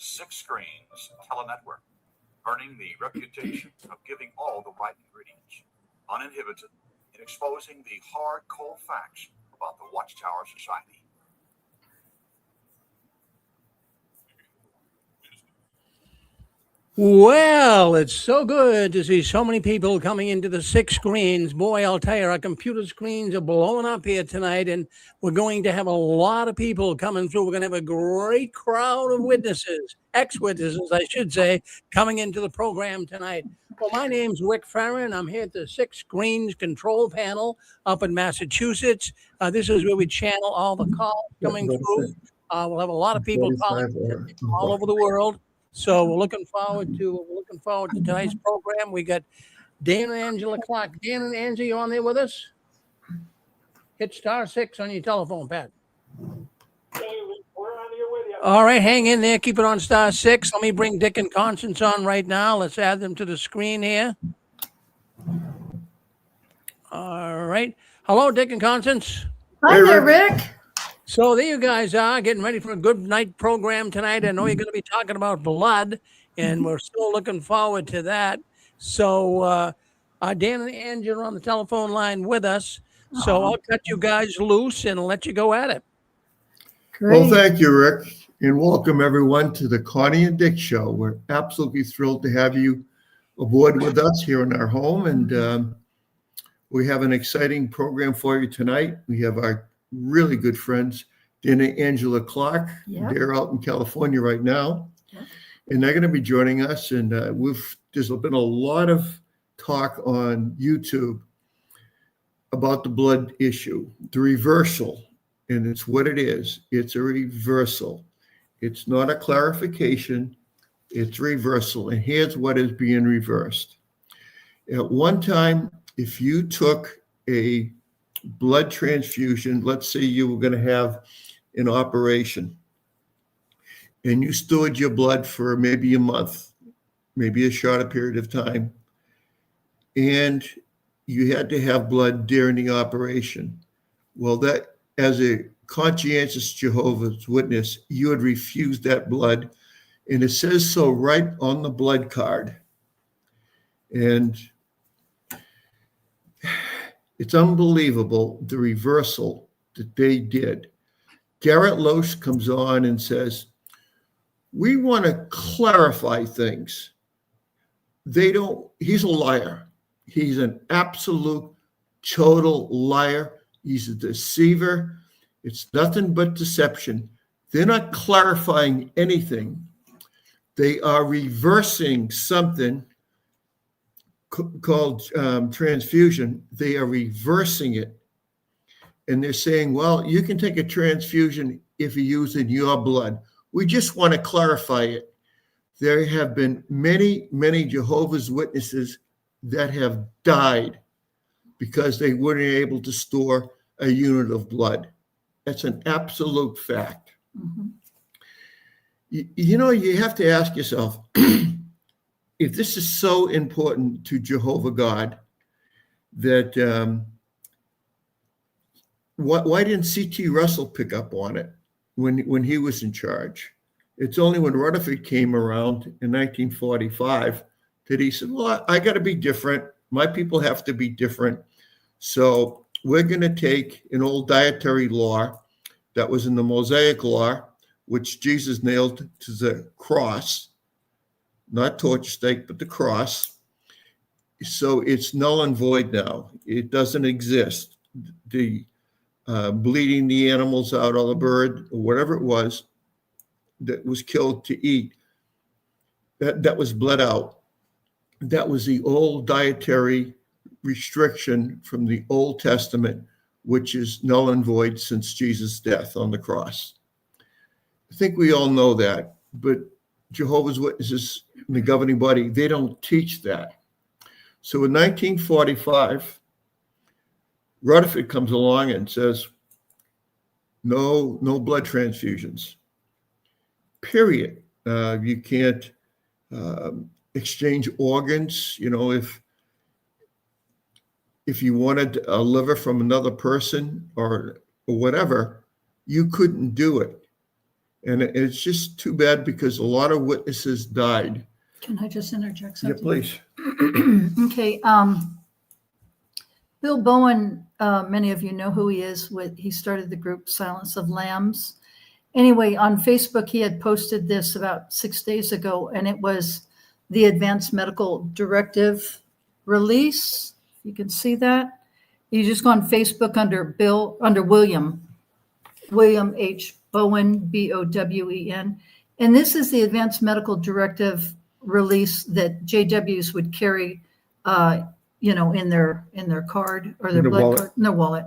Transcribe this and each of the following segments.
Six Screens Telenetwork, earning the reputation of giving all the right ingredients, uninhibited in exposing the hard, cold facts about the Watchtower Society. Well, it's so good to see so many people coming into the Six Screens. Boy, I'll tell you, our computer screens are blowing up here tonight, and we're going to have a lot of people coming through. We're going to have a great crowd of witnesses, ex-witnesses, I should say, coming into the program tonight. Well, my name's Rick Farron. I'm here at the Six Screens control panel up in Massachusetts. This is where we channel all the calls coming through. We'll have a lot of people calling all over the world. So we're looking forward to tonight's program. We got Dan and Angela Clark. Dan and Angie, you on there with us? Hit *6 on your telephone, Pat. Hey, we're on here with you. All right, hang in there. Keep it on *6. Let me bring Dick and Constance on right now. Let's add them to the screen here. All right. Hello, Dick and Constance. Hi there, Rick. So there you guys are, getting ready for a good night program tonight. I know you're going to be talking about blood, and we're still looking forward to that. So Dan and Angie are on the telephone line with us. So I'll cut you guys loose and let you go at it. Great. Well, thank you, Rick, and welcome everyone to the Connie and Dick Show. We're absolutely thrilled to have you aboard with us here in our home, and we have an exciting program for you tonight. We have our really good friends, Dan and Angela Clark. Yep. They're out in California right now, Yep. and they're going to be joining us. And there's been a lot of talk on YouTube about the blood issue, the reversal, and it's what it is. It's a reversal. It's not a clarification. It's reversal. And here's what is being reversed. At one time, if you took a blood transfusion, let's say you were going to have an operation and you stored your blood for maybe a month, maybe a shorter period of time, and you had to have blood during the operation. Well, that, as a conscientious Jehovah's Witness, you would refuse that blood, and it says so right on the blood card. And it's unbelievable, the reversal that they did. Garrett Los comes on and says, we want to clarify things. He's a liar. He's an absolute, total liar. He's a deceiver. It's nothing but deception. They're not clarifying anything. They are reversing something called transfusion. They are reversing it. And they're saying, well, you can take a transfusion if you're using your blood. We just want to clarify it. There have been many, many Jehovah's Witnesses that have died because they weren't able to store a unit of blood. That's an absolute fact. Mm-hmm. You have to ask yourself, if this is so important to Jehovah God, that why didn't C.T. Russell pick up on it when he was in charge? It's only when Rutherford came around in 1945 that he said, well, I got to be different. My people have to be different. So we're going to take an old dietary law that was in the Mosaic law, which Jesus nailed to the cross, not torture stake, but the cross. So it's null and void now. It doesn't exist. The bleeding the animals out, or the bird, or whatever it was that was killed to eat, that was bled out. That was the old dietary restriction from the Old Testament, which is null and void since Jesus' death on the cross. I think we all know that, but Jehovah's Witnesses, the governing body, they don't teach that. So in 1945, Rutherford comes along and says, no blood transfusions, period. You can't exchange organs. If you wanted a liver from another person or whatever, you couldn't do it. And it's just too bad because a lot of witnesses died. Can I just interject Yeah, something? please. Okay. Bill Bowen, many of you know who he is. He started the group Silence of Lambs. Anyway, on Facebook, he had posted this about 6 days ago, and it was the Advanced Medical Directive release. You can see that. You just go on Facebook under William H. Bowen, Bowen. And this is the Advanced Medical Directive release that JWs would carry, in their card or their In their blood wallet. card, in their wallet.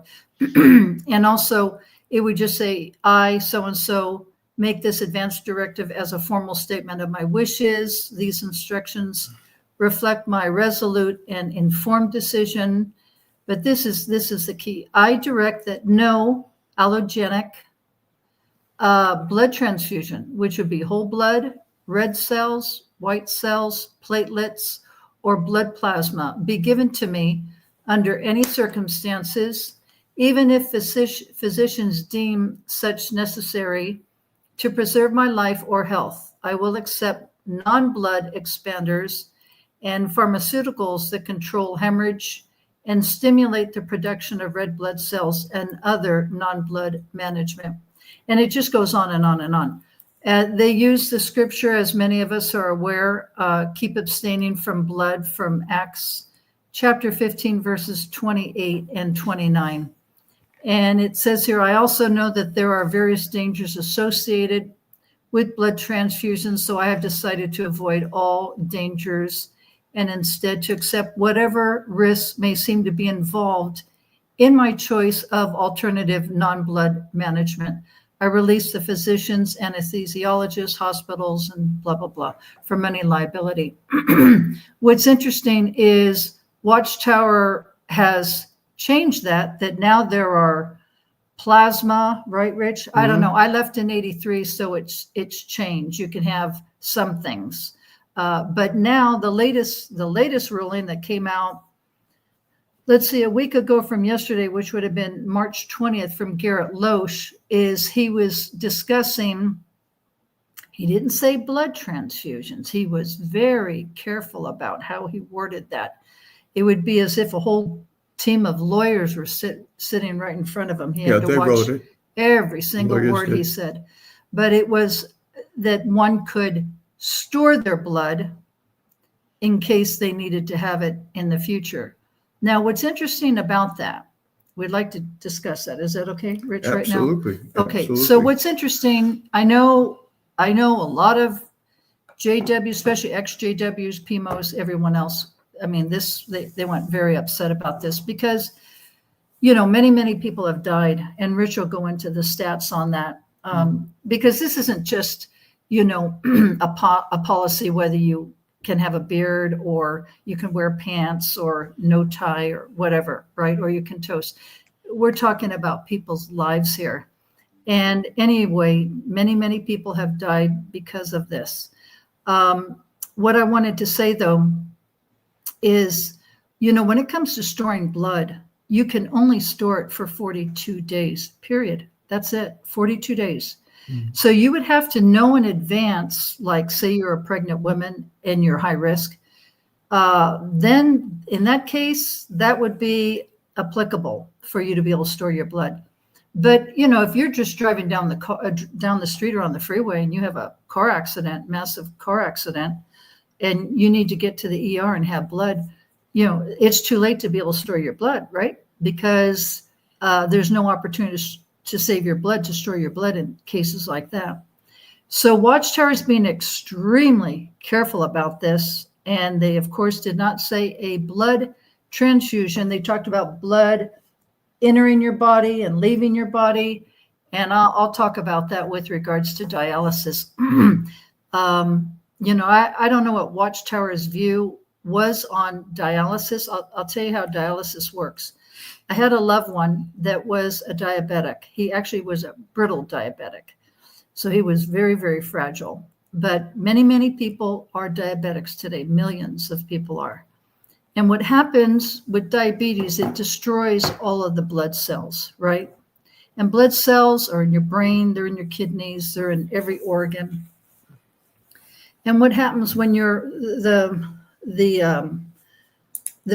And also, it would just say, I, so-and-so, make this advanced directive as a formal statement of my wishes. These instructions reflect my resolute and informed decision. But this is the key. I direct that no allogenic blood transfusion, which would be whole blood, red cells, white cells, platelets, or blood plasma, be given to me under any circumstances, even if physicians deem such necessary to preserve my life or health. I will accept non-blood expanders and pharmaceuticals that control hemorrhage and stimulate the production of red blood cells and other non-blood management. And it just goes on and on and on. They use the scripture, as many of us are aware, keep abstaining from blood, from Acts chapter 15, verses 28 and 29. And it says here, I also know that there are various dangers associated with blood transfusions, so I have decided to avoid all dangers and instead to accept whatever risks may seem to be involved in my choice of alternative non-blood management. I release the physicians, anesthesiologists, hospitals, and blah, blah, blah from any liability. What's interesting is Watchtower has changed that now there are plasma, right, Rich? I don't know. I left in 83, so it's changed. You can have some things. But now the latest ruling that came out, let's see, a week ago from yesterday, which would have been March 20th from Garrett Los, is he was discussing, he didn't say blood transfusions. He was very careful about how he worded that. It would be as if a whole team of lawyers were sitting right in front of him. He had to watch wrote it. every single Lawyers word he did. said. But it was that one could store their blood in case they needed to have it in the future. Now, what's interesting about that, we'd like to discuss that. Is that okay, Rich, right now? Absolutely. Okay, Absolutely. so what's interesting, I know a lot of JWs, especially ex-JWs, PMOs, everyone else. I mean, they went very upset about this because, many, many people have died, and Rich will go into the stats on that because this isn't just, a policy whether you can have a beard or you can wear pants or no tie or whatever, right? Or you can toast. We're talking about people's lives here. And anyway, many, many people have died because of this. What I wanted to say, though, is, when it comes to storing blood, you can only store it for 42 days, period. That's it, 42 days. So you would have to know in advance, like say you're a pregnant woman and you're high risk, then in that case, that would be applicable for you to be able to store your blood. But, if you're just driving down the street or on the freeway and you have a car accident, massive car accident, and you need to get to the ER and have blood, it's too late to be able to store your blood, right? Because there's no opportunity to save your blood, to store your blood in cases like that. So Watchtower is being extremely careful about this. And they, of course, did not say a blood transfusion. They talked about blood entering your body and leaving your body. And I'll talk about that with regards to dialysis. I don't know what Watchtower's view was on dialysis. I'll tell you how dialysis works. I had a loved one that was a diabetic. He actually was a brittle diabetic. So he was very, very fragile. But many, many people are diabetics today. Millions of people are. And what happens with diabetes, it destroys all of the blood cells, right? And blood cells are in your brain, they're in your kidneys, they're in every organ. And what happens when you're the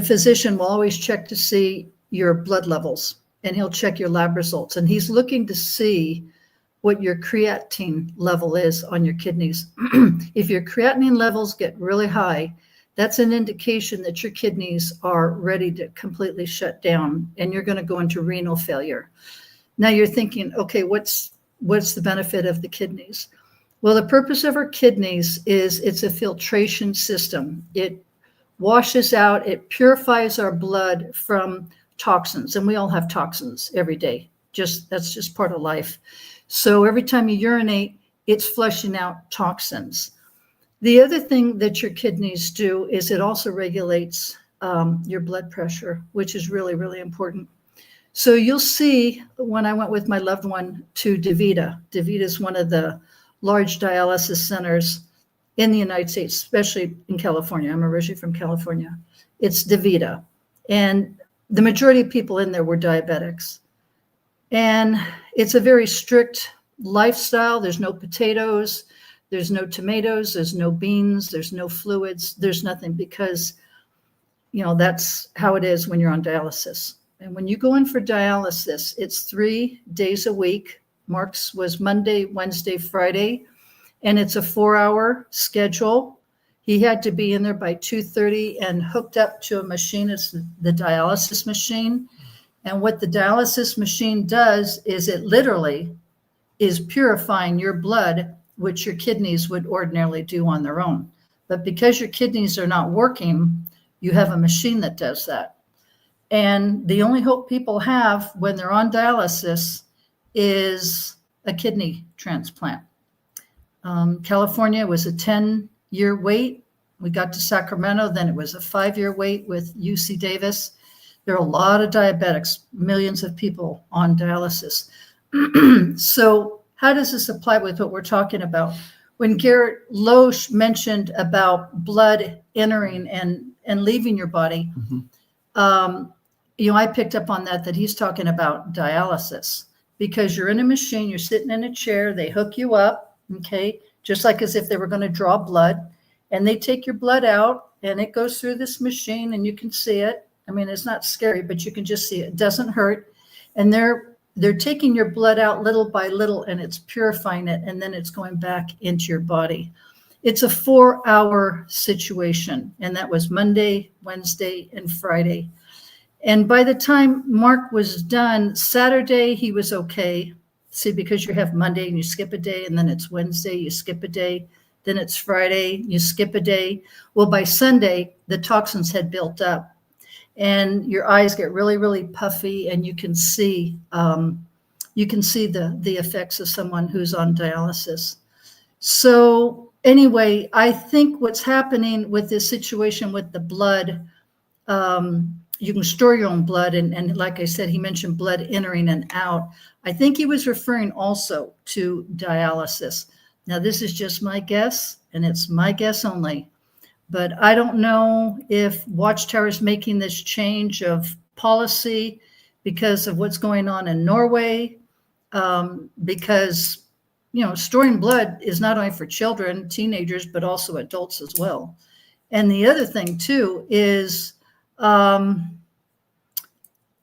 physician will always check to see your blood levels, and he'll check your lab results, and he's looking to see what your creatinine level is on your kidneys. If your creatinine levels get really high, that's an indication that your kidneys are ready to completely shut down and you're going to go into renal failure. Now you're thinking, okay, what's the benefit of the kidneys? Well, the purpose of our kidneys is it's a filtration system. It washes out, it purifies our blood from toxins, and we all have toxins every day. That's just part of life. So every time you urinate, it's flushing out toxins. The other thing that your kidneys do is it also regulates your blood pressure, which is really, really important. So you'll see when I went with my loved one to DaVita. DaVita is one of the large dialysis centers in the United States, especially in California. I'm originally from California. It's DaVita. And the majority of people in there were diabetics. And it's a very strict lifestyle. There's no potatoes, there's no tomatoes, there's no beans, there's no fluids, there's nothing, because, that's how it is when you're on dialysis. And when you go in for dialysis, it's 3 days a week. Mark's was Monday, Wednesday, Friday, and it's a 4-hour schedule. He had to be in there by 2:30 and hooked up to a machine. It's the dialysis machine. And what the dialysis machine does is it literally is purifying your blood, which your kidneys would ordinarily do on their own. But because your kidneys are not working, you have a machine that does that. And the only hope people have when they're on dialysis is a kidney transplant. California was a 10-year wait. We got to Sacramento, then it was a 5-year wait with UC Davis. There are a lot of diabetics, millions of people on dialysis. So how does this apply with what we're talking about? When Garrett Los mentioned about blood entering and leaving your body, I picked up on that he's talking about dialysis, because you're in a machine, you're sitting in a chair, they hook you up, okay, just like as if they were going to draw blood, and they take your blood out and it goes through this machine and you can see it. I mean, it's not scary, but you can just see it. It doesn't hurt. And they're taking your blood out little by little, and it's purifying it, and then it's going back into your body. It's a 4-hour situation, and that was Monday, Wednesday, and Friday. And by the time Mark was done, Saturday, he was okay. See, because you have Monday and you skip a day, and then it's Wednesday, you skip a day, then it's Friday, you skip a day. Well, by Sunday, the toxins had built up, and your eyes get really, really puffy, and you can see the effects of someone who's on dialysis. So anyway, I think what's happening with this situation with the blood, you can store your own blood. And like I said, he mentioned blood entering and out. I think he was referring also to dialysis. Now, this is just my guess, and it's my guess only. But I don't know if Watchtower is making this change of policy because of what's going on in Norway, because, storing blood is not only for children, teenagers, but also adults as well. And the other thing, too, is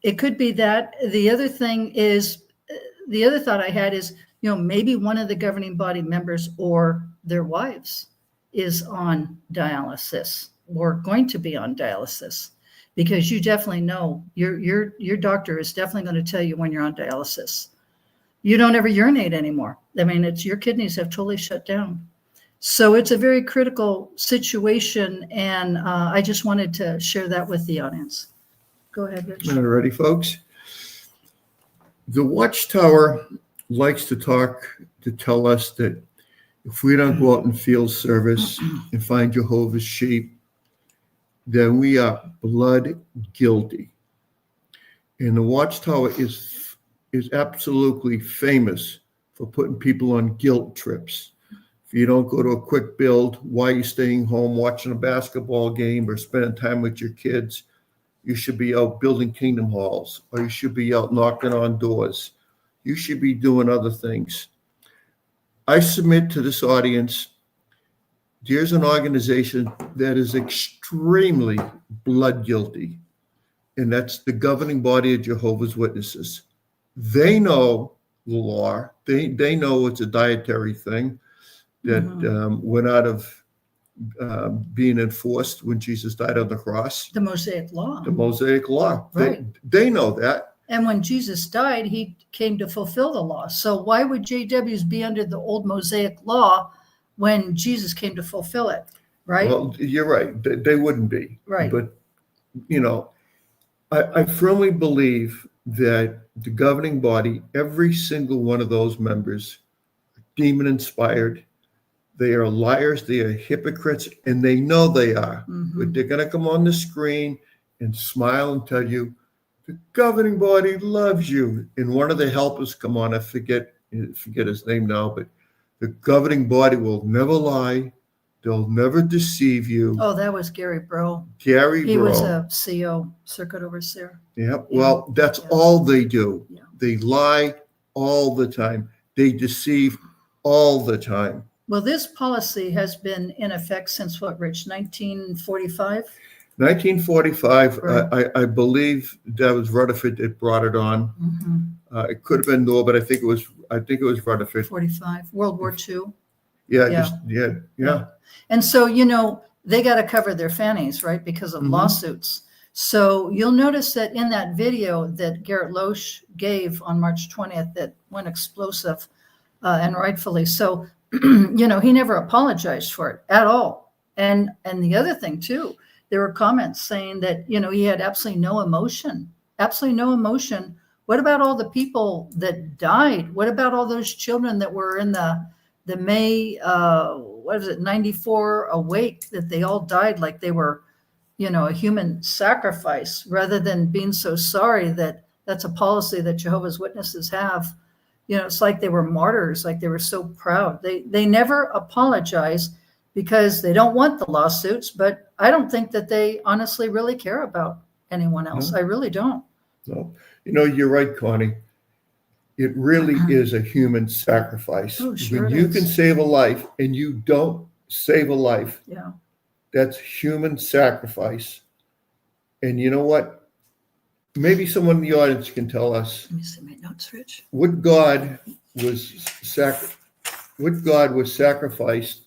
it could be that. The other thing is, the other thought I had is, maybe one of the governing body members or their wives is on dialysis or going to be on dialysis, because you definitely know your doctor is definitely going to tell you when you're on dialysis. You don't ever urinate anymore. I mean, your kidneys have totally shut down. So it's a very critical situation, and I just wanted to share that with the audience. Go ahead, Rich. All righty, folks. The Watchtower likes to tell us that if we don't go out and field service and find Jehovah's sheep, then we are blood guilty. And the Watchtower is absolutely famous for putting people on guilt trips. If you don't go to a quick build, why are you staying home watching a basketball game or spending time with your kids? You should be out building kingdom halls, or you should be out knocking on doors. You should be doing other things. I submit to this audience, there's an organization that is extremely blood guilty, and that's the governing body of Jehovah's Witnesses. They know the law. They know it's a dietary thing that went out of being enforced when Jesus died on the cross. The Mosaic Law. The Mosaic Law. Right. They know that. And when Jesus died, he came to fulfill the law. So why would JWs be under the old Mosaic Law when Jesus came to fulfill it? Right? Well, you're right. They wouldn't be. Right. But, you know, I firmly believe that the governing body, every single one of those members, demon inspired. They are liars. They are hypocrites, and they know they are. But they're going to come on the screen and smile and tell you, the governing body loves you. And one of the helpers come on, I forget his name now, but the governing body will never lie. They'll never deceive you. Oh, that was Gary Bro. Gary Bro. He was a CO, circuit overseer. Yeah. Well, that's all they do. Yeah. They lie all the time. They deceive all the time. Well, this policy has been in effect since what, Rich, 1945? 1945, Right. I believe that was Rutherford that brought it on. It could have been Noor, but I think it was Rutherford. 45, World War II. Yeah, Yeah. yeah. And so, you know, they got to cover their fannies, right, because of lawsuits. So you'll notice that in that video that Garrett Los gave on March 20th that went explosive, and rightfully so, you know, he never apologized for it at all. And the other thing, too, there were comments saying that, you know, he had absolutely no emotion, absolutely no emotion. What about all the people that died? What about all those children that were in the May, what is it, 94 awake, that they all died like they were, you know, a human sacrifice, rather than being so sorry that that's a policy that Jehovah's Witnesses have. You know, it's like they were martyrs, like they were so proud. They never apologize because they don't want the lawsuits, but I don't think that they honestly really care about anyone else. No. I really don't. No, you know, you're right, Connie. It really is a human sacrifice. Oh, sure When it you is. can save a life and you don't save a life, Yeah. that's human sacrifice. And you know what? Maybe someone in the audience can tell us Let me see my notes, Rich. what God was sacrificed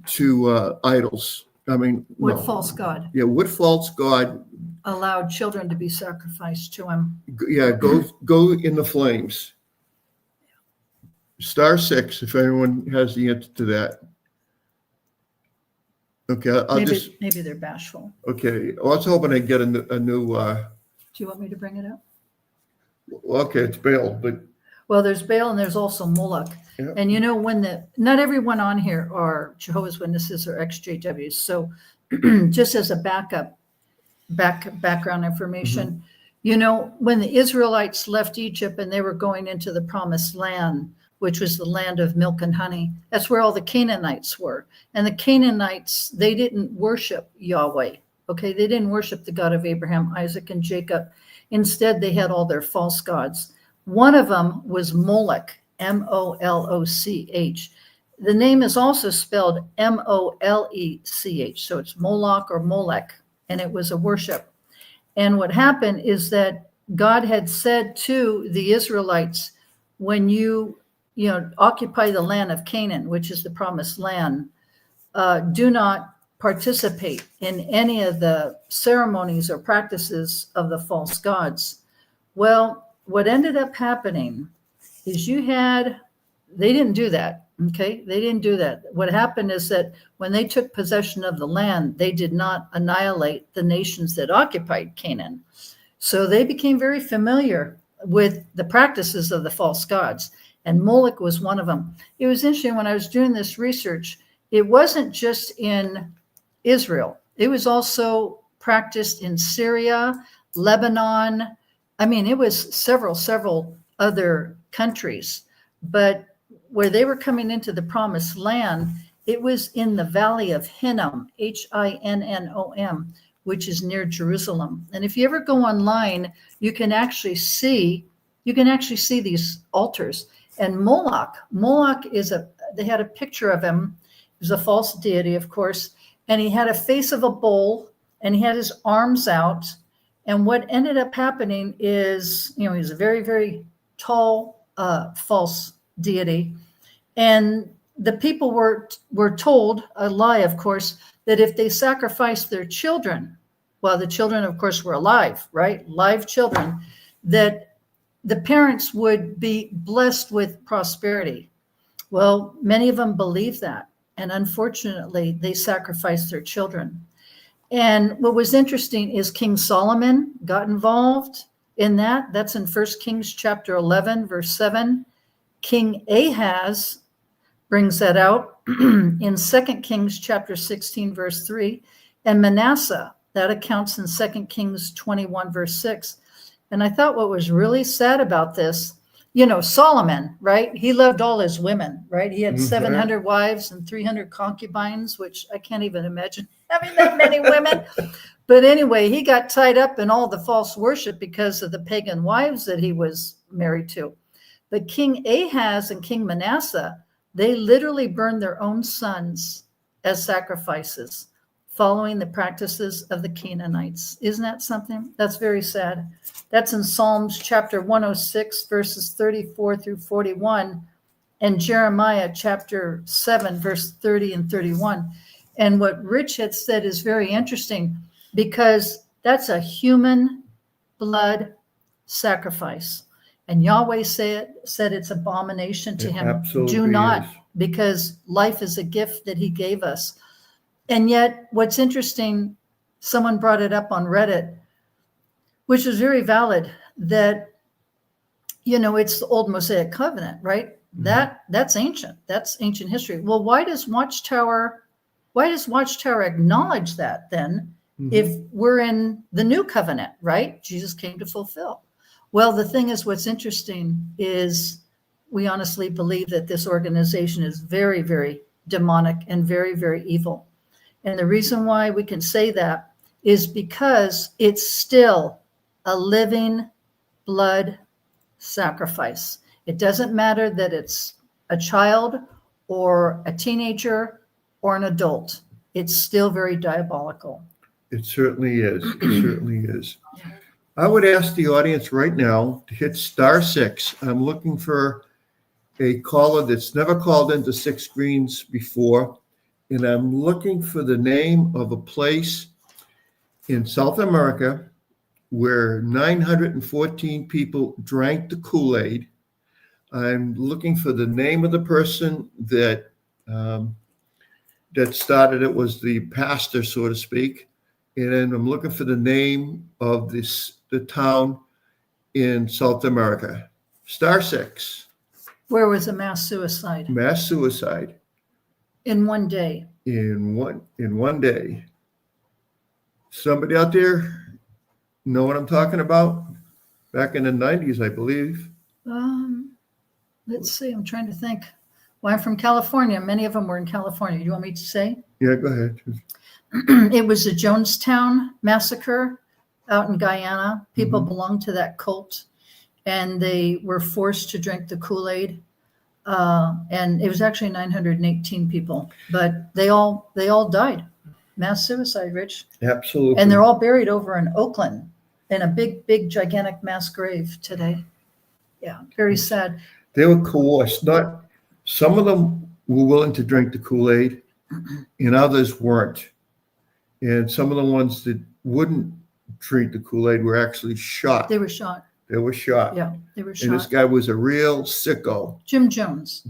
to idols. I mean, What no. false god Yeah, what false god? allowed children to be sacrificed to him? Yeah, go in the flames. Star 6, if anyone has the answer to that. Okay, Maybe they're bashful. Okay, I was hoping I'd get a new Do you want me to bring it up? okay, it's Baal, but Well, there's Baal and there's also Moloch. Yeah. And you know, not everyone on here are Jehovah's Witnesses or ex-JWs. So just as a background information, you know, when the Israelites left Egypt and they were going into the promised land, which was the land of milk and honey, that's where all the Canaanites were. And the Canaanites, they didn't worship Yahweh. Okay, they didn't worship the God of Abraham, Isaac, and Jacob. Instead, they had all their false gods. One of them was Moloch, Moloch. The name is also spelled Molech. So it's Moloch or Molech, and it was a worship. And what happened is that God had said to the Israelites, when you occupy the land of Canaan, which is the promised land, do not participate in any of the ceremonies or practices of the false gods. Well, what ended up happening is they didn't do that. Okay. They didn't do that. What happened is that when they took possession of the land, they did not annihilate the nations that occupied Canaan. So they became very familiar with the practices of the false gods. And Moloch was one of them. It was interesting when I was doing this research, it wasn't just in Israel. It was also practiced in Syria, Lebanon. I mean, it was several other countries. But where they were coming into the promised land, it was in the valley of Hinnom, Hinnom, which is near Jerusalem. And if you ever go online, you can actually see you can actually see these altars. And Moloch they had a picture of him. He was a false deity, of course, and he had a face of a bull, and he had his arms out. And what ended up happening is, he was a very, very tall, false deity. And the people were told, a lie, of course, that if they sacrificed their children, well, the children, of course, were alive, right? Live children, that the parents would be blessed with prosperity. Well, many of them believed that. And unfortunately, they sacrificed their children. And what was interesting is King Solomon got involved in that. That's in 1 Kings chapter 11, verse 7. King Ahaz brings that out in 2 Kings chapter 16, verse 3. And Manasseh, that accounts in 2 Kings 21, verse 6. And I thought what was really sad about this, Solomon, right? He loved all his women, right? He had 700 wives and 300 concubines, which I can't even imagine having that many women. But anyway, he got tied up in all the false worship because of the pagan wives that he was married to. But King Ahaz and King Manasseh, they literally burned their own sons as sacrifices, following the practices of the Canaanites. Isn't that something? That's very sad. That's in Psalms chapter 106, verses 34 through 41, and Jeremiah chapter 7, verse 30 and 31. And what Rich had said is very interesting, because that's a human blood sacrifice. And Yahweh said it's abomination to him. Absolutely Do not, is. because life is a gift that he gave us. And yet, what's interesting, someone brought it up on Reddit, which is very valid, that, it's the old Mosaic covenant, right? Mm-hmm. That's ancient. That's ancient history. Well, why does Watchtower acknowledge that then, if we're in the new covenant, right? Jesus came to fulfill. Well, the thing is, what's interesting is we honestly believe that this organization is very, very demonic and very, very evil. And the reason why we can say that is because it's still a living blood sacrifice. It doesn't matter that it's a child or a teenager or an adult. It's still very diabolical. It certainly is. It certainly is. I would ask the audience right now to hit *6. I'm looking for a caller that's never called into Six Screens before. And I'm looking for the name of a place in South America where 914 people drank the Kool-Aid. I'm looking for the name of the person that started it, was the pastor, so to speak. And then I'm looking for the name of the town in South America. *6. Where was a mass suicide? Mass suicide. In one day. In one day. Somebody out there know what I'm talking about? Back in the 90s, I believe. Let's see. I'm trying to think. Well, I'm from California. Many of them were in California. Do you want me to say? Yeah, go ahead. It was the Jonestown massacre out in Guyana. People belonged to that cult, and they were forced to drink the Kool-Aid. And it was actually 918 people, but they all died. Mass suicide, Rich. Absolutely. And they're all buried over in Oakland in a big, big, gigantic mass grave today. Yeah, very sad. They were coerced. Some of them were willing to drink the Kool-Aid, and others weren't. And some of the ones that wouldn't drink the Kool-Aid were actually shot. They were shot. They were shot. Yeah, they were shot. And this guy was a real sicko. Jim Jones.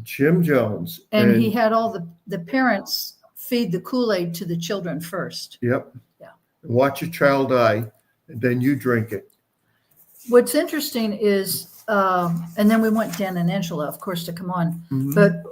And he had all the parents feed the Kool-Aid to the children first. Yep. Yeah. Watch your child die, and then you drink it. What's interesting is, and then we want Dan and Angela, of course, to come on. But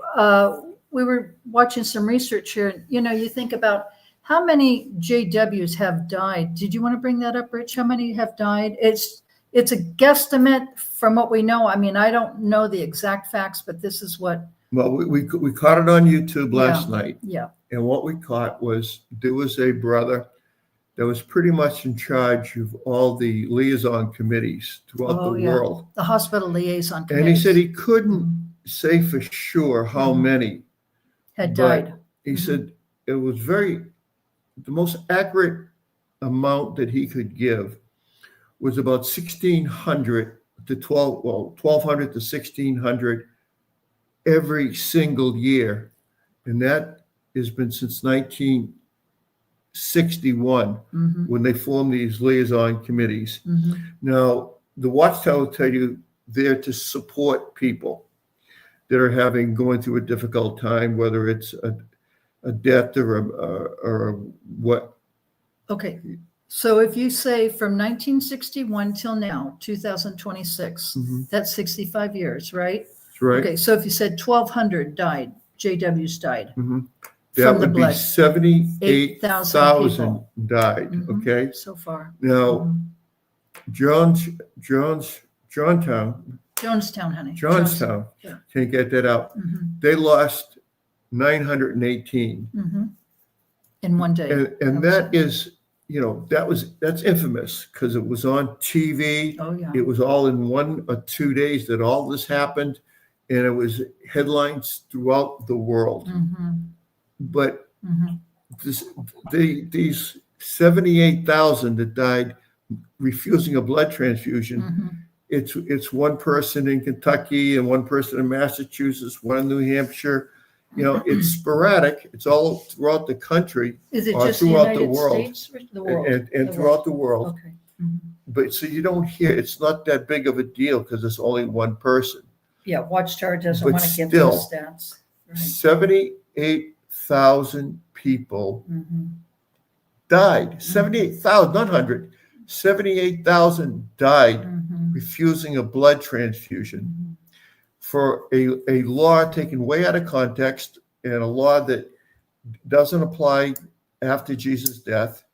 we were watching some research here. You think about how many JWs have died. Did you want to bring that up, Rich? How many have died? It's a guesstimate from what we know. I mean, I don't know the exact facts, but this is what. Well, we caught it on YouTube last night. Yeah. And what we caught was there was a brother that was pretty much in charge of all the liaison committees throughout the world. The hospital liaison And committees. he said he couldn't say for sure how many had but died. He said it was the most accurate amount that he could give was about 1,600 to 1,200 to 1,600 every single year. And that has been since 1961 when they formed these liaison committees. Now, the Watchtower will tell you they're to support people that are going through a difficult time, whether it's a death or what. Okay. So if you say from 1961 till now, 2026, that's 65 years, right? That's right. Okay. So if you said 1,200 died, JWs died. That from the would be blood. 78,000 people. died. Okay. So far. Now, Jonestown, honey. Johnstown, Yeah. can't get that out. They lost 918. In one day. And that is, that's infamous because it was on TV. Oh, yeah. It was all in 1 or 2 days that all this happened, and it was headlines throughout the world. But these 78,000 that died refusing a blood transfusion, it's one person in Kentucky and one person in Massachusetts, one in New Hampshire. It's sporadic. It's all throughout the country. Is it or just the throughout United the world, States? The world. and throughout the world. Okay. But so you don't hear. It's not that big of a deal because it's only one person. Yeah, Watchtower doesn't But want to give still, those stats. Right. 78,000 people died. 78,000, not 100. 78,000 died refusing a blood transfusion for a law taken way out of context and a law that doesn't apply after Jesus' death,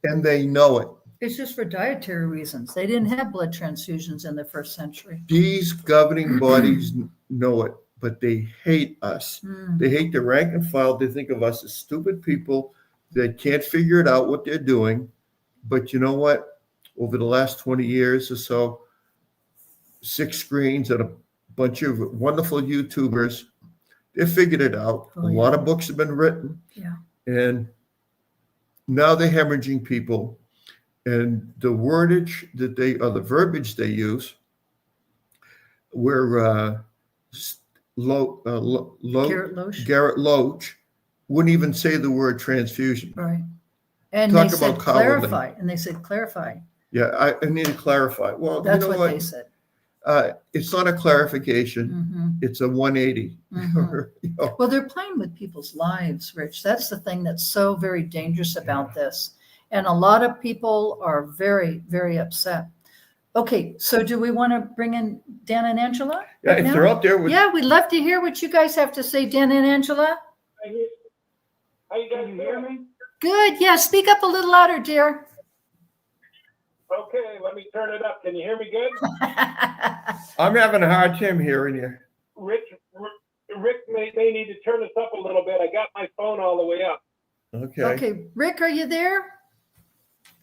and they know it. It's just for dietary reasons. They didn't have blood transfusions in the first century. These governing bodies know it, but they hate us. They hate the rank and file. They think of us as stupid people that can't figure it out what they're doing. But you know what? Over the last 20 years or so, 6 screens and a bunch of wonderful YouTubers, they figured it out. Oh, a lot of books have been written. Yeah. And now they're hemorrhaging people. And the wordage that the verbiage they use, where Garrett Los wouldn't even say the word transfusion. Right. And Talk they said about cowardly. clarify. And they said clarify. Yeah, I need to clarify. Well, That's you know what they said. It's not a clarification. It's a 180. Well, they're playing with people's lives, Rich. That's the thing that's so very dangerous about this. And a lot of people are very, very upset. Okay, so do we want to bring in Dan and Angela? Yeah, right if now? they're out there with Yeah, we'd love to hear what you guys have to say, Dan and Angela. How you guys hear me? Good. Yeah, speak up a little louder, dear. Okay, let me turn it up. Can you hear me good? I'm having a hard time hearing you. Rick may need to turn us up a little bit. I got my phone all the way up. Okay. Okay, Rick, are you there?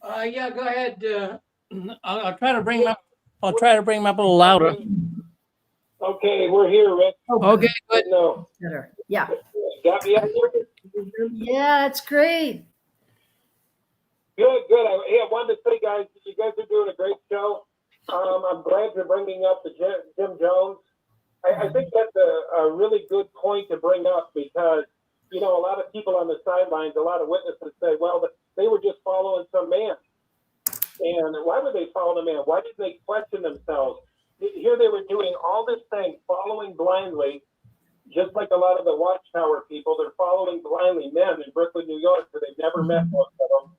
Yeah, go ahead. I'll try to bring him up. I'll try to bring him up a little louder. Okay, we're here, Rick. Okay, good. No. Better. Yeah. Got me out here? Yeah, it's great. Good. I wanted to say, guys, you guys are doing a great show. I'm glad you're bringing up the Jim Jones. I think that's a really good point to bring up because, a lot of people on the sidelines, a lot of witnesses say, well, they were just following some man. And why were they following a man? Why didn't they question themselves? Here they were doing all this thing, following blindly, just like a lot of the Watchtower people. They're following blindly men in Brooklyn, New York, who they've never met most of them.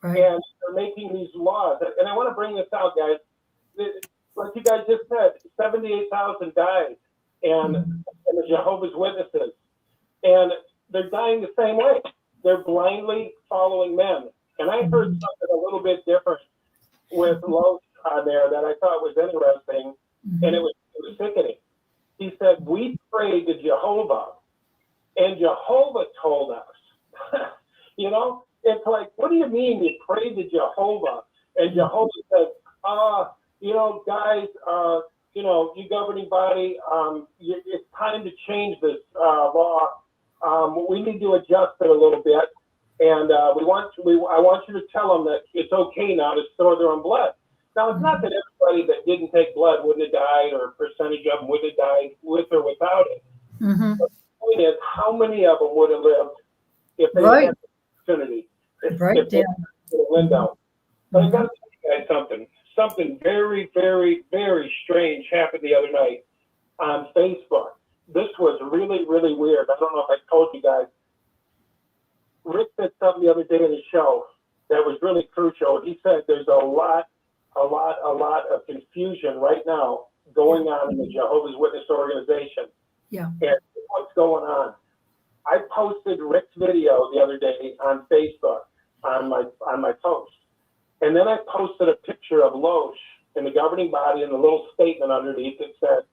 Right. And they're making these laws. And I want to bring this out, guys. Like you guys just said, 78,000 died, and the Jehovah's Witnesses. And they're dying the same way. They're blindly following men. And I heard something a little bit different with Los on there that I thought was interesting, and it was sickening. He said, we prayed to Jehovah, and Jehovah told us. It's like, what do you mean you pray to Jehovah? And Jehovah says, guys, you governing body, it's time to change this law. We need to adjust it a little bit. And I want you to tell them that it's okay now to store their own blood. Now, it's not that everybody that didn't take blood wouldn't have died, or a percentage of them would have died with or without it. Mm-hmm. But the point is, how many of them would have lived if they Right. had the opportunity? Right, Dan. The window. But I got to tell you guys something. Something very, very, very strange happened the other night on Facebook. This was really, really weird. I don't know if I told you guys. Rick said something the other day in the show that was really crucial. He said there's a lot of confusion right now going on in the Jehovah's Witness organization. Yeah. And what's going on? I posted Rick's video the other day on Facebook on my post. And then I posted a picture of Los in the governing body and a little statement underneath that said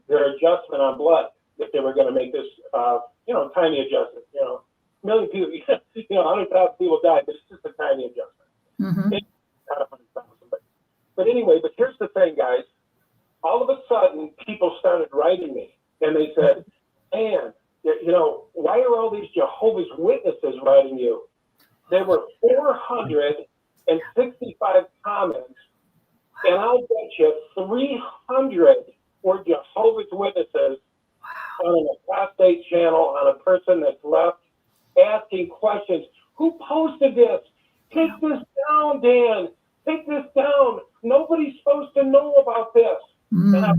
their adjustment on blood, if they were going to make this, tiny adjustment. A million people, 100,000 people died, but it's just a tiny adjustment. Mm-hmm. It's not 100,000. But anyway, but here's the thing, guys. All of a sudden, people started writing me, and they said, man, why are all these Jehovah's Witnesses writing you? There were 465 comments, and I'll bet you 300 were Jehovah's Witnesses on an apostate channel, on a person that's left, asking questions. Who posted this? Take this down, Dan. Take this down. Nobody's supposed to know about this. Mm.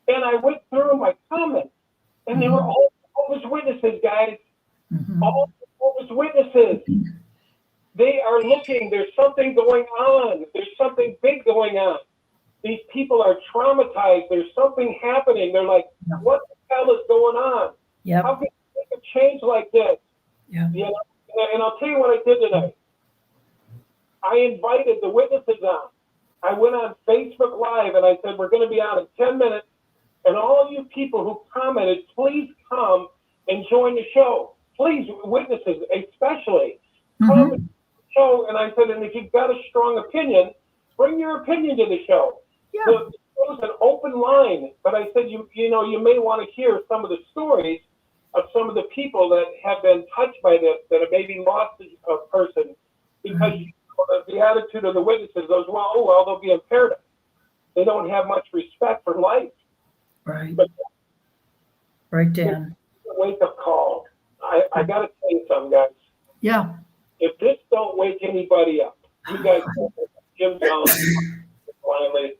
And I went through my comments, and they were all Jehovah's Witnesses, guys. Mm-hmm. All Jehovah's Witnesses. They are looking. There's something going on. There's something big going on. These people are traumatized. There's something happening. They're like, what the hell is going on? Yep. How can you make a change like this? Yeah. And I'll tell you what I did today. I invited the witnesses on. I went on Facebook Live and I said, we're going to be on in 10 minutes. And all you people who commented, please come and join the show. Please, witnesses especially, come to the show. And I said, and if you've got a strong opinion, bring your opinion to the show. Yeah. So it was an open line, but I said, you may want to hear some of the stories of some of the people that have been touched by this, that have maybe lost a person because the attitude of the witnesses goes, well, they'll be imperative. They don't have much respect for life. Right. But Right, Dan. it's a wake-up call. I got to tell you something, guys. Yeah. If this don't wake anybody up, you guys, Jim Jones, finally,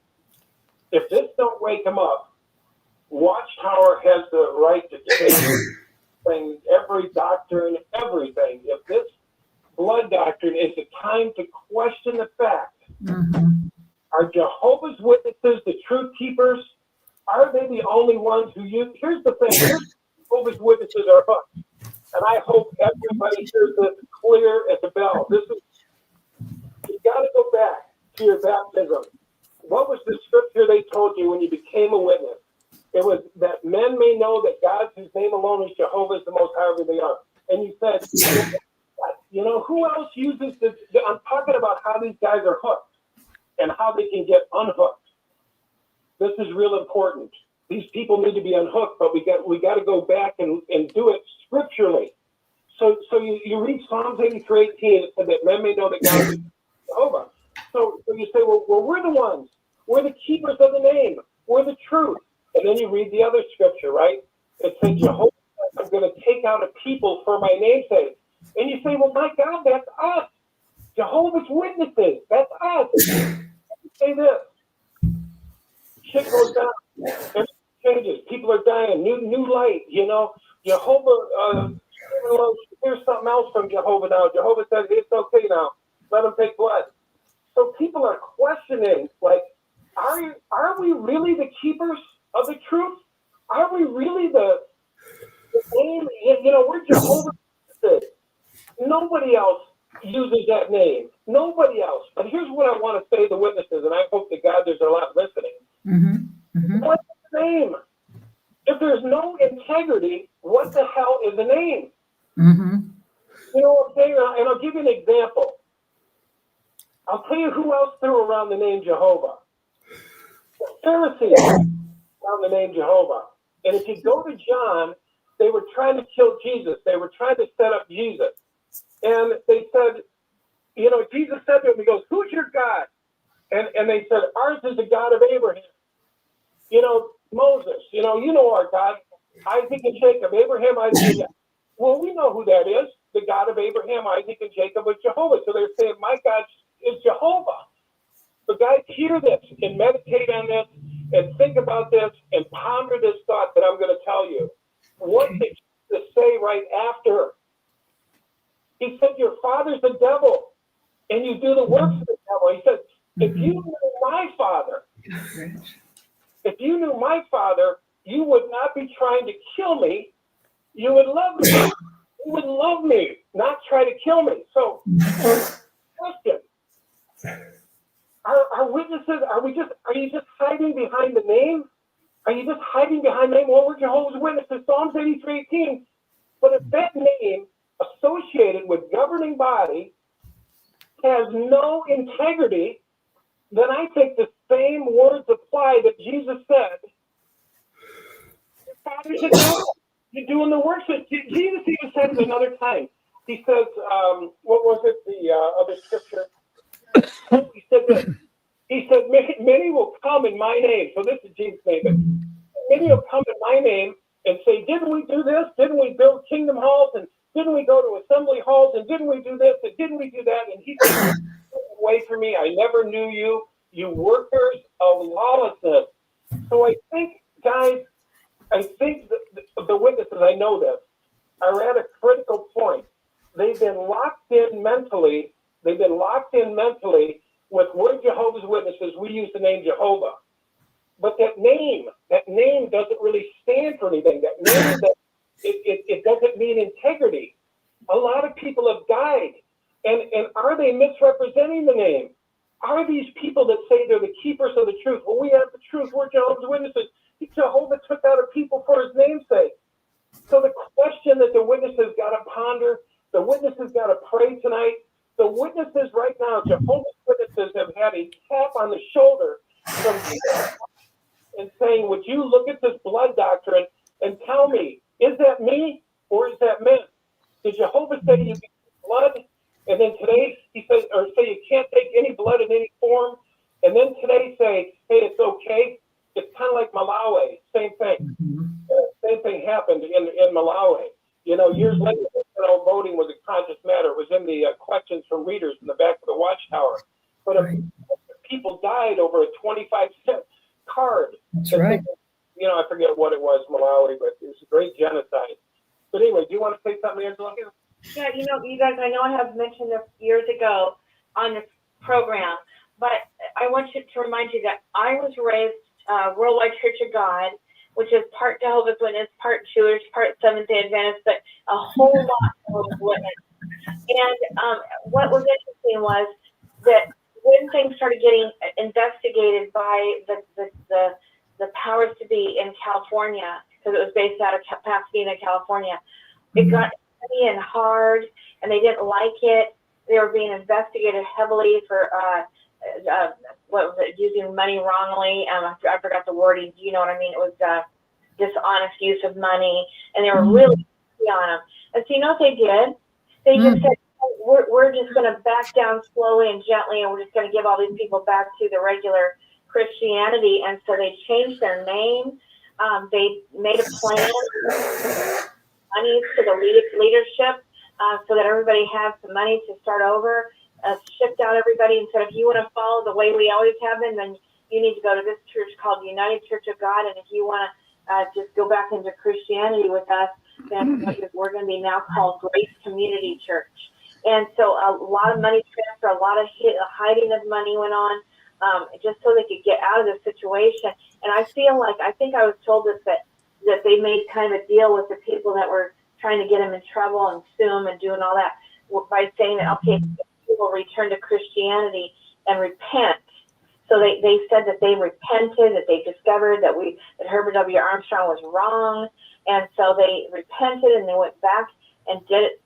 if this don't wake them up, Watchtower has the right to change things, every doctrine, everything. If this blood doctrine is the time to question the fact, are Jehovah's Witnesses the truth keepers? Are they the only ones who use? Here's the thing. Jehovah's Witnesses are hooked. And I hope everybody hears this clear as a bell. You got to go back to your baptism. What was the scripture they told you when you became a witness? It was that men may know that God, whose name alone is Jehovah, is the most high of the earth. And you said, who else uses this? I'm talking about how these guys are hooked and how they can get unhooked. This is real important. These people need to be unhooked, but we got to go back and do it scripturally. So you read Psalms 83:18, it said that men may know that God is Jehovah. So you say, well, we're the ones. We're the keepers of the name. We're the truth. And then you read the other scripture, right? It says, Jehovah, I'm going to take out a people for my name's sake. And you say, well, my God, that's us. Jehovah's Witnesses, that's us. Say this. Shit goes down. Everything changes. People are dying. New light, Jehovah, here's something else from Jehovah now. Jehovah says it's okay now. Let them take blood. So people are questioning, like, are we really the keepers of the truth? Are we really the name? We're Jehovah's Witnesses. Nobody else uses that name. Nobody else. But here's what I want to say to the witnesses, and I hope to God there's a lot listening. What's the name? If there's no integrity, what the hell is the name? You know what I'm saying? And I'll give you an example. I'll tell you who else threw around the name Jehovah. The Pharisees around the name Jehovah. And if you go to John, they were trying to kill Jesus. They were trying to set up Jesus. And they said, you know, Jesus said to him, he goes, who's your God? And they said, ours is the God of Abraham. You know, Moses, you know our God, Isaac and Jacob, Abraham, Isaac and Jacob. Well, we know who that is. The God of Abraham, Isaac, and Jacob is Jehovah. So they're saying, my God is Jehovah. But guys, hear this and meditate on this and think about this and ponder this thought that I'm going to tell you. What did Jesus say right after? He said, your father's the devil, and you do the works of the devil. He said, if you knew my father, you would not be trying to kill me. You would love me. You would love me, not try to kill me. So, question. Are witnesses, are you just hiding behind the name? Are you just hiding behind the name? Well, we're Jehovah's Witnesses, Psalms 83:18. But if that name associated with governing body has no integrity, then I think the same words apply that Jesus said. Your father's a devil. You're doing the works. Jesus even said it another time. He says, what was it, the other scripture? He said this. He said, many will come in my name. So this is Jesus' name. But many will come in my name and say, didn't we do this? Didn't we build kingdom halls? And didn't we go to assembly halls? And didn't we do this? And didn't we do that? And he said, away from me. I never knew you, you workers of lawlessness. So I think, guys, the witnesses, I know this, are at a critical point. They've been locked in mentally. With we're Jehovah's Witnesses, we use the name Jehovah. But that name doesn't really stand for anything. That name, it doesn't mean integrity. A lot of people have died. And are they misrepresenting the name? Are these people that say they're the keepers of the truth? Well, we have the truth. We're Jehovah's Witnesses. Jehovah took out a people for his name's sake. So the question that the witnesses got to ponder, the witnesses got to pray tonight. The witnesses right now, Jehovah's Witnesses, have had a tap on the shoulder from Jesus and saying, would you look at this blood doctrine and tell me, is that me or is that men? Did Jehovah say you can take blood? And then today he says, or say you can't take any blood in any form. And then today say, hey, it's okay. It's kind of like Malawi, same thing. Same thing happened in Malawi. You know, years later, voting was a conscious matter. It was in the questions from readers in the back of the Watchtower. But people died over a 25-cent card. That's right. You know, I forget what it was, Malawi, but it was a great genocide. But anyway, do you want to say something, Angela? Yeah, you know, you guys, I know I have mentioned this years ago on this program, but I want to remind you that I was raised Worldwide Church of God, which is part Jehovah's Witness, part Jewish, part Seventh-day Adventist, but a whole lot of Jehovah's Witness. And what was interesting was that when things started getting investigated by the powers to be in California, because it was based out of Pasadena, California, it got heavy and hard, and they didn't like it. They were being investigated heavily for what was it, using money wrongly. I forgot the wording. Do you know what I mean? It was dishonest use of money, and they were really on them. And so you know what they did? They just said, we're just going to back down slowly and gently, and we're just going to give all these people back to the regular Christianity. And so they changed their name. They made a plan, money to the leadership, so that everybody has the money to start over. Shipped out everybody and said, if you want to follow the way we always have been, then you need to go to this church called the United Church of God. And if you want to just go back into Christianity with us, then we're going to be now called Grace Community Church. And so a lot of money transfer, a lot of hiding of money went on, just so they could get out of the situation. And I feel like, I think I was told this, that they made kind of a deal with the people that were trying to get them in trouble and sue them and doing all that by saying that, okay, people return to Christianity and repent. So they said that they repented, that they discovered that Herbert W. Armstrong was wrong. And so they repented and they went back and did it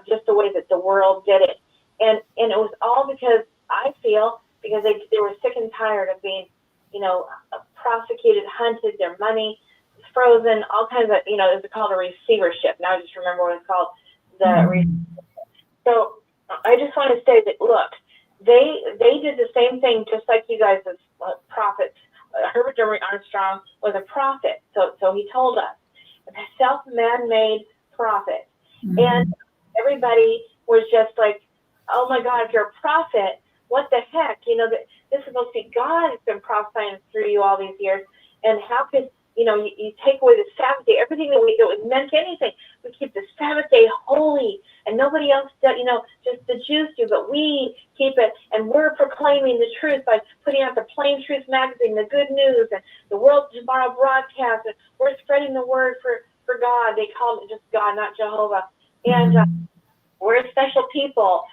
just the way that the world did it. And it was all because I feel because they were sick and tired of being, prosecuted, hunted, their money frozen, all kinds of, it was called a receivership. Now I just remember what it's called. So I just want to say that, look, they did the same thing just like you guys as prophets. Herbert W. Armstrong was a prophet, so he told us, a self-man-made prophet. And everybody was just like, oh my God, if you're a prophet, what the heck? This is supposed to be God has been prophesying through you all these years. And how could, you take away the Sabbath day, everything that was meant to anything. We keep the Sabbath day holy, and nobody else does, just the Jews do, but we keep it, and we're proclaiming the truth by putting out the Plain Truth magazine, the good news, and the World Tomorrow broadcast, and we're spreading the word for God. They call it just God, not Jehovah. And we're a special people,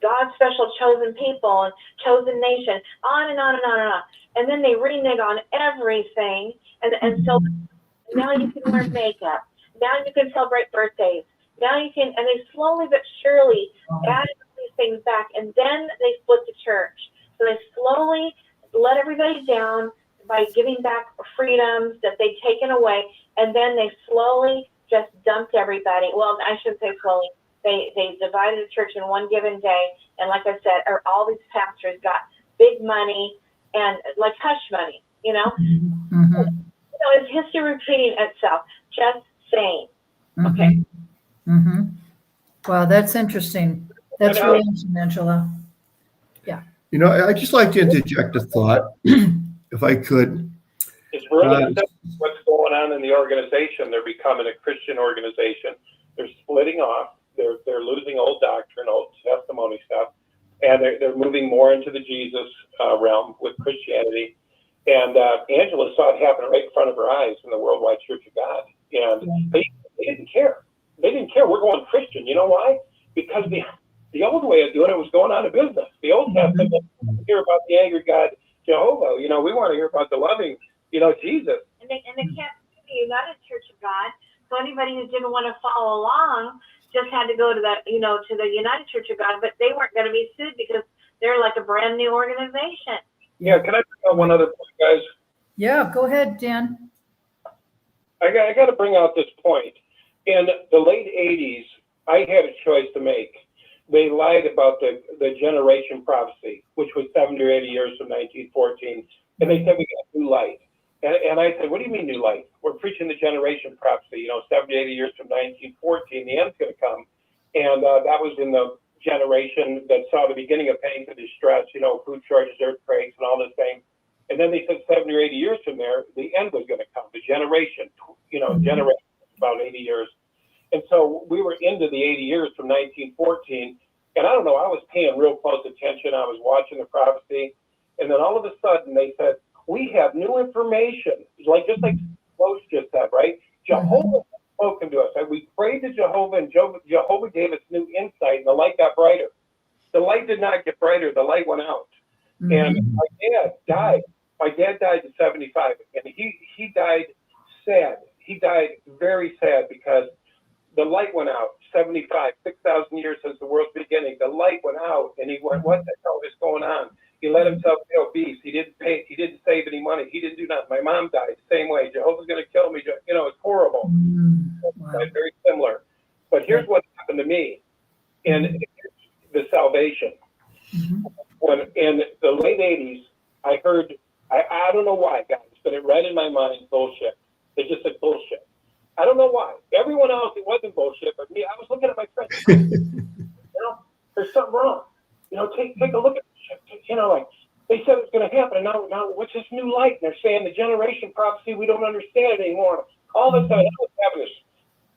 God's special chosen people and chosen nation, on and on and on and on. And then they renege on everything. And so now you can wear makeup. Now you can celebrate birthdays. Now you can, and they slowly but surely added these things back. And then they split the church. So they slowly let everybody down by giving back freedoms that they'd taken away. And then they slowly just dumped everybody. Well, I shouldn't say slowly. They divided the church in one given day, and like I said, all these pastors got big money and like hush money, So it's history repeating itself. Just saying. Okay. Wow, that's interesting. That's really interesting, Angela. Yeah. I'd just like to interject a thought, if I could. It's really what's going on in the organization. They're becoming a Christian organization. They're splitting off. They're losing old doctrine, old testimony stuff, and they're moving more into the Jesus realm with Christianity. And Angela saw it happen right in front of her eyes in the Worldwide Church of God, and they didn't care. They didn't care. We're going Christian. You know why? Because the old way of doing it was going out of business. The Old Testament, we hear about the angry God Jehovah. We want to hear about the loving, Jesus. And they can't do the United Church of God. So anybody who didn't want to follow along just had to go to the, to the United Church of God, but they weren't going to be sued because they're like a brand new organization. Yeah, can I bring out one other point, guys? Yeah, go ahead, Dan. I got to bring out this point. In the late 80s, I had a choice to make. They lied about the generation prophecy, which was 70 or 80 years from 1914, and they said we got new light. And I said, what do you mean new light? We're preaching the generation prophecy, 70, 80 years from 1914, the end's going to come. And that was in the generation that saw the beginning of pain and distress, food shortages, earthquakes, and all this thing. And then they said 70 or 80 years from there, the end was going to come, the generation, generation, about 80 years. And so we were into the 80 years from 1914. And I don't know, I was paying real close attention. I was watching the prophecy. And then all of a sudden they said, we have new information, just like Los just said, right? Jehovah has spoken to us. And we prayed to Jehovah, and Jehovah gave us new insight, and the light got brighter. The light did not get brighter. The light went out. And my dad died. My dad died at 75, and he died sad. He died very sad because the light went out. 75, 6,000 years since the world's beginning. The light went out, and he went, what the hell is going on? He let himself be obese. He didn't save any money. He didn't do nothing. My mom died the same way. Jehovah's going to kill me. It's horrible. Wow. Very similar. But here's what happened to me in the salvation. When in the late 80s, I heard, I don't know why, guys, but it read in my mind bullshit. It just said bullshit. I don't know why. Everyone else, it wasn't bullshit, but me, I was looking at my friends. There's something wrong. Take a look at like they said it's going to happen, and now what's this new light? And they're saying the generation prophecy, we don't understand it anymore. All of a sudden, I was having this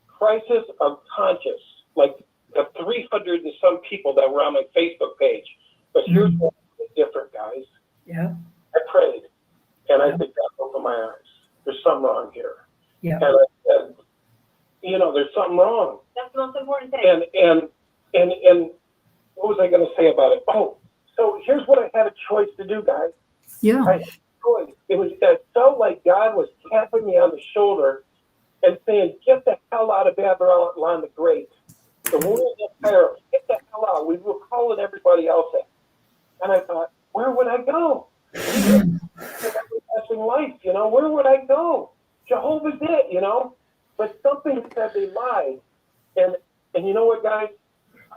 crisis of conscience, like the 300 and some people that were on my Facebook page. But here's what was different, guys. Yeah. I prayed, and I said, God, open my eyes. There's something wrong here. Yeah. And I said, there's something wrong. That's the most important thing. And what was I going to say about it? Oh, so here's what I had a choice to do, guys. Yeah. I had a choice. It was so like God was tapping me on the shoulder, and saying, "Get the hell out of Babylon the Great. The world of Pharaoh. Get the hell out." We were calling everybody else that. And I thought, where would I go? Everlasting life, where would I go? Jehovah's it, But something said they lied. And you know what, guys?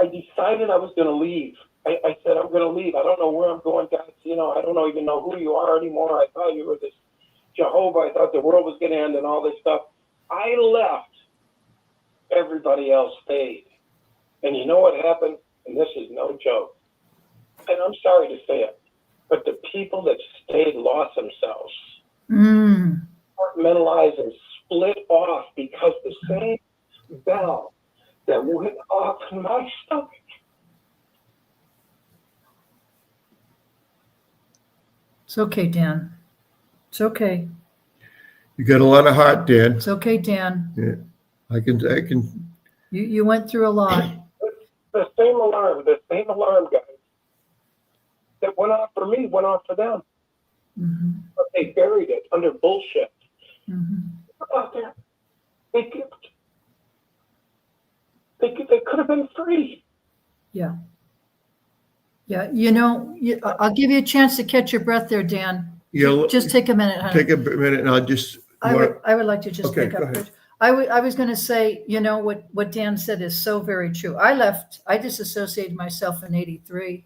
I decided I was going to leave. I said, I'm going to leave. I don't know where I'm going, guys. I don't even know who you are anymore. I thought you were this Jehovah. I thought the world was going to end and all this stuff. I left. Everybody else stayed. And you know what happened? And this is no joke. And I'm sorry to say it, but the people that stayed lost themselves, compartmentalized and split off because the same bell that went off in my stomach. It's okay, Dan. It's okay. You got a lot of heart, Dan. It's okay, Dan. Yeah, I can. You went through a lot. The same alarm, guys, that went off for me, went off for them. But they buried it under bullshit. Out there. They could have been free. Yeah. Yeah. I'll give you a chance to catch your breath there, Dan. Yeah. Just take a minute, honey. Take a minute, and I'll just. I would like to just pick go up. ahead. I was going to say, what Dan said is so very true. I disassociated myself in 83.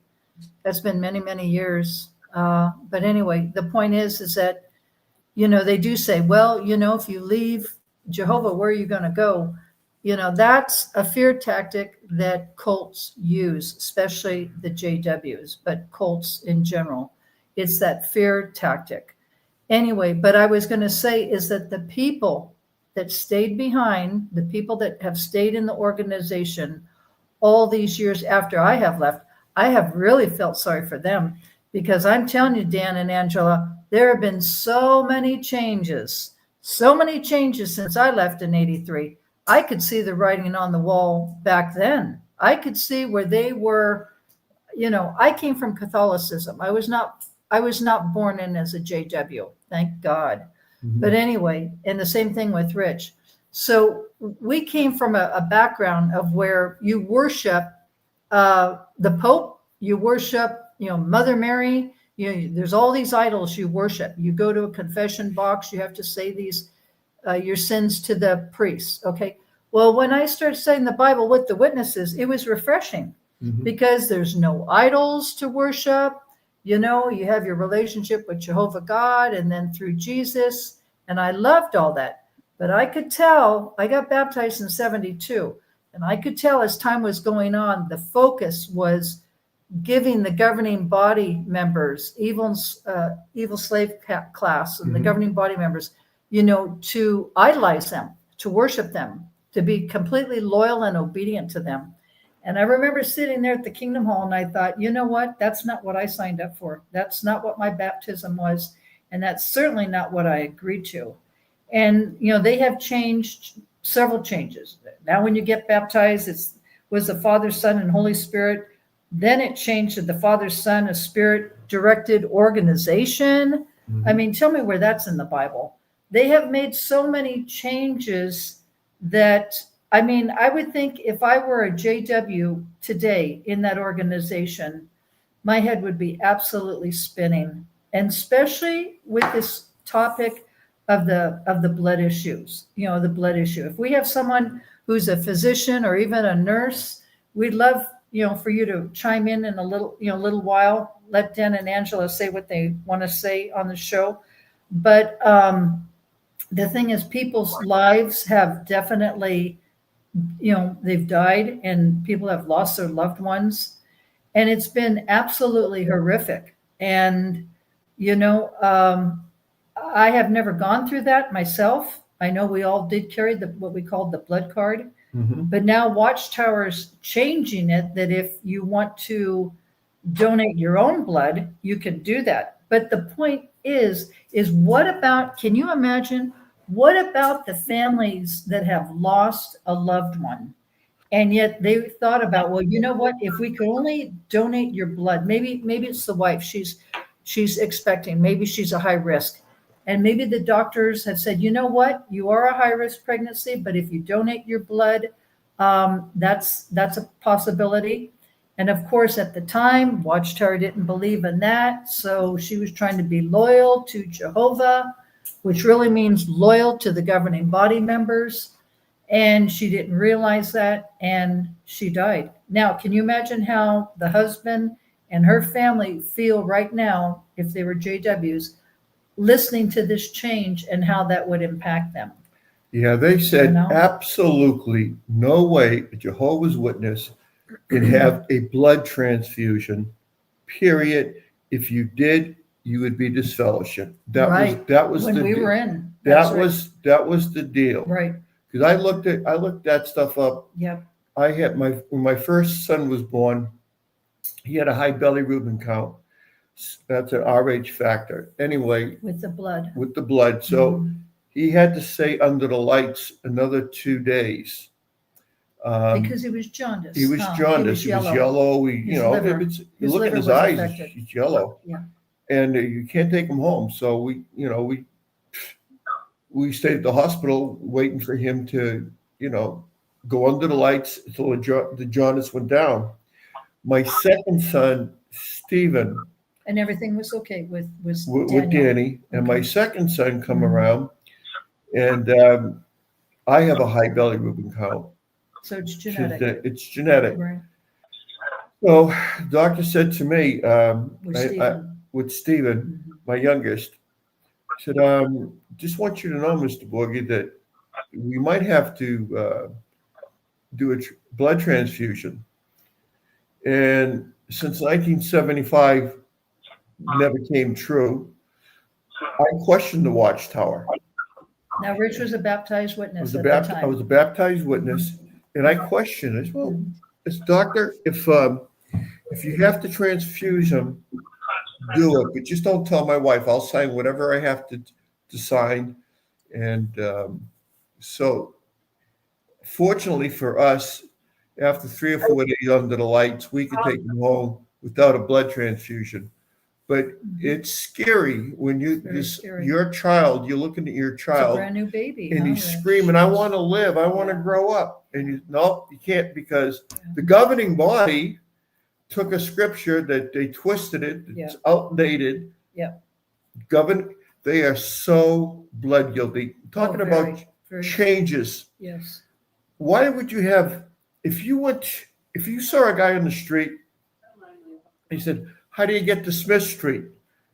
That's been many, many years. But anyway, the point is that, they do say, well, if you leave Jehovah, where are you going to go? That's a fear tactic that cults use, especially the JWs, but cults in general. It's that fear tactic. Anyway, but I was going to say is that the people that stayed behind, the people that have stayed in the organization all these years after I have left, I have really felt sorry for them, because I'm telling you, Dan and Angela, there have been so many changes since I left in 83. I could see the writing on the wall back then. I could see where they were, I came from Catholicism. I was not born in as a JW, thank God. But anyway, and the same thing with Rich. So we came from a background of where you worship the Pope, you worship, Mother Mary, there's all these idols you worship. You go to a confession box, you have to say these, your sins to the priest. Okay. Well, when I started studying the Bible with the witnesses, it was refreshing because there's no idols to worship. You have your relationship with Jehovah God and then through Jesus. And I loved all that. But I could tell, I got baptized in 72. And I could tell as time was going on, the focus was giving the governing body members, evil slave class and the governing body members, to idolize them, to worship them, to be completely loyal and obedient to them. And I remember sitting there at the Kingdom Hall and I thought, you know what? That's not what I signed up for. That's not what my baptism was. And that's certainly not what I agreed to. And, they have changed several changes. Now, when you get baptized, it was the Father, Son, and Holy Spirit. Then it changed to the Father, Son, a Spirit-directed organization. I mean, tell me where that's in the Bible. They have made so many changes that, I would think if I were a JW today in that organization, my head would be absolutely spinning. And especially with this topic of the blood issues, the blood issue. If we have someone who's a physician or even a nurse, we'd love, for you to chime in a little while. Let Dan and Angela say what they want to say on the show. But the thing is, people's lives have definitely, they've died and people have lost their loved ones. And it's been absolutely horrific. And, I have never gone through that myself. I know we all did carry what we called the blood card. But now Watchtower's changing it, that if you want to donate your own blood, you can do that. But the point is what about, can you imagine, what about the families that have lost a loved one? And yet they thought about, well, you know what, if we could only donate your blood, maybe it's the wife, she's expecting, maybe she's a high risk. And maybe the doctors have said, you know what, you are a high-risk pregnancy, but if you donate your blood, that's a possibility. And of course, at the time, Watchtower didn't believe in that. So she was trying to be loyal to Jehovah, which really means loyal to the governing body members. And she didn't realize that, and she died. Now, can you imagine how the husband and her family feel right now if they were JWs listening to this change and how that would impact them? Yeah, they said You know? absolutely no way a Jehovah's Witness can have a blood transfusion, period. If you did, you would be disfellowshipped. Right. That was When the we deal. were in. That's That was the deal. right. Because I looked that stuff up. Yep. I had when my first son was born, he had a high bilirubin count. That's an RH factor. Anyway, With the blood. with the blood. So he had to stay under the lights another 2 days. Because he was jaundiced. He was jaundiced. He was yellow. His liver. You His look at liver his was eyes, affected. he's yellow. Yeah. And you can't take him home. So we stayed at the hospital waiting for him to, go under the lights until the jaundice went down. My second son, Stephen, And everything was okay with with Danny, and my Okay. second son come Mhm. around, and I have a high bilirubin count. So it's genetic. It's genetic. Right. So the doctor said to me, With I- Stephen. with Stephen, Mhm. my youngest, said, just want you to know, Mr. Borghi, that we might have to do a blood transfusion. And since 1975 never came true, I questioned the Watchtower. Now, Rich was a baptized I witness was at a, the time. I was a baptized witness, and I questioned it. Well, doctor, if you have to transfuse him, do it, but just don't tell my wife. I'll sign whatever I have to sign. And so, fortunately for us, after 3 or 4 days under the lights, we could take him home without a blood transfusion. But it's scary when Very scary. your child, you're looking at your It's a child, brand new baby. and huh, he's Rich? screaming, "I want to live. I want to Yeah. grow up." And no, you can't, because the governing body took a scripture that they twisted it. It's outdated. Yeah. They are so blood guilty. Talking Oh, about very, very, changes. yes. Why would you have, if you saw a guy on the street, he said, "How do you get to Smith Street?"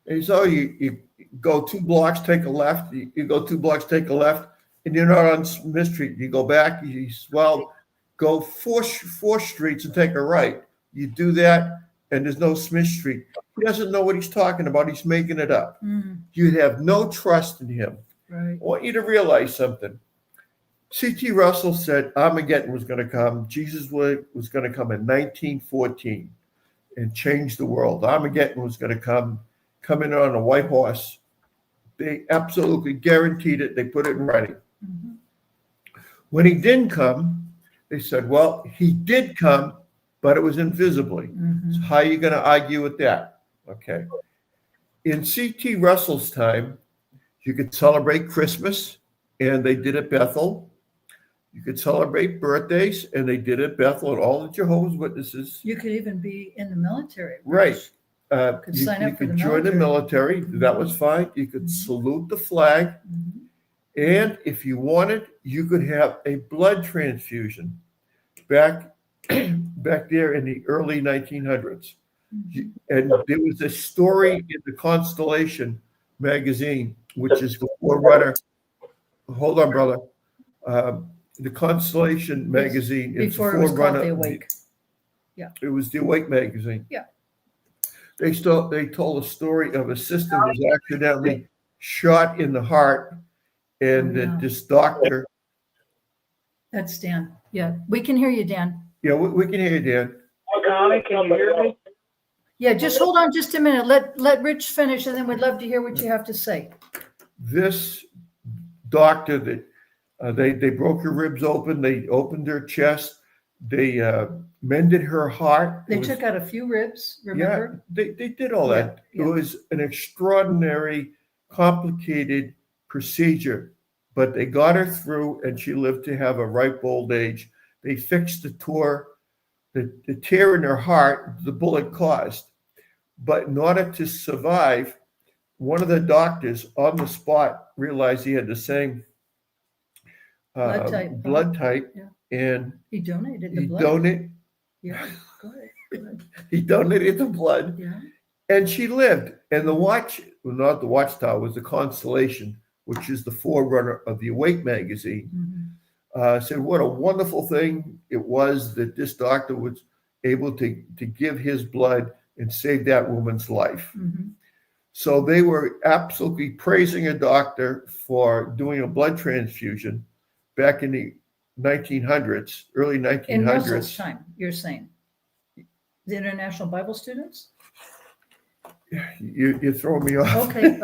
And he said, "Oh, you go 2 blocks, take a left. You go 2 blocks, take a left, and you're not on Smith Street. You go back. You go four streets and take a right. You do that, and there's no Smith Street." He doesn't know what he's talking about. He's making it up. You have no trust in him. Right. I want you to realize something. C.T. Russell said Armageddon was going to come. Jesus was going to come in 1914 and change the world. Armageddon was going to come in on a white horse. They absolutely guaranteed it. They put it in writing. Mhm. When he didn't come, they said, well, he did come, but it was invisibly. Mhm. So how are you going to argue with that? Okay. In C.T. Russell's time, you could celebrate Christmas, and they did at Bethel. You could celebrate birthdays, and they did at Bethel, and all the Jehovah's Witnesses. You could even be in the military. Right. Could You sign up for could the join the military. That was fine. You could salute the flag. Mhm. And if you wanted, you could have a blood transfusion back there in the early 1900s. And there was a story in the Constellation magazine, which is the forerunner. Hold on, brother. The Constellation magazine is Before the it was called forerunner. The Awake. It was the Awake magazine. Yeah. They told a story of a sister who was accidentally shot in the heart, and Oh, yeah. this doctor. That's Dan. Yeah, we can hear you, Dan. Yeah, we can hear you, Dan. Connie, can you hear me? Yeah, just hold on just a minute. Let Rich finish, and then we'd love to hear what you have to say. This doctor that they broke her ribs open, they opened her chest, they mended her heart. They took out a few ribs, remember? Yeah, they did all that. Yeah, It yeah. was an extraordinary complicated procedure, but they got her through, and she lived to have a ripe old age. They fixed the tear in her heart the bullet caused. But in order to survive, one of the doctors on the spot realized he had the same blood type, Yeah. and He donated the he blood. Yeah, go ahead. he donated the blood, Yeah. and she lived. And not the Watchtower, was the Constellation, which is the forerunner of the Awake magazine. Mhm. Said what a wonderful thing it was that this doctor was able to give his blood and save that woman's life. Mhm. So they were absolutely praising a doctor for doing a blood transfusion back in the 1900s, early In 1900s. Russell's time, you're saying? The International Bible Students? You're throwing me off. Okay.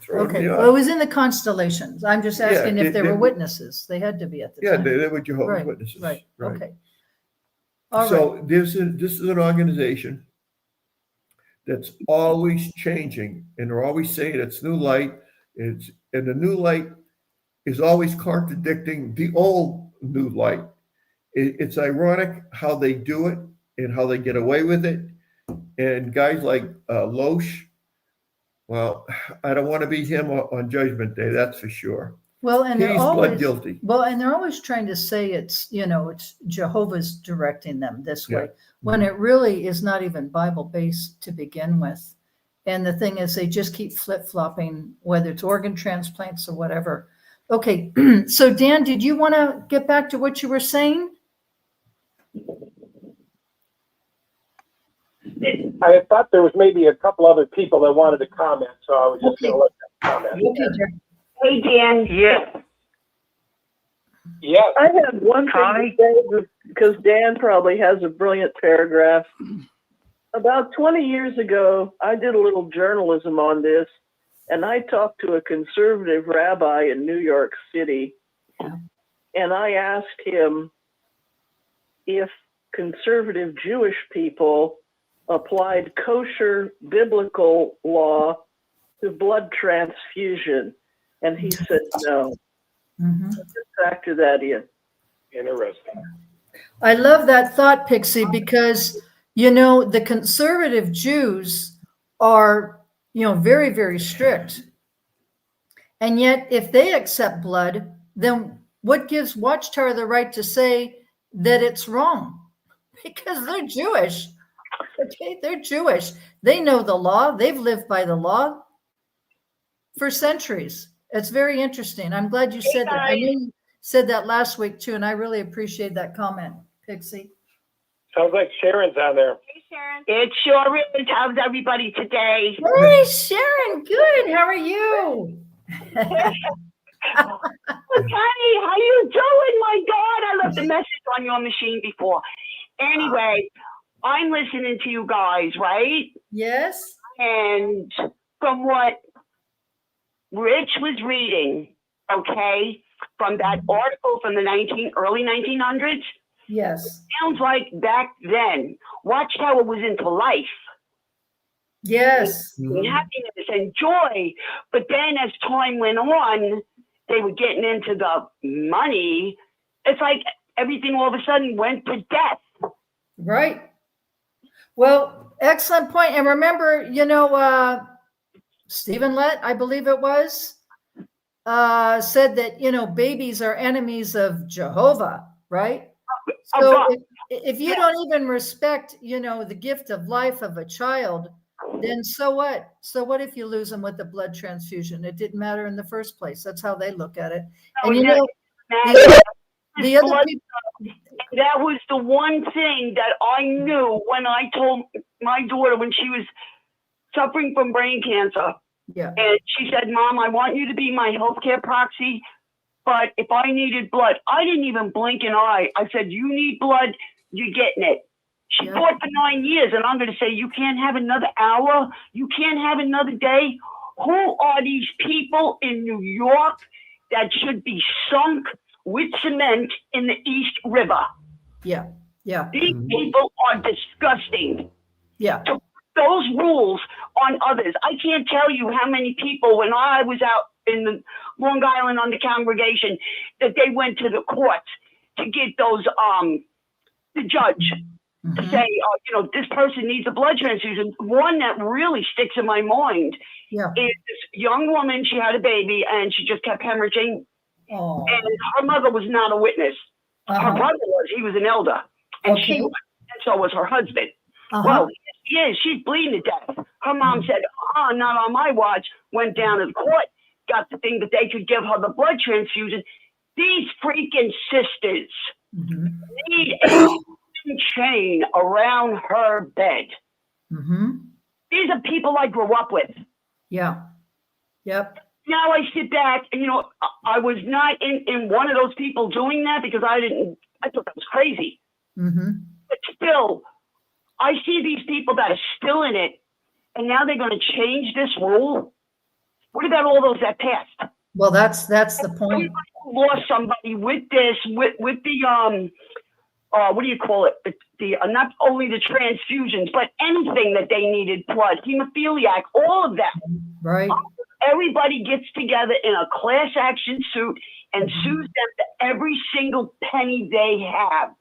Throwing Okay, me well, off. it was in the Constellations. I'm just asking if there they- were witnesses. They had to be at the Yeah, time. they were Jehovah's Right, Witnesses. right, okay. All right, So this is an organization that's always changing, and they're always saying it's new light. And the new light is always contradicting the old new light. It's ironic how they do it and how they get away with it. And guys like Los, well, I don't want to be him on Judgment Day, that's for sure. well, and they're He's blood always, guilty. well, and they're always trying to say it's Jehovah's directing them this way, Yeah. when it really is not even Bible-based to begin with. And the thing is, they just keep flip-flopping, whether it's organ transplants or whatever. Okay, so Dan, did you want to get back to what you were saying? I thought there was maybe a couple other people that wanted to comment, so I was just going to let them comment. Okay, Jerry. Hey, Dan. Yeah, Yes. I have one thing to say because Dan probably has a brilliant paragraph. About 20 years ago, I did a little journalism on this, and I talked to a conservative rabbi in New York City, and I asked him if conservative Jewish people applied kosher biblical law to blood transfusion, and he said no. Mhm. Factor that in. Interesting. I love that thought, Pixie, because, the conservative Jews are, very, very strict. And yet, if they accept blood, then what gives Watchtower the right to say that it's wrong? Because they're Jewish. Okay, they're Jewish. They know the law. They've lived by the law for centuries. It's very interesting. I'm glad you said that. I knew you said that last week too, and I really appreciate that comment, Pixie. Sounds like Sharon's on there. Hey, Sharon. It sure is. How's everybody today? Hey, Sharon, good. How are you? Connie, how you doing? My God, I left a message on your machine before. Anyway, I'm listening to you guys, right? Yes. And from what Rich was reading, okay, from that article from the early 1900s, Yes. sounds like back then, Watchtower was into life. Yes. And happiness and joy. But then as time went on, they were getting into the money. It's like everything all of a sudden went to death. Right. Well, excellent point. And remember, Stephen Lett, I believe it was, said that, babies are enemies of Jehovah, right? So if you don't even respect, the gift of life of a child, then so what? So what if you lose them with the blood transfusion? It didn't matter in the first place. That's how they look at it. And the other people. That was the one thing that I knew when I told my daughter when she was suffering from brain cancer. Yeah. And she said, Mom, I want you to be my healthcare proxy. But if I needed blood, I didn't even blink an eye. I said, you need blood, you're getting it. She fought for 9 years, and I'm going to say, you can't have another hour. You can't have another day. Who are these people in New York that should be sunk with cement in the East River? Yeah. Yeah. These people are disgusting. Yeah. To those rules on others. I can't tell you how many people, when I was out in the Long Island on the congregation, that they went to the court to get those, the judge to say, this person needs a blood transfusion. One that really sticks in my mind Yeah. is this young woman. She had a baby and she just kept hemorrhaging. Oh. And her mother was not a witness. Her brother was. He was an elder. And Okay. and so was her husband. Well, she's bleeding to death. Her mom said, not on my watch. Went down to the court, got the thing that they could give her the blood transfusion. These freaking sisters need a chain around her bed. These are people I grew up with. Yeah. Yep. Now I sit back and, I was not in one of those people doing that because I thought that was crazy. But still, I see these people that are still in it, and now they're going to change this rule. What about all those that passed? Well, that's the point. Everybody lost somebody with this, with the what do you call it? The not only the transfusions, but anything that they needed, blood, hemophiliac, all of that. Right. Everybody gets together in a class action suit and sues them for every single penny they have.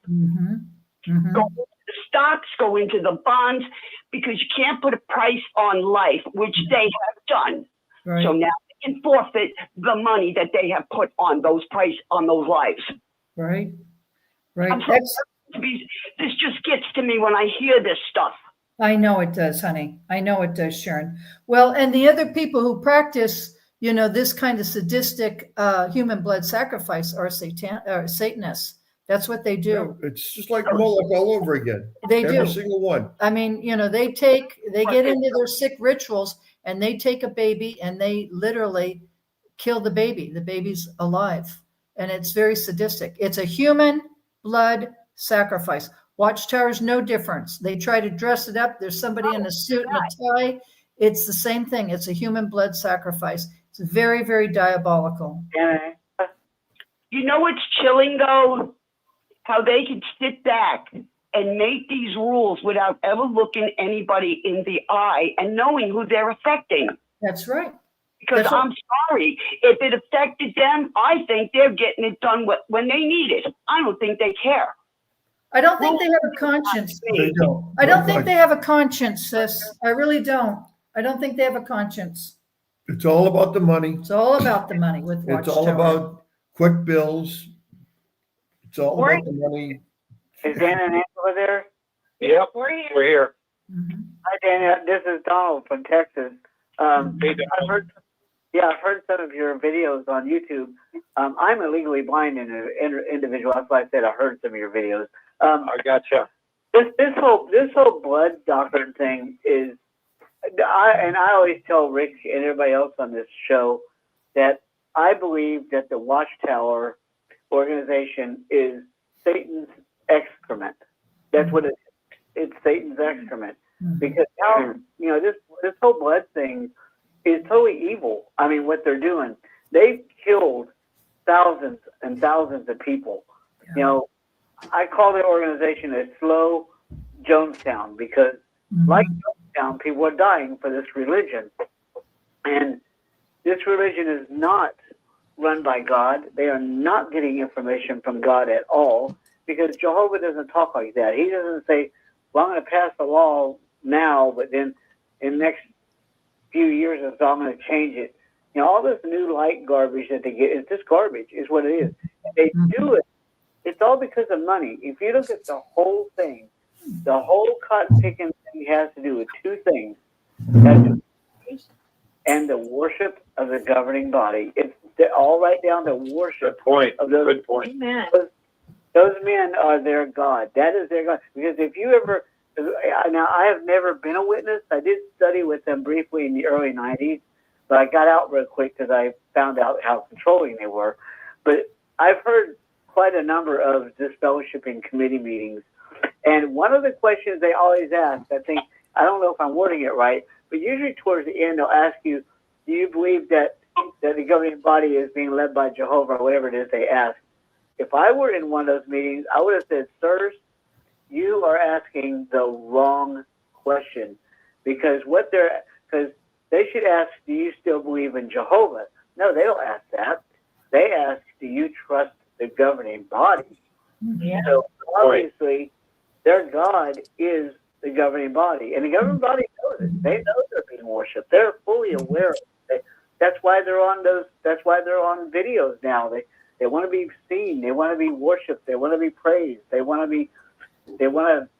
Go into the stocks, go into the bonds, because you can't put a price on life, which they have done. Right. So now they can forfeit the money that they have put on those lives. Right. Right. I'm sorry, this just gets to me when I hear this stuff. I know it does, honey. I know it does, Sharon. Well, and the other people who practice, this kind of sadistic human blood sacrifice are Satanists. That's what they do. It's just like Moloch all over again. They do. Every single one. I mean, they get into their sick rituals and they take a baby and they literally kill the baby. The baby's alive. And it's very sadistic. It's a human blood sacrifice. Watchtower is no difference. They try to dress it up. There's somebody in a suit and a tie. It's the same thing. It's a human blood sacrifice. It's very, very diabolical. You know what's chilling, though? How they can sit back and make these rules without ever looking anybody in the eye and knowing who they're affecting. That's right. Because I'm sorry, if it affected them, I think they're getting it done when they need it. I don't think they care. I don't think they have a conscience. They don't. I don't think they have a conscience, sis. I really don't. I don't think they have a conscience. It's all about the money. It's all about the money with Watchtower. It's all about quick bills. It's all about the money. Is Dan and Angela there? Yep, We're here. we're here. Hi, Dan. This is Donald from Texas. I've heard some of your videos on YouTube. I'm a legally blind individual. That's why I said I heard some of your videos. I gotcha. This whole blood doctrine thing is, I always tell Rick and everybody else on this show that I believe that the Watchtower organization is Satan's excrement. That's what it is. It's Satan's excrement. Because now, this whole blood thing is totally evil. I mean, what they're doing, they've killed thousands and thousands of people. I call the organization a slow Jonestown because, like Jonestown, people are dying for this religion. And this religion is not run by God. They are not getting information from God at all because Jehovah doesn't talk like that. He doesn't say, well, I'm going to pass a law now, but then in the next few years or so, I'm going to change it. All this new light garbage that they get is just garbage, is what it is. And they do it. It's all because of money. If you look at the whole thing, the whole cotton picking thing has to do with two things. And the worship of the governing body. It's all right down to worship. Good point. Of those, Good point. Amen. Those men are their God. That is their God. Because if you ever, now I have never been a witness. I did study with them briefly in the early 90s, but I got out real quick because I found out how controlling they were. But I've heard quite a number of disfellowshipping committee meetings. And one of the questions they always ask, I don't know if I'm wording it right, but usually towards the end they'll ask you, do you believe that the governing body is being led by Jehovah or whatever it is they ask? If I were in one of those meetings, I would have said, sirs, you are asking the wrong question. because they should ask, do you still believe in Jehovah? No, they don't ask that. They ask, do you trust the governing body? Yeah. So obviously, their God is the governing body, and the governing body knows it. They know they're being worshipped. They're fully aware of it. That's why they're on those. That's why they're on videos now. They want to be seen. They want to be worshipped. They want to be praised. They want to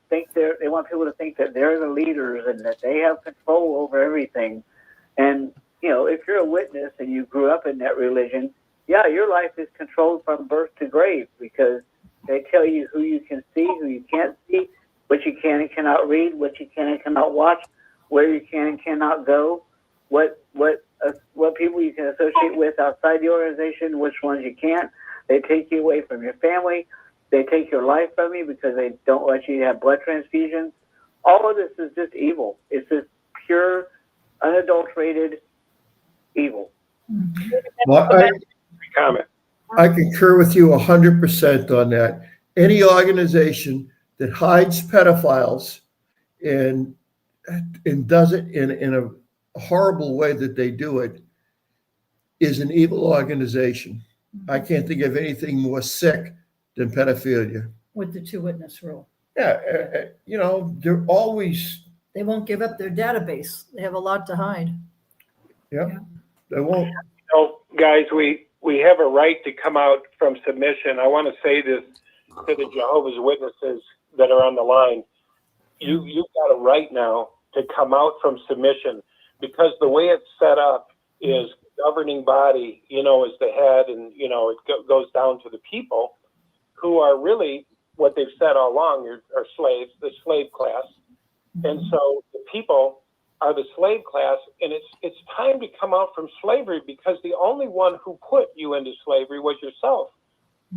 think they want people to think that they're the leaders and that they have control over everything. And if you're a witness and you grew up in that religion, yeah, your life is controlled from birth to grave, because they tell you who you can see, who you can't see, what you can and cannot read, what you can and cannot watch, where you can and cannot go, what people you can associate with outside the organization, which ones you can't. They take you away from your family. They take your life from you because they don't let you have blood transfusions. All of this is just evil. It's just pure, unadulterated evil. Well, Comment. I concur with you 100% on that. Any organization that hides pedophiles and does it in a horrible way that they do it is an evil organization. I can't think of anything more sick than pedophilia. With the 2-witness rule. Yeah, they're always. They won't give up their database. They have a lot to hide. Yeah. Yeah. They won't. Guys, we have a right to come out from submission. I want to say this to the Jehovah's Witnesses that are on the line. You've got a right now to come out from submission, because the way it's set up is governing body, is the head, and it goes down to the people, who are really what they've said all along are slaves, the slave class. And so the people are the slave class, and it's time to come out from slavery, because the only one who put you into slavery was yourself.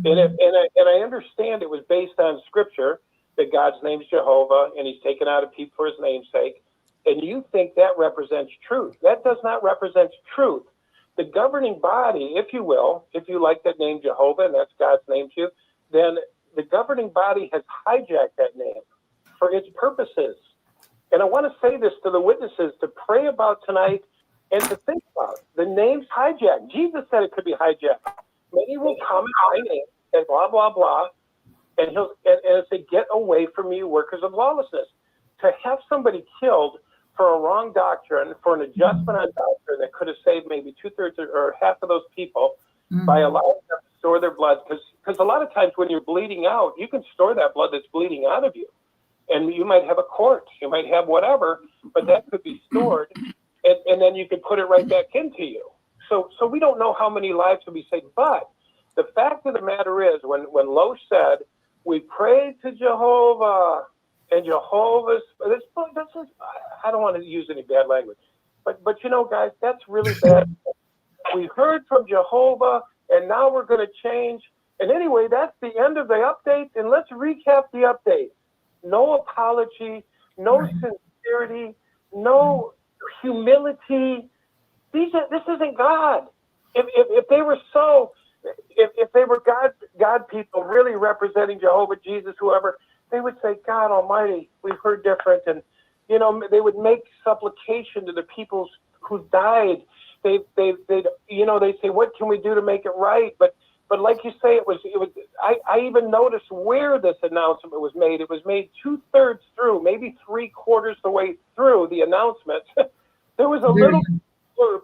And I understand it was based on scripture that God's name is Jehovah, and he's taken out of people for his name's sake. And you think that represents truth. That does not represent truth. The governing body, if you will, if you like that name Jehovah, and that's God's name to you, then the governing body has hijacked that name for its purposes. And I want to say this to the witnesses to pray about tonight and to think about. The name's hijacked. Jesus said it could be hijacked. Many will come in my name and blah, blah, blah. And he'll say, get away from me, workers of lawlessness. To have somebody killed for a wrong doctrine, for an adjustment on doctrine that could have saved maybe 2/3 or half of those people by allowing them to store their blood. Because a lot of times when you're bleeding out, you can store that blood that's bleeding out of you. And you might have a quart, you might have whatever, but that could be stored, and then you could put it right back into you. So we don't know how many lives will be saved. But the fact of the matter is, when Los said, we prayed to Jehovah, and Jehovah's, this is, I don't want to use any bad language, but guys, that's really bad. We heard from Jehovah, and now we're going to change. And anyway, that's the end of the update, and let's recap the update. No apology, no sincerity, no humility. This isn't God. If they were if they were God people really representing Jehovah, Jesus, whoever, they would say, God Almighty, we've heard different, and they would make supplication to the people who died. They say, what can we do to make it right? But like you say, it was. I even noticed where this announcement was made. It was made 2/3 through, maybe 3/4 the way through the announcement. There was a little blurb,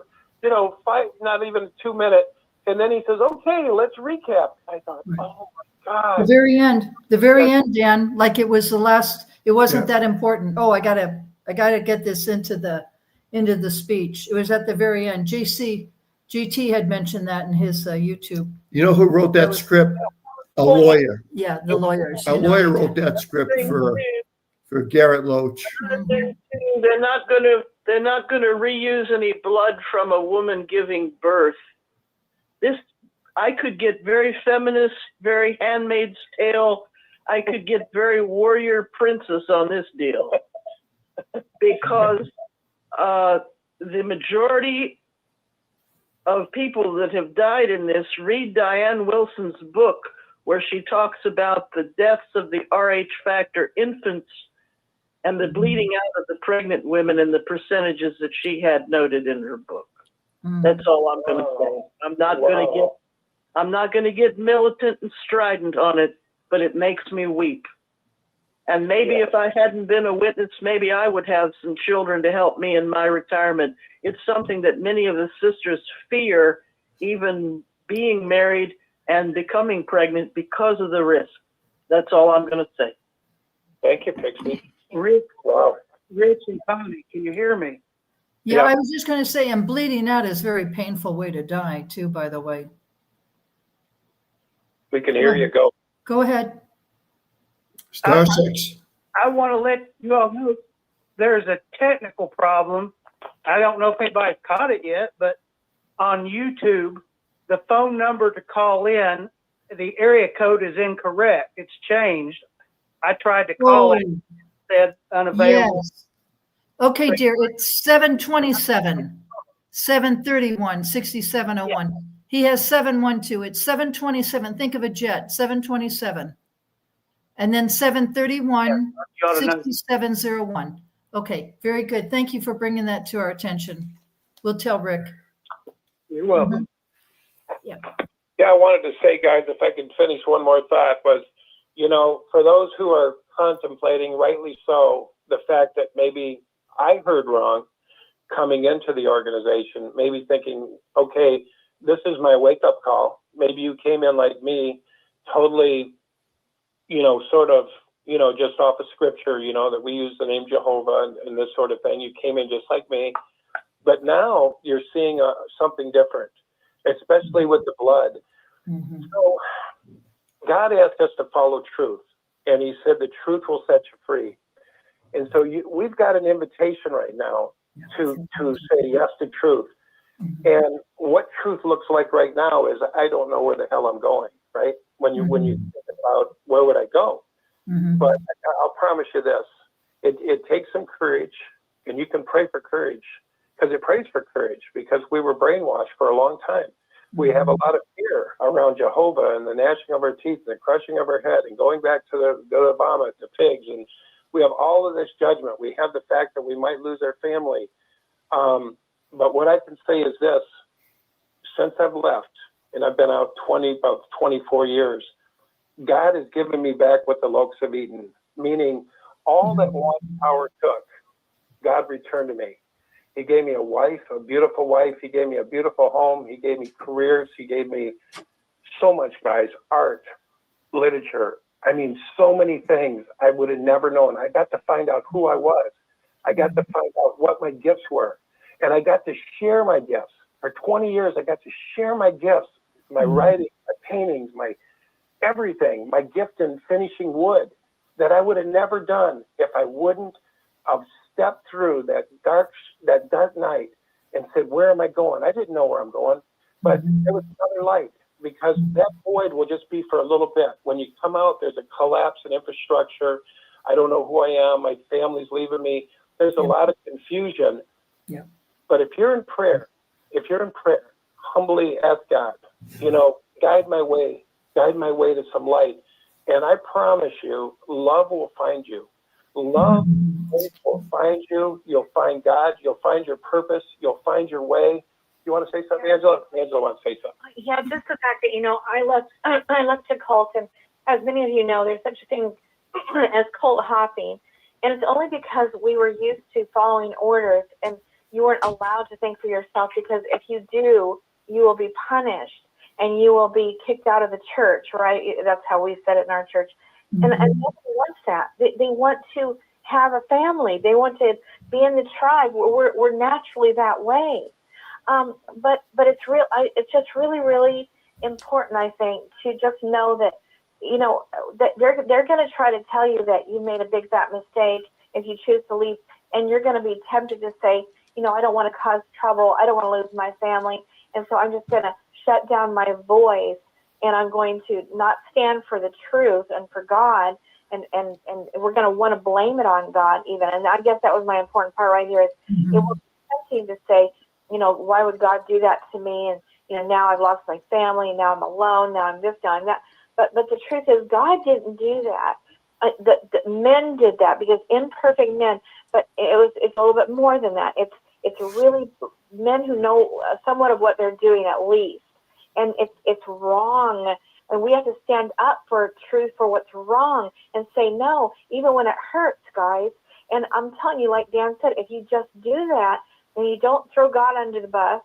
not even 2 minutes, and then he says, "Okay, let's recap." I thought, oh my God. The very end, Dan, like it was the last. It wasn't that important. Oh, I gotta get this into the speech. It was at the very end. GT had mentioned that in his YouTube. You know who wrote that script? A lawyer. Yeah, the lawyers. A lawyer wrote that script for Garrett Los. They're not going to reuse any blood from a woman giving birth. I could get very feminist, very Handmaid's Tale. I could get very warrior princess on this deal, because the majority of people that have died in this, read Diane Wilson's book, where she talks about the deaths of the Rh factor infants and the bleeding out of the pregnant women and the percentages that she had noted in her book. That's all I'm going to say. I'm not going to get militant and strident on it, but it makes me weep. And maybe if I hadn't been a witness, maybe I would have some children to help me in my retirement. It's something that many of the sisters fear, even being married and becoming pregnant because of the risk. That's all I'm going to say. Thank you, Pixie. Rich, Wow. Rich and Connie, can you hear me? Yeah, Yeah. I was just going to say, and bleeding out is a very painful way to die, too, by the way. We can hear you. Go. Go ahead. Star six. I want to let you all know there's a technical problem. I don't know if anybody's caught it yet, but on YouTube, the phone number to call in, the area code is incorrect. It's changed. I tried to call it, said unavailable. Yes. Okay, dear, it's 727, 731, 6701. He has 712. It's 727. Think of a jet, 727. And then 731, 6701. Okay, very good. Thank you for bringing that to our attention. We'll tell Rick. You're welcome. Yeah, I wanted to say, guys, if I could finish one more thought was, you know, for those who are contemplating, rightly so, the fact that maybe I heard wrong coming into the organization, maybe thinking, okay, this is my wake-up call. Maybe you came in like me, totally, you know, sort of, you know, just off of scripture, you know, that we use the name Jehovah and this sort of thing. You came in just like me. But now you're seeing something different, especially with the blood. So God asked us to follow truth, and he said the truth will set you free. And so we've got an invitation right now to say yes to truth. And what truth looks like right now is I don't know where the hell I'm going, right? When you think about where would I go? But I'll promise you this, it takes some courage, and you can pray for courage, because it prays for courage, because we were brainwashed for a long time. We have a lot of fear around Jehovah and the gnashing of our teeth and the crushing of our head and going back to the vomit, the pigs. And we have all of this judgment. We have the fact that we might lose our family. But what I can say is this, since I've left, and I've been out about 24 years, God has given me back what the locusts have eaten, meaning all that Watchtower took, God returned to me. He gave me a wife, a beautiful wife. He gave me a beautiful home. He gave me careers. He gave me so much, guys, art, literature. I mean, so many things I would have never known. I got to find out who I was. I got to find out what my gifts were. And I got to share my gifts. For 20 years, I got to share my gifts, my writing, my paintings, my everything, my gift in finishing wood that I would have never done if I wouldn't have stepped through that dark night and said, where am I going? I didn't know where I'm going, but there was another light, because that void will just be for a little bit. When you come out, there's a collapse in infrastructure. I don't know who I am. My family's leaving me. There's a lot of confusion. Yeah. But if you're in prayer, humbly ask God, you know, guide my way to some light. And I promise you, love will find you. Love will find you. You'll find God. You'll find your purpose. You'll find your way. You want to say something, Angela? Angela wants to say something. Yeah, just the fact that, you know, I left a cult, and as many of you know, there's such a thing as cult hopping. And it's only because we were used to following orders, and you weren't allowed to think for yourself, because if you do, you will be punished and you will be kicked out of the church, right? That's how we said it in our church. And nobody wants that. They want to have a family. They want to be in the tribe. We're naturally that way. But it's real. It's just really, really important, I think, to just know that, you know, that they're going to try to tell you that you made a big fat mistake if you choose to leave, and you're going to be tempted to say, you know, I don't want to cause trouble. I don't want to lose my family, and so I'm just going to shut down my voice, and I'm going to not stand for the truth and for God, and we're going to want to blame it on God even. And I guess that was my important part right here is it was tempting to say, you know, why would God do that to me? And, you know, now I've lost my family, now I'm alone, now I'm this, now I'm that. But the truth is God didn't do that. the men did that because imperfect men, but it's a little bit more than that. It's really men who know somewhat of what they're doing at least, and it's wrong, and we have to stand up for truth, for what's wrong, and say no, even when it hurts, guys. And I'm telling you, like Dan said, if you just do that and you don't throw God under the bus,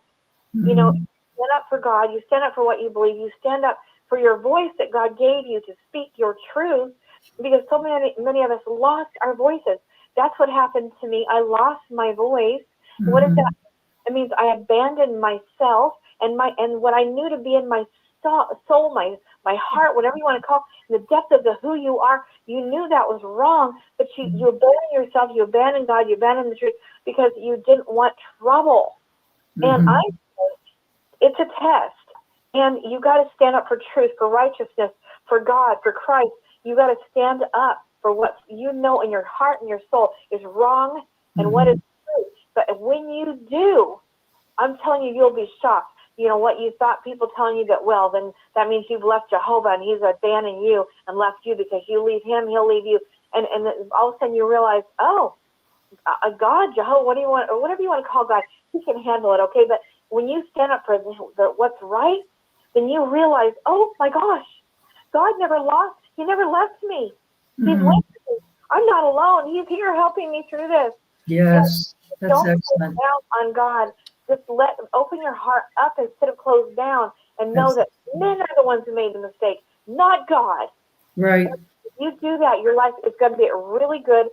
you know, you stand up for God, you stand up for what you believe, you stand up for your voice that God gave you to speak your truth, because so many of us lost our voices. That's what happened to me. I lost my voice. What is that? It means I abandoned myself and what I knew to be in my soul, my heart, whatever you want to call it, the depth of the who you are. You knew that was wrong, but you abandoned yourself, you abandoned God, you abandoned the truth because you didn't want trouble. And it's a test. And you got to stand up for truth, for righteousness, for God, for Christ. You got to stand up for what you know in your heart and your soul is wrong and what is true. But when you do, I'm telling you, you'll be shocked. You know, what you thought, people telling you that, well, then that means you've left Jehovah and he's abandoned you and left you because you leave him, he'll leave you. And all of a sudden you realize, oh, God, Jehovah, what do you want, or whatever you want to call God, he can handle it, okay? But when you stand up for what's right, then you realize, oh my gosh, God never lost. He never left me. He's with me. I'm not alone. He's here helping me through this. Yes, that's Don't excellent. close down on God. Just open your heart up instead of close down, and know that men are the ones who made the mistake, not God. Right. If you do that, your life is going to be really good,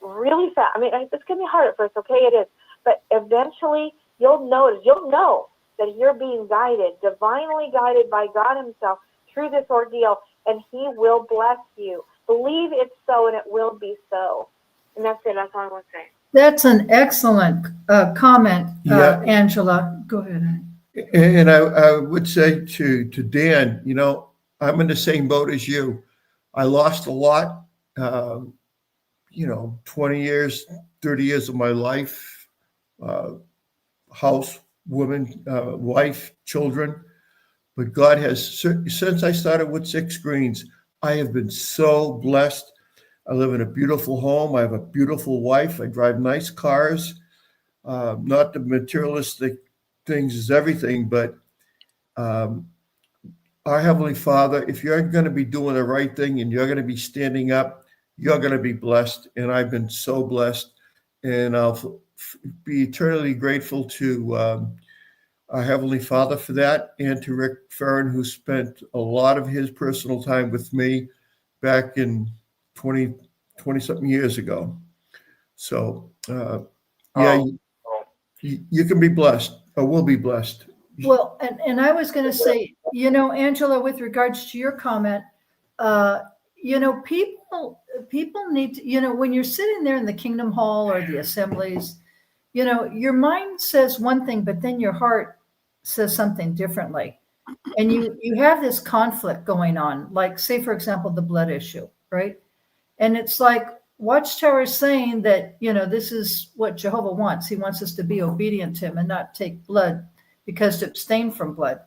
really fast. I mean, it's going to be hard at first, okay? It is. But eventually, you'll know that you're being guided, divinely guided by God himself through this ordeal, and he will bless you. Believe it's so, and it will be so. And that's it. That's all I want to say. That's an excellent comment, Yeah. Angela. Go ahead. And I would say to Dan, you know, I'm in the same boat as you. I lost a lot, 20 years, 30 years of my life, house, woman, wife, children. But God has, since I started with 6 Screens, I have been so blessed. I live in a beautiful home. I have a beautiful wife. I drive nice cars. Not the materialistic things is everything, but our Heavenly Father, if you're going to be doing the right thing and you're going to be standing up, you're going to be blessed. And I've been so blessed. And I'll be eternally grateful to our Heavenly Father for that, and to Rick Farron, who spent a lot of his personal time with me back in 20 something years ago. So, you can be blessed, or will be blessed. Well, and I was going to say, Angela, with regards to your comment, people need to, when you're sitting there in the Kingdom Hall or the assemblies, your mind says one thing, but then your heart says something differently. And you have this conflict going on, like, say, for example, the blood issue, right? And it's like Watchtower is saying that, this is what Jehovah wants. He wants us to be obedient to him and not take blood, because to abstain from blood.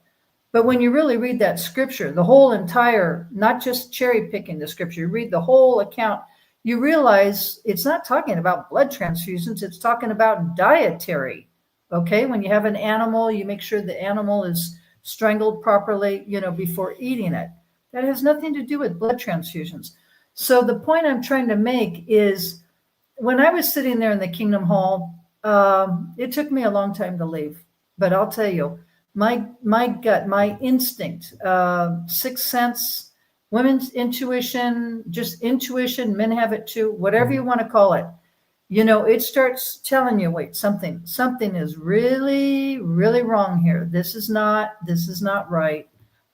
But when you really read that scripture, the whole entire, not just cherry picking the scripture, you read the whole account, you realize it's not talking about blood transfusions. It's talking about dietary. Okay. When you have an animal, you make sure the animal is strangled properly, before eating it. That has nothing to do with blood transfusions. So the point I'm trying to make is, when I was sitting there in the Kingdom Hall, it took me a long time to leave. But I'll tell you, my gut, my instinct, sixth sense, women's intuition, just intuition, men have it too, whatever you want to call it. It starts telling you, wait, something is really, really wrong here. This is not right.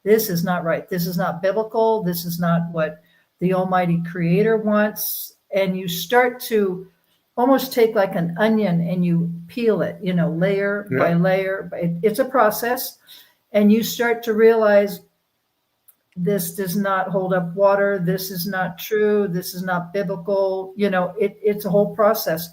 This is not right. This is not biblical. This is not what the Almighty Creator wants. And you start to almost take like an onion and you peel it, layer by layer. It's a process. And you start to realize, this does not hold up water. This is not true. This is not biblical. It's a whole process.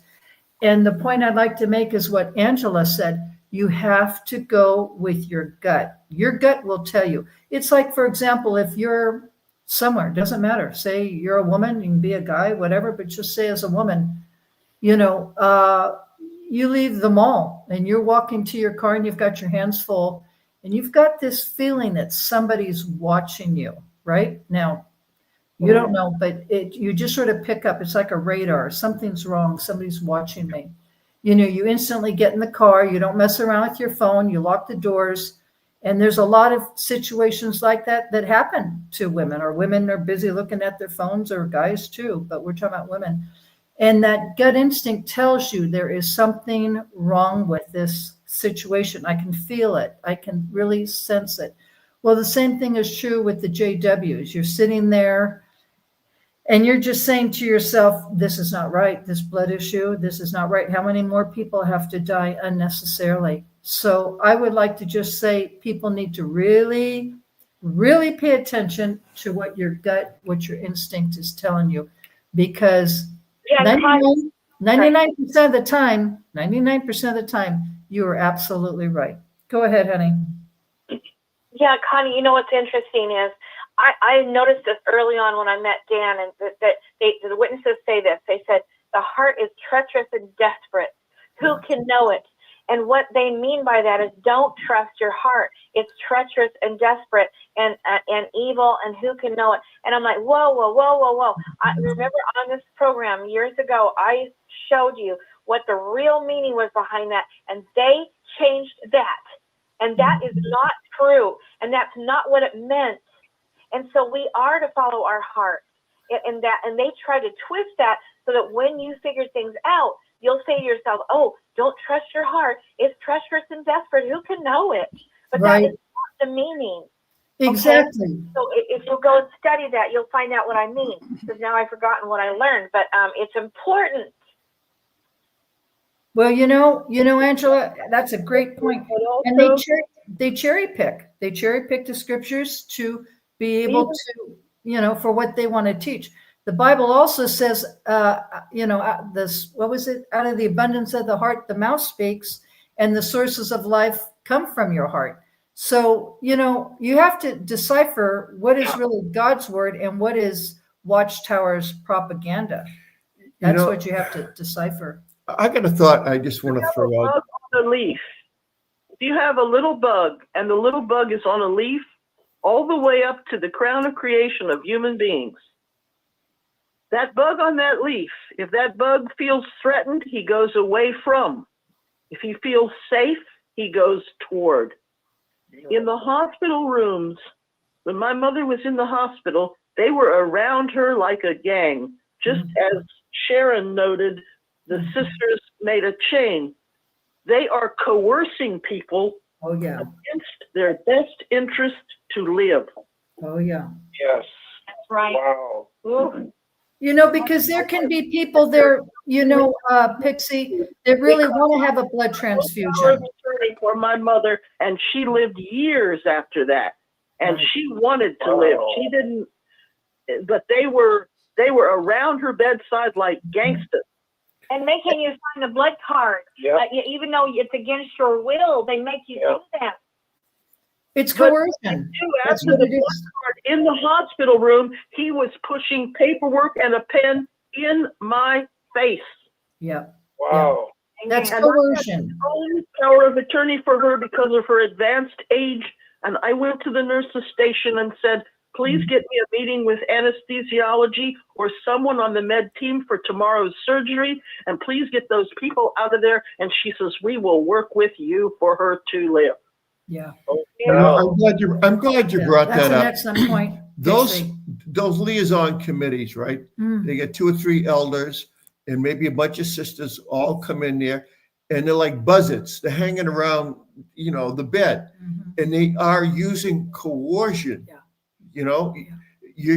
And the point I'd like to make is what Angela said. You have to go with your gut. Your gut will tell you. It's like, for example, if you're somewhere, doesn't matter. Say you're a woman, you can be a guy, whatever, but just say as a woman, you know, you leave the mall and you're walking to your car and you've got your hands full and you've got this feeling that somebody's watching you, right? Now, you don't know, but you just sort of pick up, it's like a radar. Something's wrong. Somebody's watching me. You know, you instantly get in the car. You don't mess around with your phone. You lock the doors. And there's a lot of situations like that that happen to women, or women are busy looking at their phones, or guys too, but we're talking about women. And that gut instinct tells you there is something wrong with this situation. I can feel it. I can really sense it. Well, the same thing is true with the JWs. You're sitting there and you're just saying to yourself, this is not right. This blood issue, this is not right. How many more people have to die unnecessarily? So I would like to just say people need to really, really pay attention to what your gut, what your instinct is telling you, because 99% of the time, 99% of the time, you are absolutely right. Go ahead, honey. Yeah, Connie, you know what's interesting is I noticed this early on when I met Dan, and that the witnesses say this. They said, the heart is treacherous and desperate. Who can know it? And what they mean by that is don't trust your heart. It's treacherous and desperate and evil, and who can know it? And I'm like, whoa. I remember on this program years ago, I showed you what the real meaning was behind that, and they changed that. And that is not true, and that's not what it meant. And so we are to follow our heart, and they try to twist that so that when you figure things out, you'll say to yourself, oh, don't trust your heart. It's treacherous and desperate. Who can know it? But Right. that is not the meaning. Exactly. Okay? So if you go and study that, you'll find out what I mean. Because now I've forgotten what I learned. But it's important. Well, you know, Angela, that's a great point. And they cherry pick. They cherry pick the scriptures to be able to, you know, for what they want to teach. The Bible also says, this, what was it? Out of the abundance of the heart, the mouth speaks, and the sources of life come from your heart. So, you know, you have to decipher what is really God's word and what is Watchtower's propaganda. That's what you have to decipher. I got a thought I just want to throw out. Bug on a leaf. If you have a little bug and the little bug is on a leaf all the way up to the crown of creation of human beings, that bug on that leaf, if that bug feels threatened, he goes away from. If he feels safe, he goes toward. In the hospital rooms, when my mother was in the hospital, they were around her like a gang. Just as Sharon noted, the sisters made a chain. They are coercing people against their best interest to live. Oh, yeah. Yes. That's right. Wow. Ooh. You know, because there can be people there, you know, Pixie, that really want to have a blood transfusion. For my mother, and she lived years after that, and she wanted to live. She didn't, but they were around her bedside like gangsters. And making you sign the blood card. Yep. Even though it's against your will, they make you do that. It's coercion. After the blood card in the hospital room, he was pushing paperwork and a pen in my face. Yeah. Wow. That's And coercion. I had only power of attorney for her because of her advanced age. And I went to the nurse's station and said, please get me a meeting with anesthesiology or someone on the med team for tomorrow's surgery. And please get those people out of there. And she says, we will work with you for her to live. Yeah. You know, I'm glad you brought That's that an up. excellent point. Those Pixie. liaison committees, right? They get 2 or 3 elders and maybe a bunch of sisters all come in there, and they're like buzzards. They're hanging around, you know, the bed, and they are using coercion. Yeah. You know,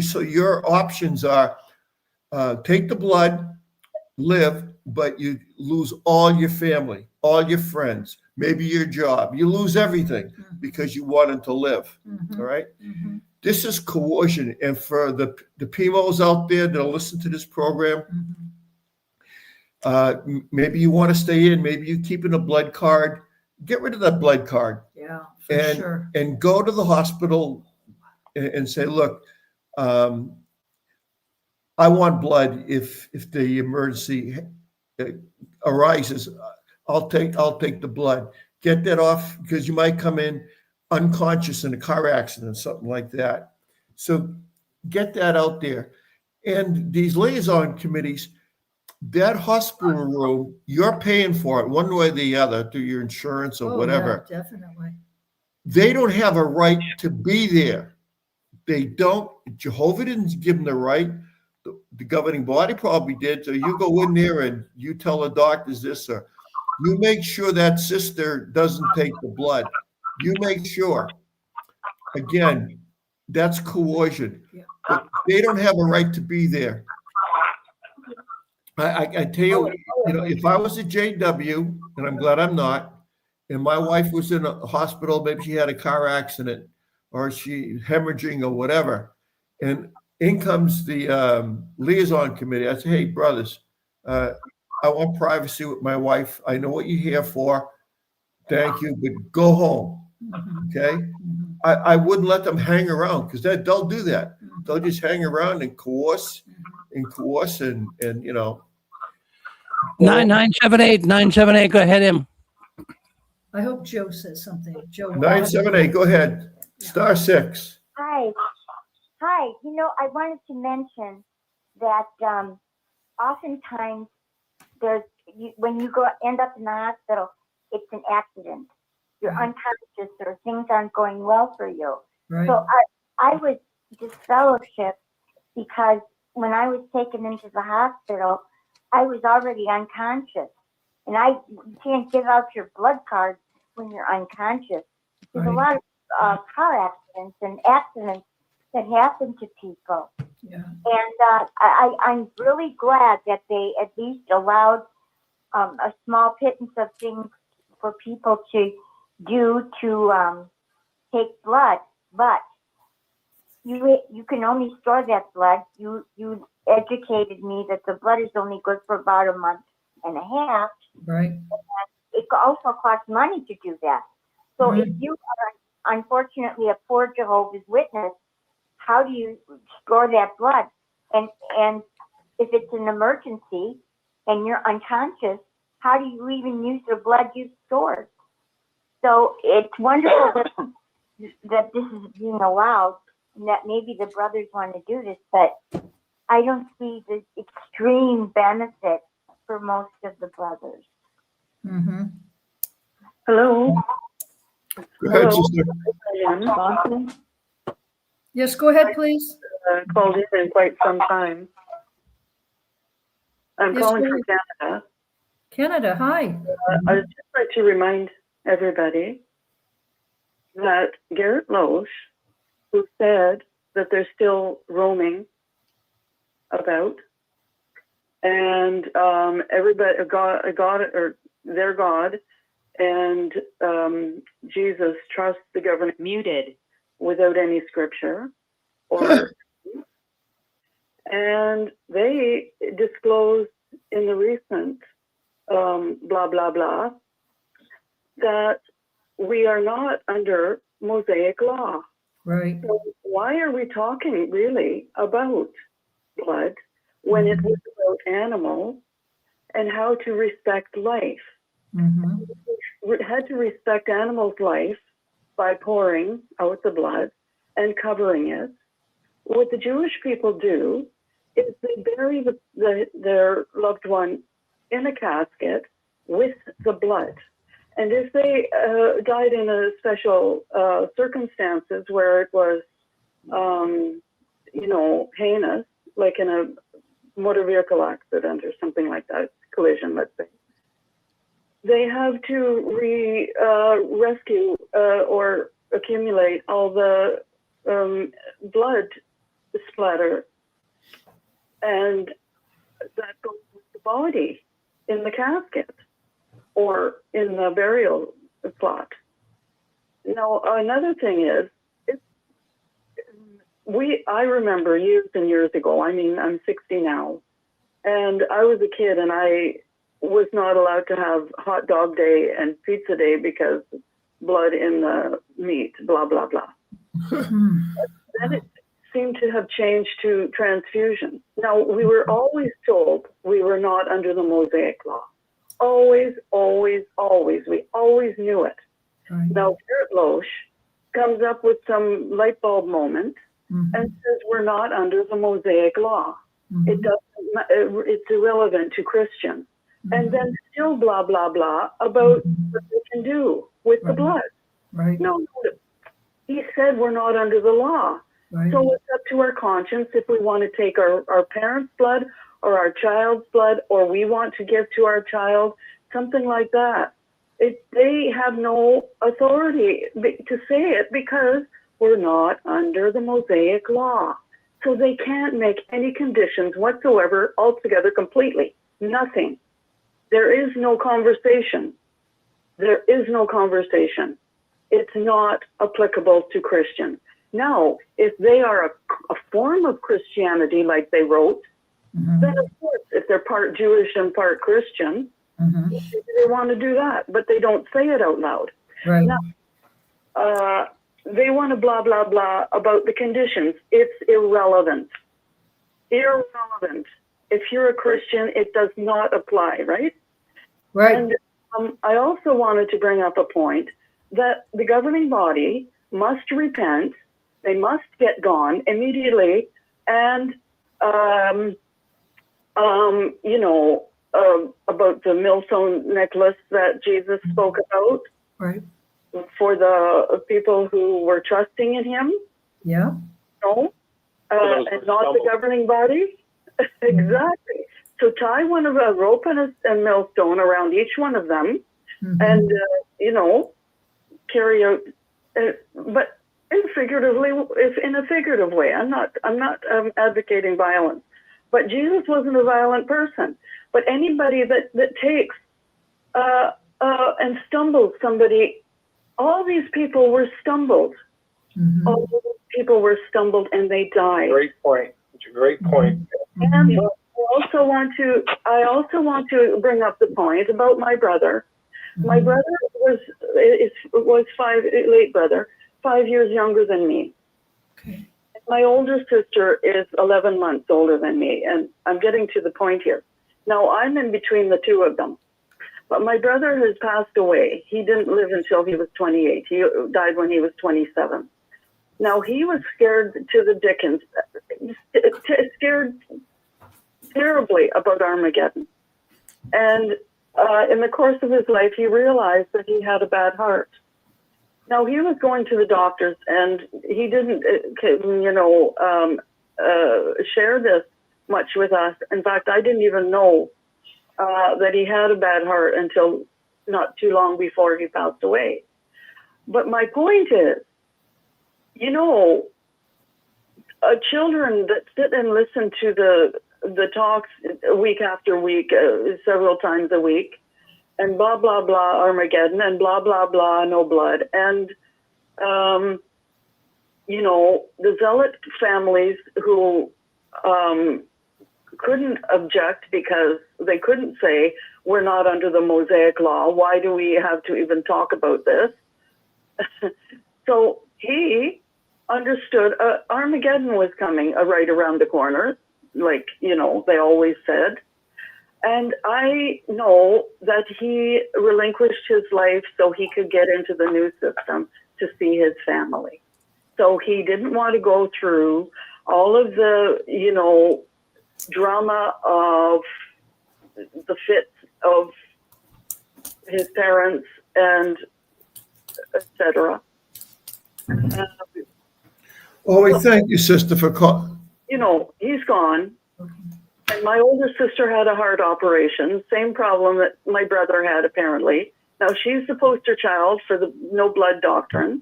so your options are take the blood, live, but you lose all your family, all your friends, maybe your job. You lose everything because you wanted to live. All right. This is coercion. And for the PMOs out there that'll listen to this program, maybe you want to stay in, maybe you keep in a blood card, get rid of that blood card. Yeah, and go to the hospital and say, look, I want blood if the emergency arises. I'll take the blood. Get that off because you might come in unconscious in a car accident, something like that. So get that out there. And these liaison committees, that hospital room, you're paying for it one way or the other through your insurance or whatever. Yeah, definitely. They don't have a right to be there. They don't. Jehovah didn't give them the right. The governing body probably did. So you go in there and you tell the doctors this, or you make sure that sister doesn't take the blood. You make sure. Again, that's coercion. Yeah. But they don't have a right to be there. I tell you, if I was a JW, and I'm glad I'm not, and my wife was in a hospital, maybe she had a car accident or she hemorrhaging or whatever, and in comes the liaison committee. I say, hey, brothers, I want privacy with my wife. I know what you're here for. Thank you, but go home. Okay? I wouldn't let them hang around because they'll do that. They'll just hang around and coerce and 978. Go ahead, Em. I hope Joe says something. Joe. 978, go ahead. Star 6. Hi. Hi. I wanted to mention that oftentimes when you end up in the hospital, it's an accident. You're unconscious or things aren't going well for you. Right. So I was disfellowshipped because when I was taken into the hospital, I was already unconscious. And you can't give out your blood cards when you're unconscious. There's a lot of car accidents and accidents that happen to people. Yeah. And I'm really glad that they at least allowed a small pittance of things for people to do to take blood. But you can only store that blood. You educated me that the blood is only good for about a month and a half. Right. And it also costs money to do that. So if you are unfortunately a poor Jehovah's Witness, how do you store that blood? And if it's an emergency and you're unconscious, how do you even use the blood you've stored? So it's wonderful that this is being allowed and that maybe the brothers want to do this, but I don't see the extreme benefit for most of the brothers. Mm-hmm. Hello. Go ahead, Hello. sister. Constance. Yes, go ahead, please. Called in quite some time. I'm Yes, calling go from Canada. Canada, hi. I would just like to remind everybody that Garrett Los, who said that they're still roaming about, and everybody, God, or their God, and Jesus trusts the government muted without any scripture, or and they disclosed in the recent blah blah blah that we are not under Mosaic law. Right. So why are we talking really about blood when it was about animals and how to respect life? Mm-hmm. We had to respect animals' life by pouring out the blood and covering it. What the Jewish people do is they bury their loved one in a casket with the blood. And if they died in a special circumstances where it was, heinous, like in a motor vehicle accident or something like that, collision, let's say, they have to rescue or accumulate all the blood splatter, and that goes with the body in the casket or in the burial plot. Now, another thing is, I remember years and years ago, I mean, I'm 60 now, and I was a kid and I was not allowed to have hot dog day and pizza day because blood in the meat, blah, blah, blah. seem to have changed to transfusion. Now, we were always told we were not under the Mosaic law. Always, always, always. We always knew it. Right. Now, Garrett Los comes up with some light bulb moment and says we're not under the Mosaic law. It doesn't. It's irrelevant to Christians. And then still blah blah blah about what they can do with the blood. Right. No, he said we're not under the law. Right. So it's up to our conscience if we want to take our parents' blood or our child's blood, or we want to give to our child, something like that. They have no authority to say it because we're not under the Mosaic law. So they can't make any conditions whatsoever, altogether, completely. Nothing. There is no conversation. There is no conversation. It's not applicable to Christians. Now, if they are a form of Christianity, like they wrote, then of course, if they're part Jewish and part Christian, they want to do that, but they don't say it out loud. Right. Now, they want to blah, blah, blah about the conditions. It's irrelevant. Irrelevant. If you're a Christian, it does not apply, right? Right. And I also wanted to bring up a point that the governing body must repent. They must get gone immediately. And, about the millstone necklace that Jesus spoke about. Right. For the people who were trusting in him. Yeah. No. And not the governing body. Exactly. So tie one of a rope and a millstone around each one of them, and carry out. But in a figurative way. I'm not advocating violence. But Jesus wasn't a violent person. But anybody that takes and stumbles somebody, all these people were stumbled. All these people were stumbled and they died. Great point. It's a great point. And I also want to bring up the point about my brother. My brother was late brother, 5 years younger than me. Okay. My older sister is 11 months older than me, and I'm getting to the point here. Now, I'm in between the two of them. But my brother has passed away. He didn't live until he was 28. He died when he was 27. Now, he was scared to the dickens, scared terribly about Armageddon. And in the course of his life, he realized that he had a bad heart. Now, he was going to the doctors, and he didn't, share this much with us. In fact, I didn't even know that he had a bad heart until not too long before he passed away. But my point is, children that sit and listen to the talks week after week, several times a week, and blah, blah, blah, Armageddon, and blah, blah, blah, no blood. And, the zealot families who couldn't object because they couldn't say, we're not under the Mosaic law. Why do we have to even talk about this? So he understood Armageddon was coming right around the corner, like, they always said. And I know that he relinquished his life so he could get into the new system to see his family. So he didn't want to go through all of the, drama of the fits of his parents and etc. We thank you, sister, for calling. He's gone. And my older sister had a heart operation, same problem that my brother had, apparently. Now, she's the poster child for the no blood doctrine.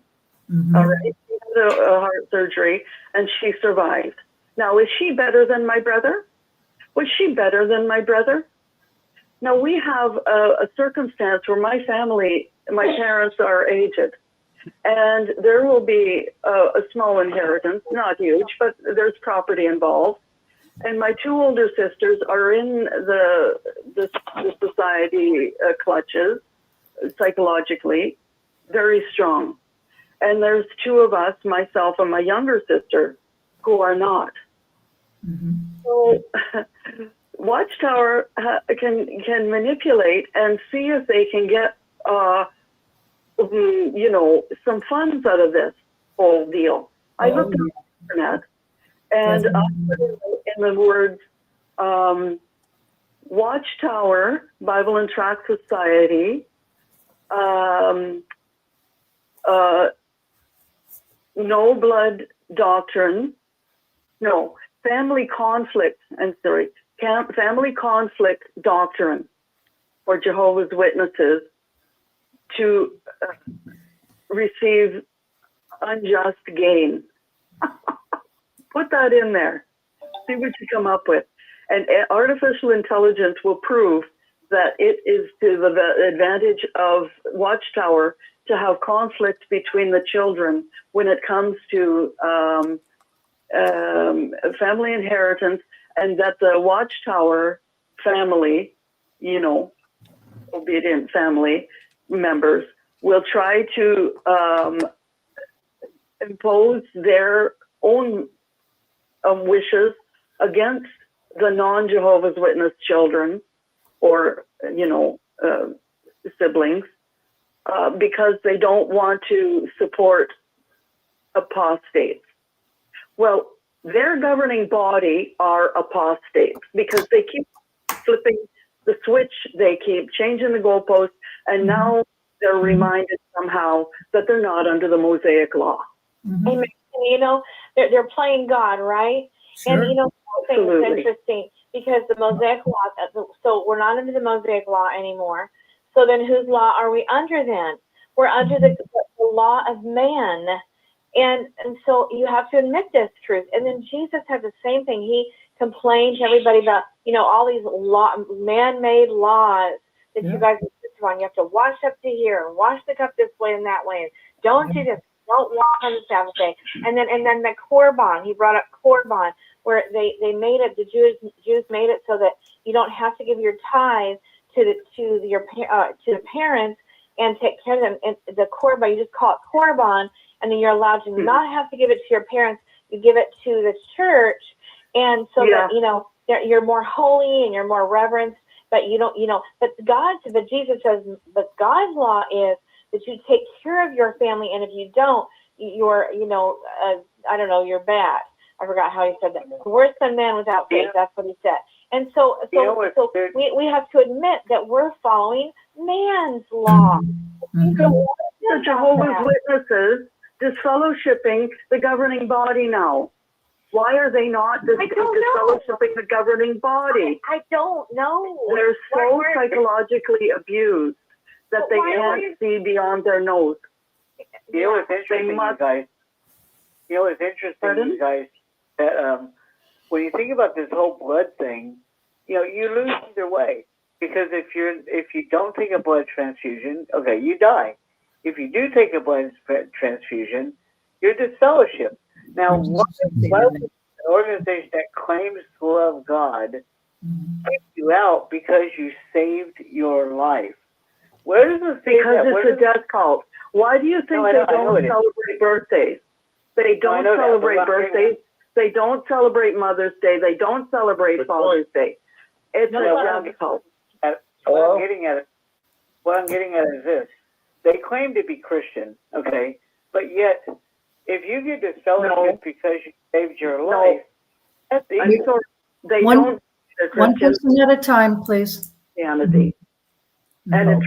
All right. She had a heart surgery, and she survived. Now, is she better than my brother? Was she better than my brother? Now, we have a circumstance where my parents are aged, and there will be a small inheritance, not huge, but there's property involved. And my two older sisters are in the society clutches, psychologically, very strong. And there's two of us, myself and my younger sister, who are not. So Watchtower can manipulate and see if they can get some funds out of this whole deal. I looked on the internet and I put in the words Watchtower Bible and Tract Society, no blood doctrine, family conflict doctrine for Jehovah's Witnesses to receive unjust gain. Put that in there. See what you come up with. And artificial intelligence will prove that it is to the advantage of Watchtower to have conflict between the children when it comes to family inheritance, and that the Watchtower family, obedient family members, will try to impose their own wishes against the non-Jehovah's Witness children or, siblings, because they don't want to support apostates. Well, their governing body are apostates because they keep flipping the switch, they keep changing the goalposts, and now they're reminded somehow that they're not under the Mosaic law. Amen. They're playing God, right? Sure. And it's interesting because the Mosaic law, so we're not under the Mosaic law anymore. So then whose law are we under then? We're under the law of man. And so you have to admit this truth. And then Jesus had the same thing. He complained to everybody about, all these man-made laws that you guys insist on. You have to wash up to here and wash the cup this way and that way. And don't do this. Don't walk on the Sabbath day. And then the Korban. He brought up Korban, where they made it. The Jews made it so that you don't have to give your tithe to the parents and take care of them. And the Korban, you just call it Korban, and then you're allowed to not have to give it to your parents. You give it to the church, and so that you're more holy and you're more reverenced. But you don't, but Jesus says, but God's law is that you take care of your family, and if you don't, you're, you're bad. I forgot how he said that. Worse than man without faith. That's what he said. And so we have to admit that we're following man's law. The Jehovah's Witnesses disfellowshipping the governing body now. Why are they not disfellowshipping the governing body? I don't know. They're so psychologically abused that they can't see beyond their nose. What's interesting, you guys? What's interesting, you guys? That when you think about this whole blood thing, you lose either way. Because if you don't take a blood transfusion, okay, you die. If you do take a blood transfusion, you're disfellowshipped. Now, why would an organization that claims to love God kick you out because you saved your life? Where does it say that? Because it's a death cult. Why do you think they don't celebrate birthdays? They don't celebrate birthdays. They don't celebrate Mother's Day. They don't celebrate Father's Day. It's a death cult. What I'm getting at is this. They claim to be Christian, okay? But yet, if you get disfellowshipped because you saved your life, that's evil. They One don't person at a time, please. Christianity. And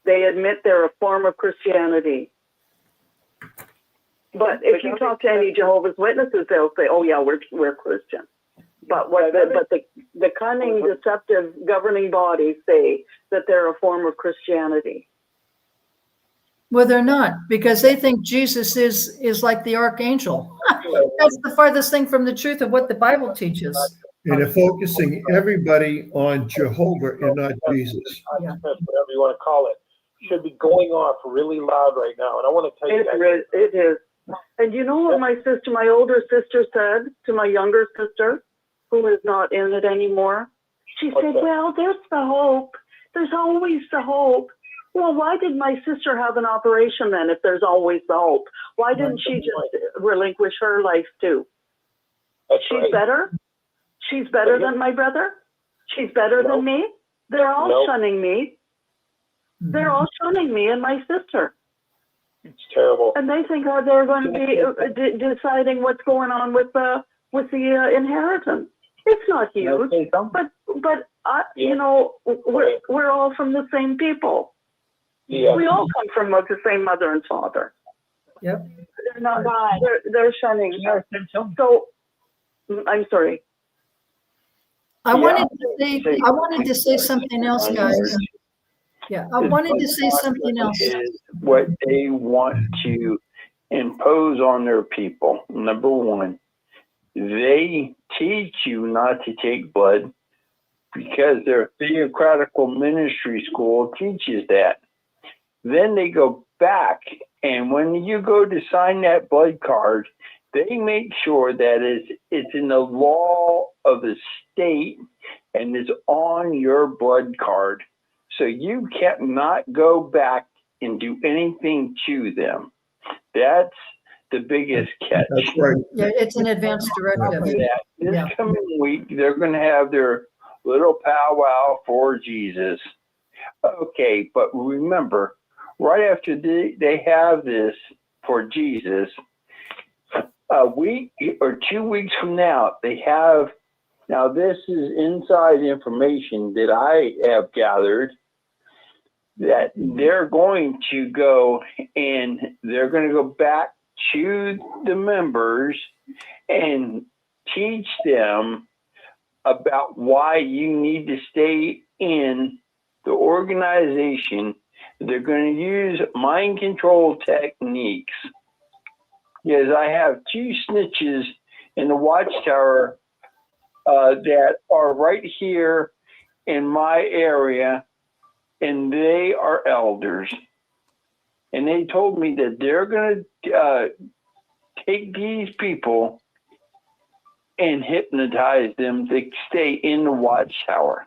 they admit they're a form of Christianity. But if you talk to any Jehovah's Witnesses, they'll say, "Oh yeah, we're Christian." But the cunning, deceptive governing bodies say that they're a form of Christianity. Well, they're not, because they think Jesus is like the archangel. That's the farthest thing from the truth of what the Bible teaches. And they're focusing everybody on Jehovah and not Jesus. Whatever you want to call it, should be going off really loud right now. And I want to tell you guys. It is. And you know what my older sister said to my younger sister, who is not in it anymore? She said, "Well, there's the hope. There's always the hope." Well, why did my sister have an operation then if there's always the hope? Why didn't she just relinquish her life too? That's She's right. better? She's better than my brother? She's better than me? They're all Nope. shunning me. They're all shunning me and my sister. It's terrible. And they think they're going to be deciding what's going on with the inheritance. It's not huge, but you know, we're all from the same people. Yeah. We all come from the same mother and father. Yep. They're not. They're shunning. So I'm sorry. I wanted to say something else, guys. Yeah, I wanted to say something else. Is what they want to impose on their people. Number one, they teach you not to take blood because their theocratical ministry school teaches that. Then they go back, and when you go to sign that blood card, they make sure that it's in the law of the state and is on your blood card. So you cannot go back and do anything to them. That's the biggest catch. That's right. Yeah, it's an advanced directive. This coming week, they're going to have their little powwow for Jesus. Okay, but remember, right after they have this for Jesus, a week or 2 weeks from now, they have, now this is inside information that I have gathered, that they're going to go and they're going to go back to the members and teach them about why you need to stay in the organization. They're going to use mind control techniques. Because I have 2 snitches in the Watchtower that are right here in my area, and they are elders. And they told me that they're going to take these people and hypnotize them to stay in the Watchtower.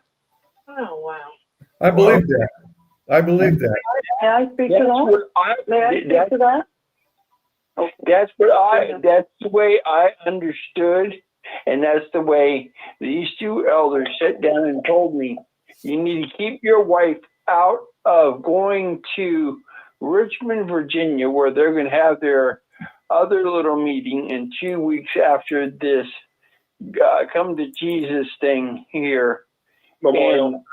Oh, wow. I believe that. I believe that. May I speak to that? May I speak to that? That's the way I understood, and that's the way these 2 elders sat down and told me, you need to keep your wife out of going to Richmond, Virginia, where they're going to have their other little meeting in 2 weeks after this come to Jesus thing here. Memorial.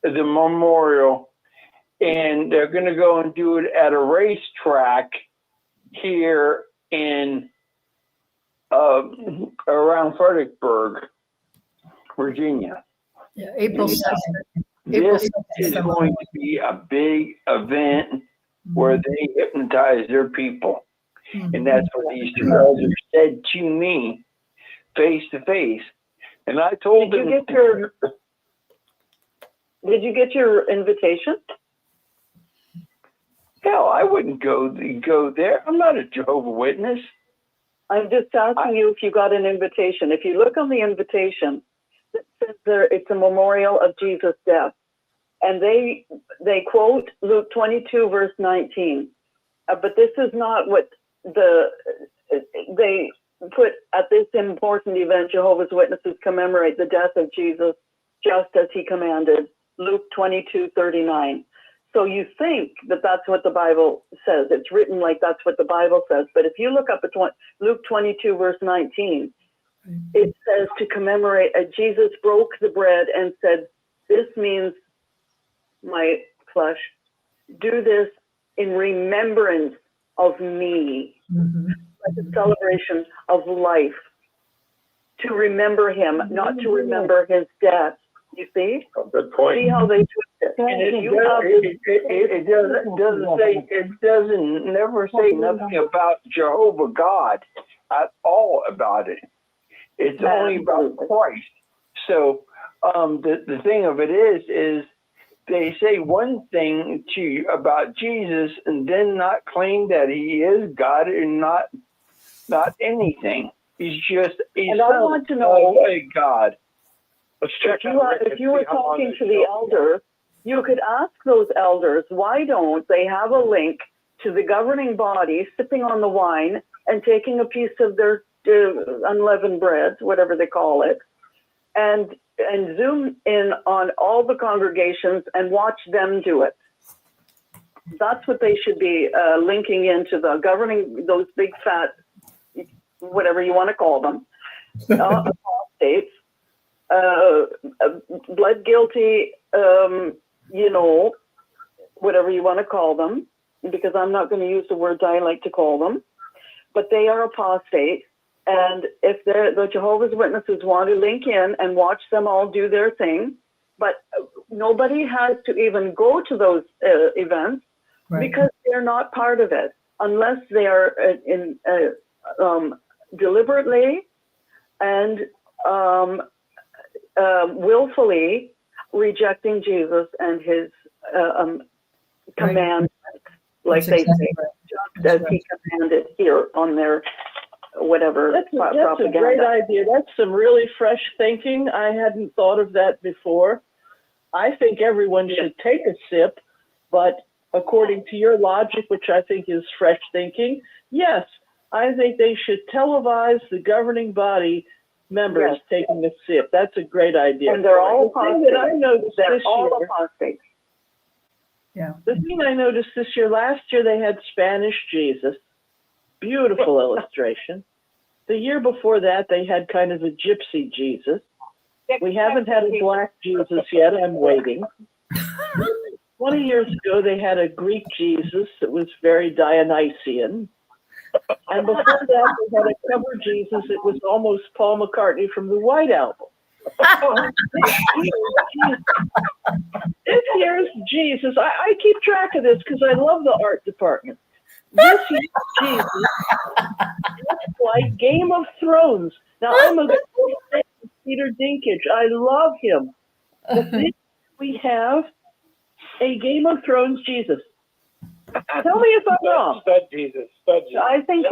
And the memorial. And they're going to go and do it at a racetrack here in around Fredericksburg, Virginia. Yeah, April 2nd. This is going to be a big event where they hypnotize their people. And that's what these 2 elders said to me face to face. And I told them. Did you get your invitation? Hell, I wouldn't go there. I'm not a Jehovah's Witness. I'm just asking you if you got an invitation. If you look on the invitation, it says there it's a memorial of Jesus' death. And they quote Luke 22, verse 19. But this is not what they put at this important event. Jehovah's Witnesses commemorate the death of Jesus just as he commanded. Luke 22:39. So you think that that's what the Bible says. It's written like that's what the Bible says. But if you look up at Luke 22, verse 19, it says to commemorate, Jesus broke the bread and said, this means my flesh. Do this in remembrance of me. Like a celebration of life. To remember him, not to remember his death. You see? Good point. See how they twist it. And it doesn't never say nothing about Jehovah God at all about it. It's only about Christ. So the thing of it is they say one thing to you about Jesus and then not claim that he is God and not anything. He's and I want to know a God. Let's check if you were talking to the elder, you could ask those elders, why don't they have a link to the governing body sipping on the wine and taking a piece of their unleavened bread, whatever they call it, and zoom in on all the congregations and watch them do it. That's what they should be linking into the governing, those big fat, whatever you want to call them, apostates, blood guilty, whatever you want to call them, because I'm not going to use the words I like to call them, but they are apostate. And if the Jehovah's Witnesses want to link in and watch them all do their thing, but nobody has to even go to those events because they're not part of it, unless they are deliberately and willfully rejecting Jesus and his commandments, like they say, just as he commanded here on their whatever. That's a great idea. That's some really fresh thinking. I hadn't thought of that before. I think everyone should take a sip, but according to your logic, which I think is fresh thinking, yes, I think they should televise the governing body members taking a sip. That's a great idea. And they're all apostates. That I noticed they're this all year, apostates. Yeah. The thing I noticed this year, last year they had Spanish Jesus. Beautiful illustration. The year before that, they had kind of a gypsy Jesus. We haven't had a black Jesus yet. I'm waiting. 20 years ago, they had a Greek Jesus that was very Dionysian. And before that, they had a cover Jesus that was almost Paul McCartney from the White Album. This year's Jesus, I keep track of this because I love the art department. This year's Jesus looks like Game of Thrones. Now, I'm a big fan of Peter Dinklage. I love him. But this we have a Game of Thrones Jesus. Tell me if I'm wrong. Stud Jesus. I think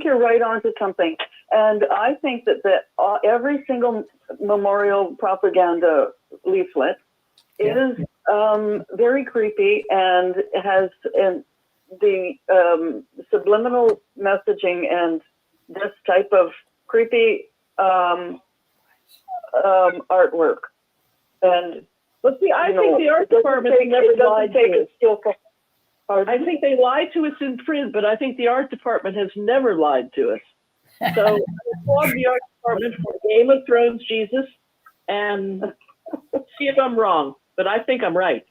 you're right onto something, and I think that every single memorial propaganda leaflet is very creepy and has the subliminal messaging and this type of creepy artwork. And but see, I think the art department never lied to us. I think they lied to us in print, but I think the art department has never lied to us. So I applaud the art department for Game of Thrones Jesus, and see if I'm wrong, but I think I'm right.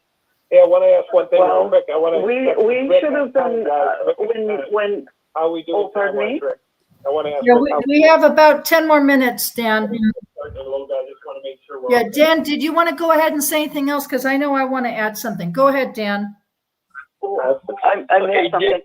Yeah, I want to ask one thing real quick. I want to. We should have done when. How we do? Oh, pardon me. I want to ask. Yeah, we have about 10 more minutes, Dan. I just want to make sure. Yeah, Dan, did you want to go ahead and say anything else? Because I know I want to add something. Go ahead, Dan. I missed something.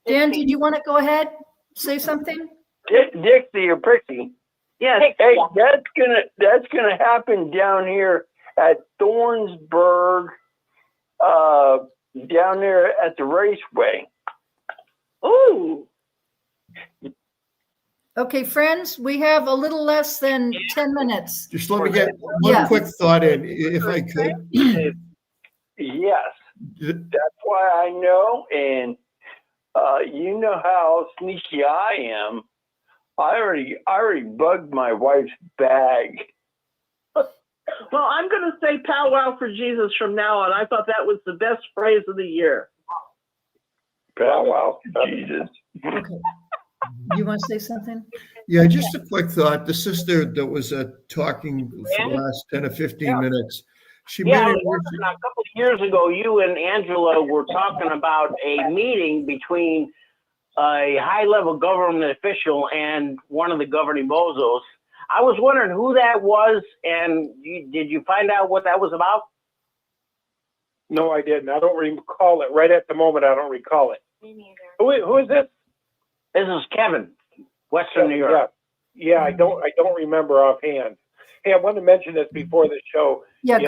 Dan, did you want to go ahead? Say something? Dixie or Prixie. Yes. Hey, that's gonna happen down here at Thornsburg, down there at the raceway. Ooh. Okay, friends, we have a little less than 10 minutes. Just let me get one quick thought in, if I could. Yes, that's why I know, and you know how sneaky I am. I already bugged my wife's bag. Well, I'm going to say powwow for Jesus from now on. I thought that was the best phrase of the year. Powwow for Jesus. Okay. You want to say something? Yeah, just a quick thought. The sister that was talking for the last 10 or 15 minutes, she made a couple of years ago, you and Angela were talking about a meeting between a high-level government official and one of the governing bozos. I was wondering who that was, and did you find out what that was about? No, I didn't. I don't recall it. Right at the moment, I don't recall it. Me neither. Who is this? This is Kevin, Western New York. Yeah, I don't remember offhand. Hey, I wanted to mention this before the show. Yeah,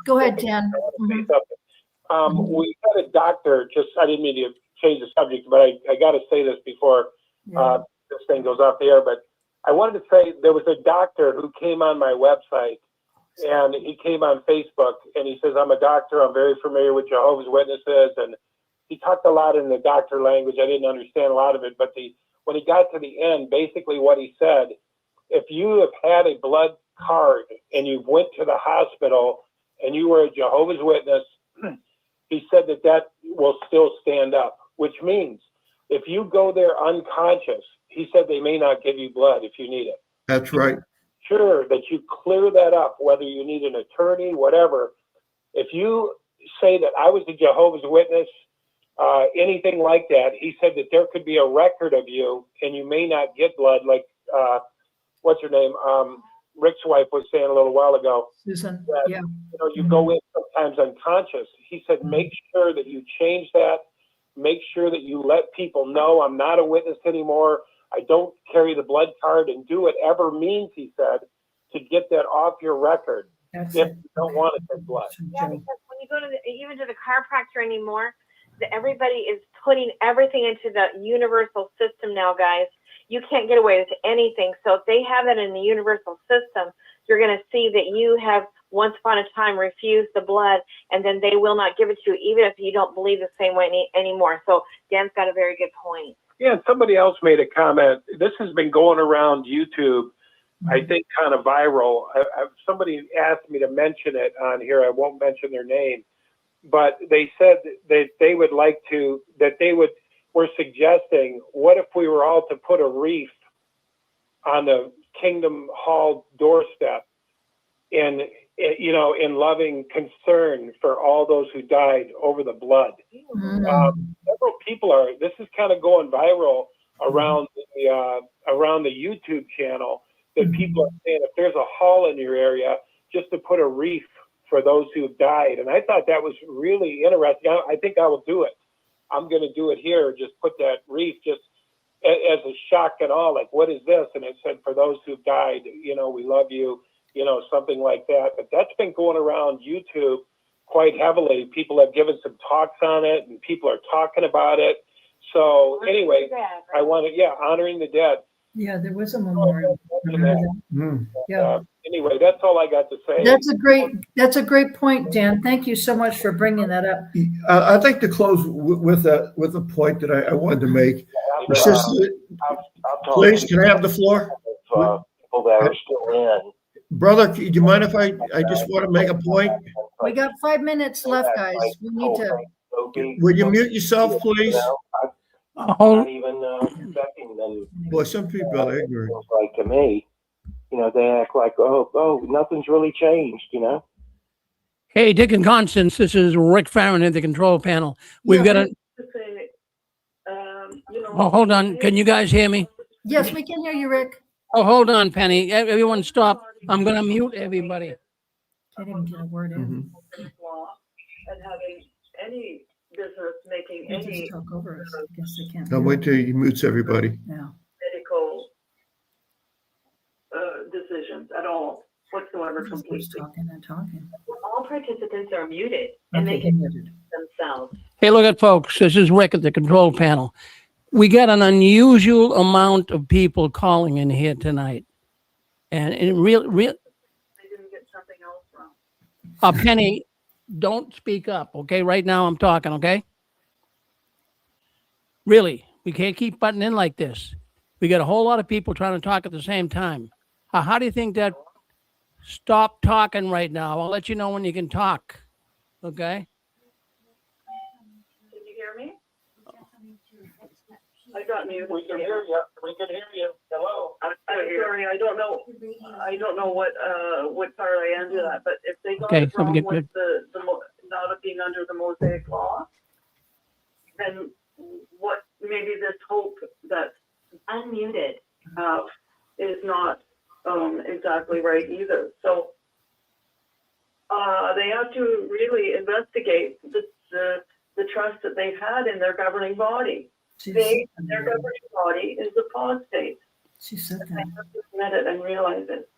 go ahead, Dan. Say something. We had a doctor. I didn't mean to change the subject, but I got to say this before this thing goes off the air. But I wanted to say there was a doctor who came on my website, and he came on Facebook, and he says, I'm a doctor. I'm very familiar with Jehovah's Witnesses. And he talked a lot in the doctor language. I didn't understand a lot of it, but when he got to the end, basically what he said, if you have had a blood card and you went to the hospital and you were a Jehovah's Witness, he said that will still stand up, which means if you go there unconscious, he said they may not give you blood if you need it. That's right. Sure, that you clear that up, whether you need an attorney, whatever. If you say that I was a Jehovah's Witness, anything like that, he said that there could be a record of you and you may not get blood, like, what's her name? Rick's wife was saying a little while ago. Susan, that, yeah. You go in sometimes unconscious. He said, make sure that you change that. Make sure that you let people know I'm not a witness anymore. I don't carry the blood card, and do whatever means, he said, to get that off your record. If you don't want to take blood. Yeah, because when you go to even to the chiropractor anymore, everybody is putting everything into the universal system now, guys. You can't get away with anything. So if they have that in the universal system, you're going to see that you have once upon a time refused the blood, and then they will not give it to you, even if you don't believe the same way anymore. So Dan's got a very good point. Yeah, and somebody else made a comment. This has been going around YouTube, I think, kind of viral. Somebody asked me to mention it on here. I won't mention their name, but they said that they would like to, were suggesting, what if we were all to put a wreath on the Kingdom Hall doorstep in loving concern for all those who died over the blood. Several people this is kind of going viral around the YouTube channel, that people are saying if there's a hall in your area, just to put a wreath for those who have died. And I thought that was really interesting. I think I will do it. I'm going to do it here. Just put that wreath just as a shock and awe, like, what is this? And it said, for those who've died, we love you, something like that. But that's been going around YouTube quite heavily. People have given some talks on it, and people are talking about it. So anyway, I want to, honoring the dead. Yeah, there was a memorial. Yeah. Anyway, that's all I got to say. That's a great point, Dan. Thank you so much for bringing that up. I'd like to close with a point that I wanted to make. Please, can I have the floor? People that are still in. Brother, do you mind if I just want to make a point? We got 5 minutes left, guys. We need to. Will you mute yourself, please? Not even expecting them. Boy, some people are ignorant. Like to me, they act like, oh, nothing's really changed, Hey, Dick and Constance, this is Rick Farron at the control panel. We've got a. Oh, hold on. Can you guys hear me? Yes, we can hear you, Rick. Oh, hold on, Penny. Everyone stop. I'm going to mute everybody. Can't even get a word in. Law and having any business making They any just talk over us. I guess they can't. I'll wait till he mutes everybody. Yeah. medical decisions at all whatsoever completely. Talking and talking. All participants are muted, and Okay, they can muted. themselves. Hey, look at folks. This is Rick at the control panel. We got an unusual amount of people calling in here tonight. And it real. They didn't get something else wrong. Penny, don't speak up, okay? Right now I'm talking, okay? Really, we can't keep butting in like this. We got a whole lot of people trying to talk at the same time. How do you think that? Stop talking right now. I'll let you know when you can talk, okay? Did you hear me? I got muted. We can hear you. We can hear you. Hello. I'm sorry. I don't know what part I ended at, but if they got Okay, it so we wrong get with good. the not being under the Mosaic law, then what? Maybe this hope that Unmuted. is not exactly right either. So they have to really investigate the trust that they've had in their governing body. Their governing body is apostate. She said They that. have to admit it and realize it.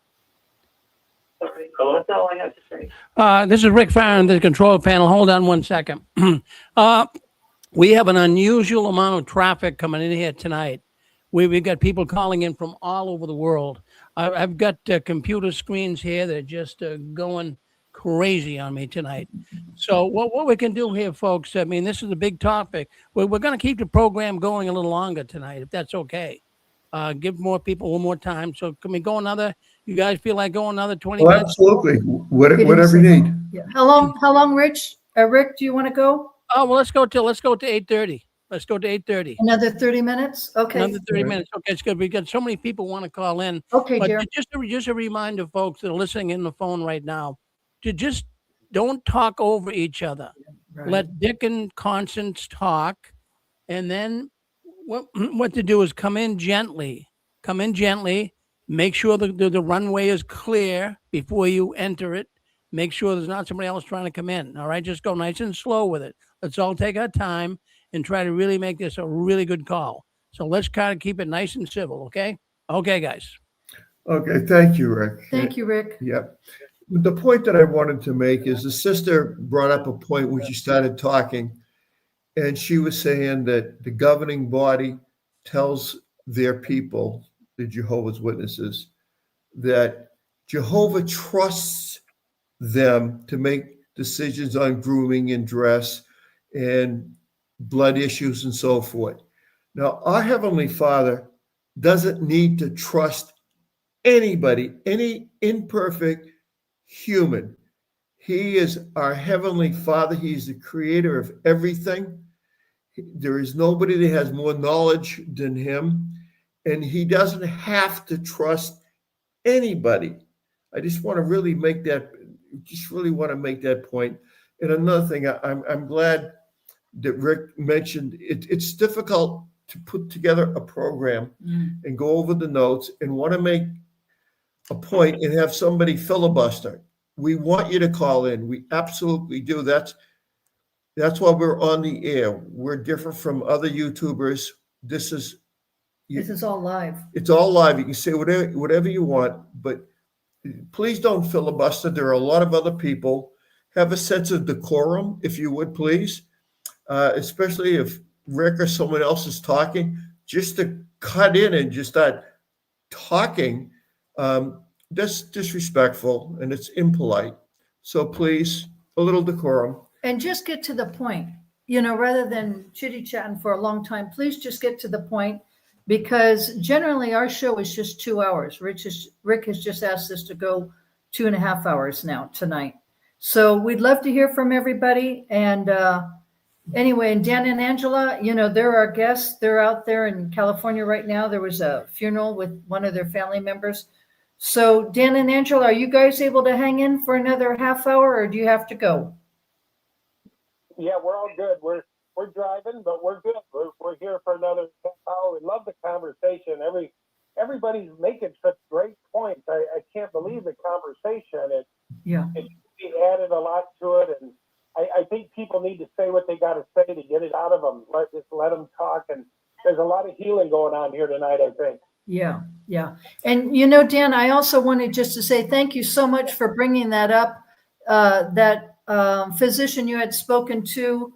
Sorry, that's all I have to say. This is Rick Farron, the control panel. Hold on one second. We have an unusual amount of traffic coming in here tonight. We've got people calling in from all over the world. I've got computer screens here that are just going crazy on me tonight. So what we can do here, folks, I mean, this is a big topic. We're going to keep the program going a little longer tonight, if that's okay. Give more people one more time. So can we go another? You guys feel like going another 20 Well, minutes? absolutely. Whatever you need. Yeah. How long, Rich? Rick, do you want to go? Oh, well, let's go to 8:30. Let's go to 8:30. Another 30 minutes? Okay. Another 30 minutes. Okay, it's good. We got so many people want to call in. Okay, But dear. just a reminder, folks that are listening in the phone right now, to just don't talk over each other. Right. Let Dick and Constance talk, and then what to do is come in gently. Make sure the runway is clear before you enter it. Make sure there's not somebody else trying to come in. All right, just go nice and slow with it. Let's all take our time and try to really make this a really good call. So let's kind of keep it nice and civil, okay? Okay, guys. Okay, thank you, Rick. Thank you, Rick. Yep. The point that I wanted to make is the sister brought up a point when she started talking, and she was saying that the governing body tells their people, the Jehovah's Witnesses, that Jehovah trusts them to make decisions on grooming and dress and blood issues and so forth. Now, our Heavenly Father doesn't need to trust anybody, any imperfect human. He is our Heavenly Father. He's the creator of everything. There is nobody that has more knowledge than him, and he doesn't have to trust anybody. I just want to really make that point. And another thing, I'm glad that Rick mentioned it's difficult to put together a program and go over the notes and want to make a point and have somebody filibuster. We want you to call in. We absolutely do. That's why we're on the air. We're different from other YouTubers. This is all live. It's all live. You can say whatever you want, but please don't filibuster. There are a lot of other people. Have a sense of decorum, if you would, please. Especially if Rick or someone else is talking, just to cut in and just start talking, that's disrespectful and it's impolite. So please, a little decorum. And just get to the point, rather than chitty chatting for a long time, please just get to the point, because generally our show is just 2 hours. Rick has just asked us to go 2.5 hours now tonight. So we'd love to hear from everybody. And anyway, and Dan and Angela, they're our guests. They're out there in California right now. There was a funeral with one of their family members. So Dan and Angela, are you guys able to hang in for another half hour, or do you have to go? Yeah, we're all good. We're driving, but we're good. We're here for another half hour. We love the conversation. Everybody's making such great points. I can't believe the conversation. It added a lot to it, and I think people need to say what they got to say to get it out of them. Let them talk, and there's a lot of healing going on here tonight, I think. Yeah. And Dan, I also wanted just to say thank you so much for bringing that up. That physician you had spoken to,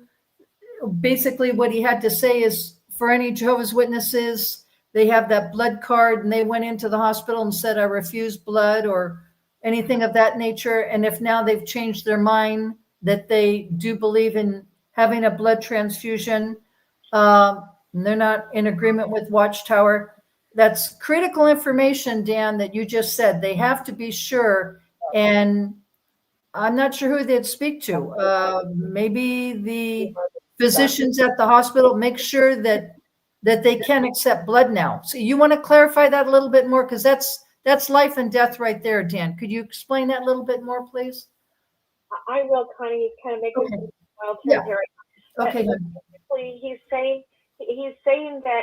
basically what he had to say is, for any Jehovah's Witnesses, they have that blood card and they went into the hospital and said, I refuse blood or anything of that nature. And if now they've changed their mind that they do believe in having a blood transfusion, and they're not in agreement with Watchtower, that's critical information, Dan, that you just said. They have to be sure. And I'm not sure who they'd speak to. Maybe the physicians at the hospital make sure that they can accept blood now. So you want to clarify that a little bit more, because that's life and death right there, Dan. Could you explain that a little bit more, please? I will kind of make it wild territory. Okay. Basically, he's saying that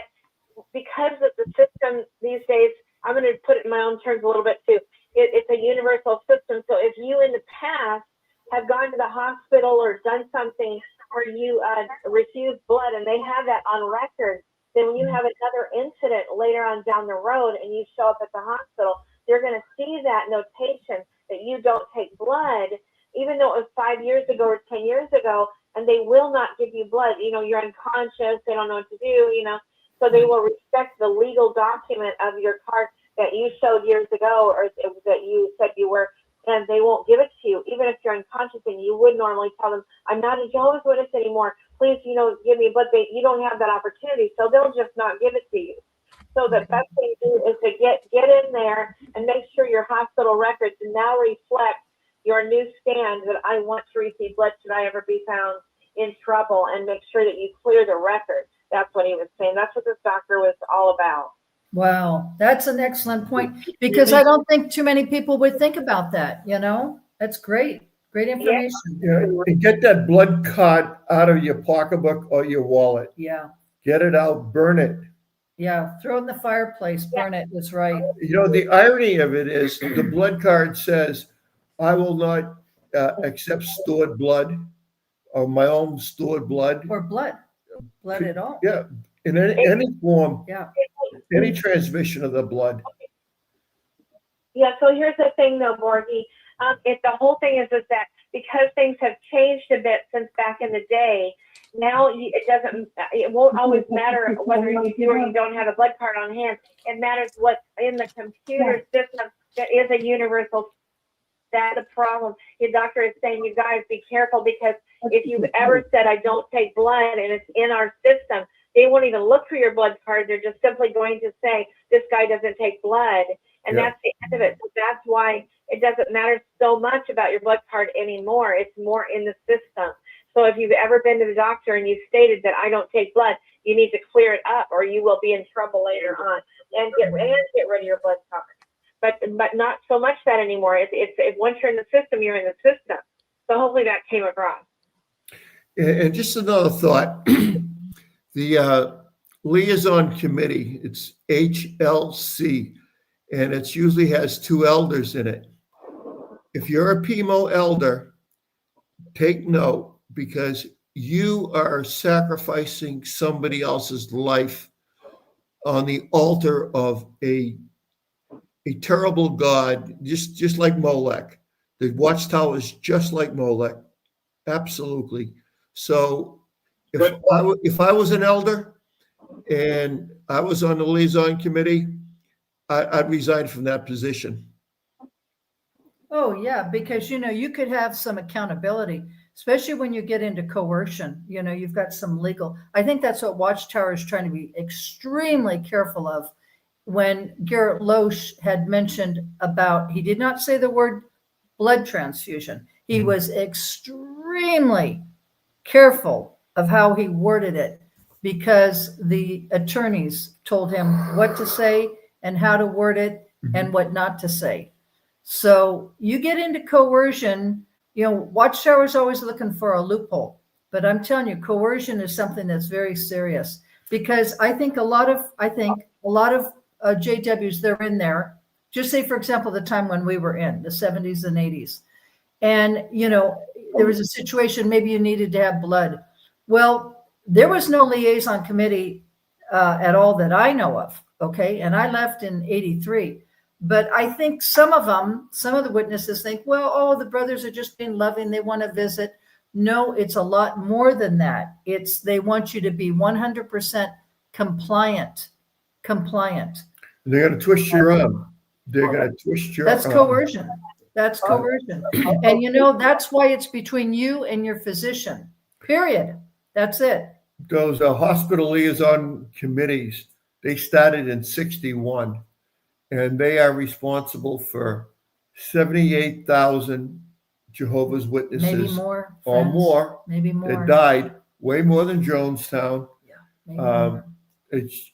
because of the system these days, I'm going to put it in my own terms a little bit too. It's a universal system. So if you in the past have gone to the hospital or done something where you refused blood and they have that on record, then when you have another incident later on down the road and you show up at the hospital, they're going to see that notation that you don't take blood, even though it was 5 years ago or 10 years ago, and they will not give you blood. You're unconscious. They don't know what to do, So they will respect the legal document of your card that you showed years ago, or that you said you were, and they won't give it to you, even if you're unconscious and you would normally tell them, I'm not a Jehovah's Witness anymore. Please, give me, but you don't have that opportunity, so they'll just not give it to you. So the best thing to do is to get in there and make sure your hospital records now reflect your new stand that I want to receive blood should I ever be found in trouble, and make sure that you clear the record. That's what he was saying. That's what this doctor was all about. Wow, that's an excellent point, because I don't think too many people would think about that. That's great. Great information. Yeah, and get that blood card out of your pocketbook or your wallet. Yeah. Get it out, burn it. Yeah. Throw it in the fireplace, burn it. That's right. The irony of it is the blood card says, I will not accept stored blood or my own stored blood. Or blood at all. Yeah. In any form. Yeah. Any transmission of the blood. Yeah, so here's the thing though, Borghi. The whole thing is that because things have changed a bit since back in the day, now it won't always matter whether you do or you don't have a blood card on hand. It matters what's in the computer system that is a universal. That's the problem. Your doctor is saying, you guys be careful, because if you've ever said, I don't take blood, and it's in our system, they won't even look for your blood card. They're just simply going to say, this guy doesn't take blood. And that's the end of it. So that's why it doesn't matter so much about your blood card anymore. It's more in the system. So if you've ever been to the doctor and you've stated that I don't take blood, you need to clear it up, or you will be in trouble later on, and get rid of your blood card. But not so much that anymore. It's once you're in the system, you're in the system. So hopefully that came across. And just another thought. The liaison committee, it's HLC, and it usually has 2 elders in it. If you're a PMO elder, take note, because you are sacrificing somebody else's life on the altar of a terrible god, just like Molech. The Watchtower is just like Molech. Absolutely. So if I was an elder and I was on the liaison committee, I'd resign from that position. Oh, yeah, because, you could have some accountability, especially when you get into coercion. You've got some legal. I think that's what Watchtower is trying to be extremely careful of. When Garrett Los had mentioned about, he did not say the word blood transfusion. He was extremely careful of how he worded it, because the attorneys told him what to say and how to word it and what not to say. So you get into coercion, Watchtower is always looking for a loophole, but I'm telling you, coercion is something that's very serious, because I think a lot of JWs, they're in there. Just say, for example, the time when we were in the 70s and 80s, and, there was a situation, maybe you needed to have blood. Well, there was no liaison committee at all that I know of. Okay. And I left in 83. But I think some of the witnesses think, well, the brothers are just being loving. They want to visit. No, it's a lot more than that. They want you to be 100% compliant. They're going to twist your arm. That's coercion. That's coercion. And that's why it's between you and your physician. Period. That's it. Those hospital liaison committees, they started in 1961, and they are responsible for 78,000 Jehovah's Witnesses. Maybe more. Or more. Maybe more. That died, way more than Jonestown. Yeah.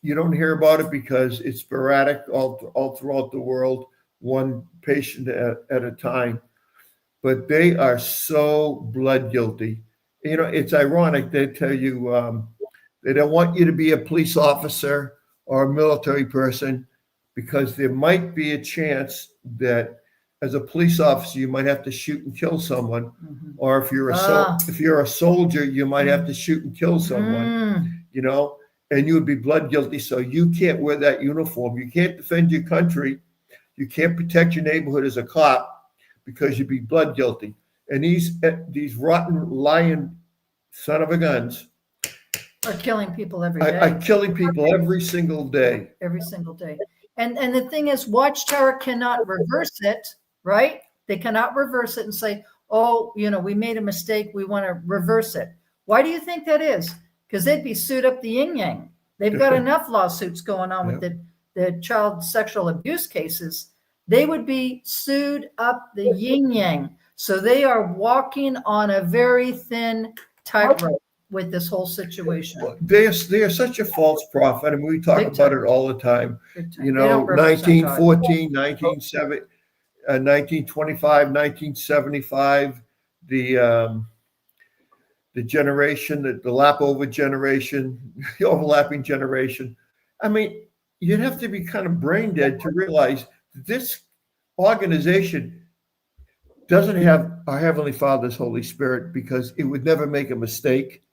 You don't hear about it because it's sporadic all throughout the world, one patient at a time. But they are so blood guilty. It's ironic. They tell you they don't want you to be a police officer or a military person, because there might be a chance that as a police officer, you might have to shoot and kill someone. Or if you're a soldier, you might have to shoot and kill someone, and you would be blood guilty. So you can't wear that uniform. You can't defend your country. You can't protect your neighborhood as a cop, because you'd be blood guilty. And these rotten, lying son of a guns, Are killing people every are day, killing people every single day. every single day. And the thing is, Watchtower cannot reverse it, right? They cannot reverse it and say, oh, we made a mistake. We want to reverse it. Why do you think that is? Because they'd be sued up the yin yang. They've got enough lawsuits going on with the child sexual abuse cases. They would be sued up the yin yang. So they are walking on a very thin tightrope with this whole situation. They are such a false prophet. I mean, we talk Big about time. it all the time. Big time. You They know, don't represent God. 1914, 1970, 1925, 1975, the generation, the lap over generation, the overlapping generation. I mean, you'd have to be kind of brain dead to realize this organization doesn't have our Heavenly Father's Holy Spirit, because it would never make a mistake.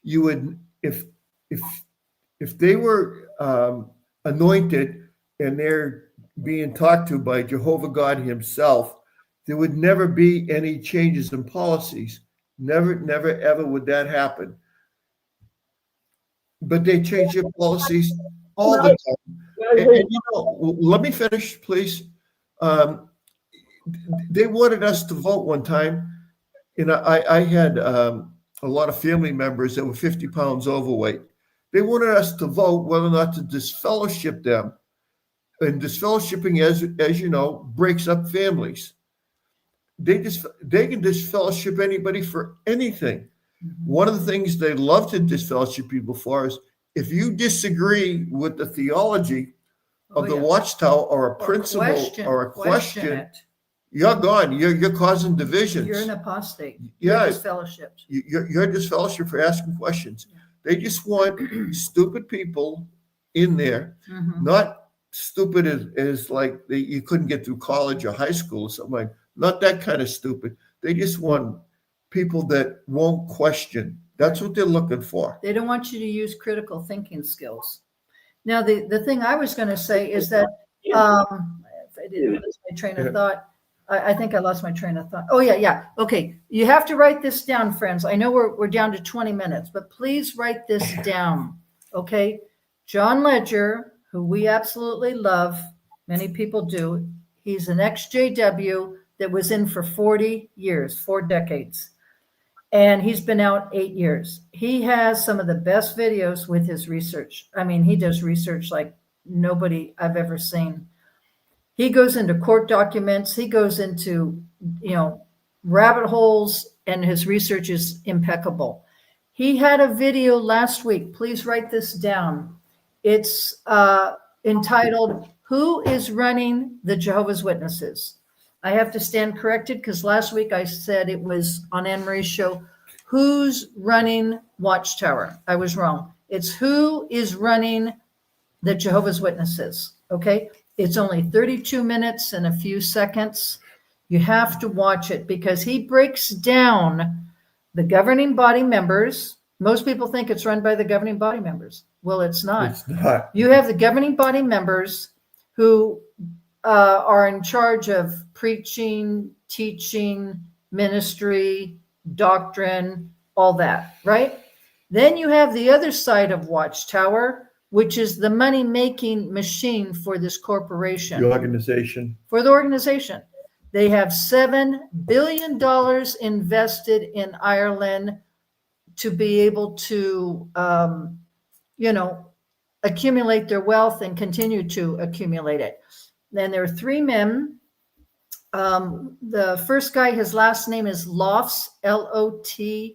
You would, if they were anointed and they're being talked to by Jehovah God himself, there would never be any changes in policies. Never, ever would that happen. But they change their policies all the time. And let me finish, please. They wanted us to vote one time. I had a lot of family members that were 50 pounds overweight. They wanted us to vote whether or not to disfellowship them. And disfellowshipping, as you know, breaks up families. They can disfellowship anybody for anything. Mm-hmm. One of the things they love to disfellowship people for is if you disagree with the theology of the Watchtower or a principle or a question, you're gone. You're causing divisions. You're an apostate. You're disfellowshipped. You're disfellowshipped for asking questions. Yeah. They just want stupid people in there, not stupid as like you couldn't get through college or high school or something like. Not that kind of stupid. They just want people that won't question. That's what they're looking for. They don't want you to use critical thinking skills. Now, the thing I was going to say is that if I didn't lose my train of thought, I think I lost my train of thought. Oh, yeah. Okay. You have to write this down, friends. I know we're down to 20 minutes, but please write this down. Okay. John Ledger, who we absolutely love, many people do. He's an ex-JW that was in for 40 years, 4 decades. And he's been out 8 years. He has some of the best videos with his research. I mean, he does research like nobody I've ever seen. He goes into court documents. He goes into, rabbit holes, and his research is impeccable. He had a video last week. Please write this down. It's entitled, "Who is Running the Jehovah's Witnesses?" I have to stand corrected because last week I said it was on Anne Marie's show, "Who's Running Watchtower?" I was wrong. It's "Who is Running the Jehovah's Witnesses?" Okay. It's only 32 minutes and a few seconds. You have to watch it because he breaks down the governing body members. Most people think it's run by the governing body members. Well, it's not. It's not. You have the governing body members who are in charge of preaching, teaching, ministry, doctrine, all that, right? Then you have the other side of Watchtower, which is the money-making machine for this corporation. The organization. For the organization. They have $7 billion invested in Ireland to be able to, accumulate their wealth and continue to accumulate it. Then there are 3 men. The first guy, his last name is Lofts, Lofts.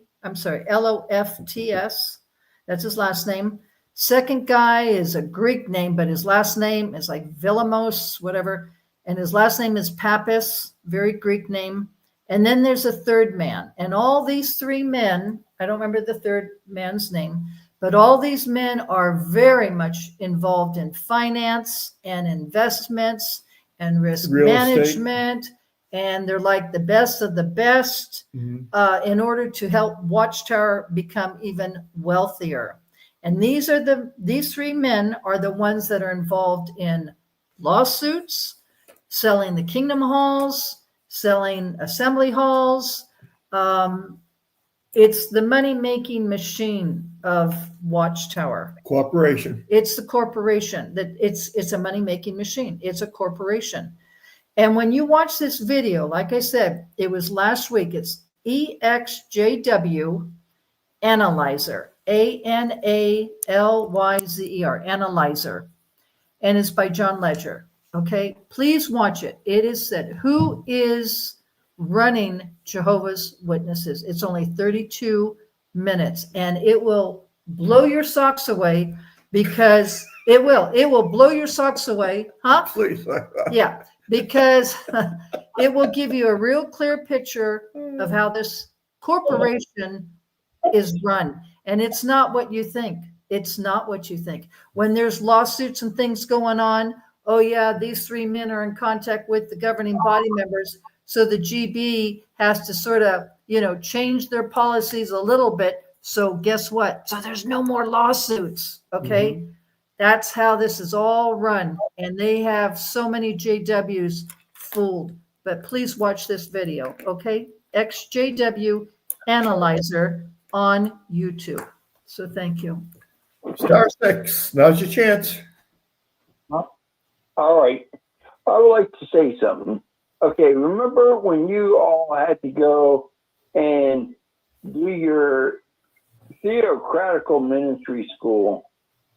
That's his last name. Second guy is a Greek name, but his last name is like Villamos, whatever. And his last name is Pappas, very Greek name. And then there's a third man. And all these 3 men, I don't remember the third man's name, but all these men are very much involved in finance and investments and risk management. And they're like the best of the best in order to help Watchtower become even wealthier. And these 3 men are the ones that are involved in lawsuits, selling the kingdom halls, selling assembly halls. It's the money-making machine of Watchtower. Corporation. It's the corporation that it's a money-making machine. It's a corporation. And when you watch this video, like I said, it was last week. It's EXJW Analyzer, ANALYZER, Analyzer, and it's by John Ledger. Okay, please watch it. It is said, who is running Jehovah's Witnesses? It's only 32 minutes, and it will blow your socks away, because it will blow your socks away, huh? Please. Yeah, because it will give you a real clear picture of how this corporation is run. And it's not what you think. It's not what you think. When there's lawsuits and things going on, oh yeah, these three men are in contact with the governing body members. So the GB has to sort of, change their policies a little bit. So guess what? So there's no more lawsuits. Okay. Mm-hmm. That's how this is all run. And they have so many JWs fooled. But please watch this video. Okay. XJW Analyzer on YouTube. So thank you. Star 6. Now's your chance. All right. I would like to say something. Okay, remember when you all had to go and do your theocratical ministry school?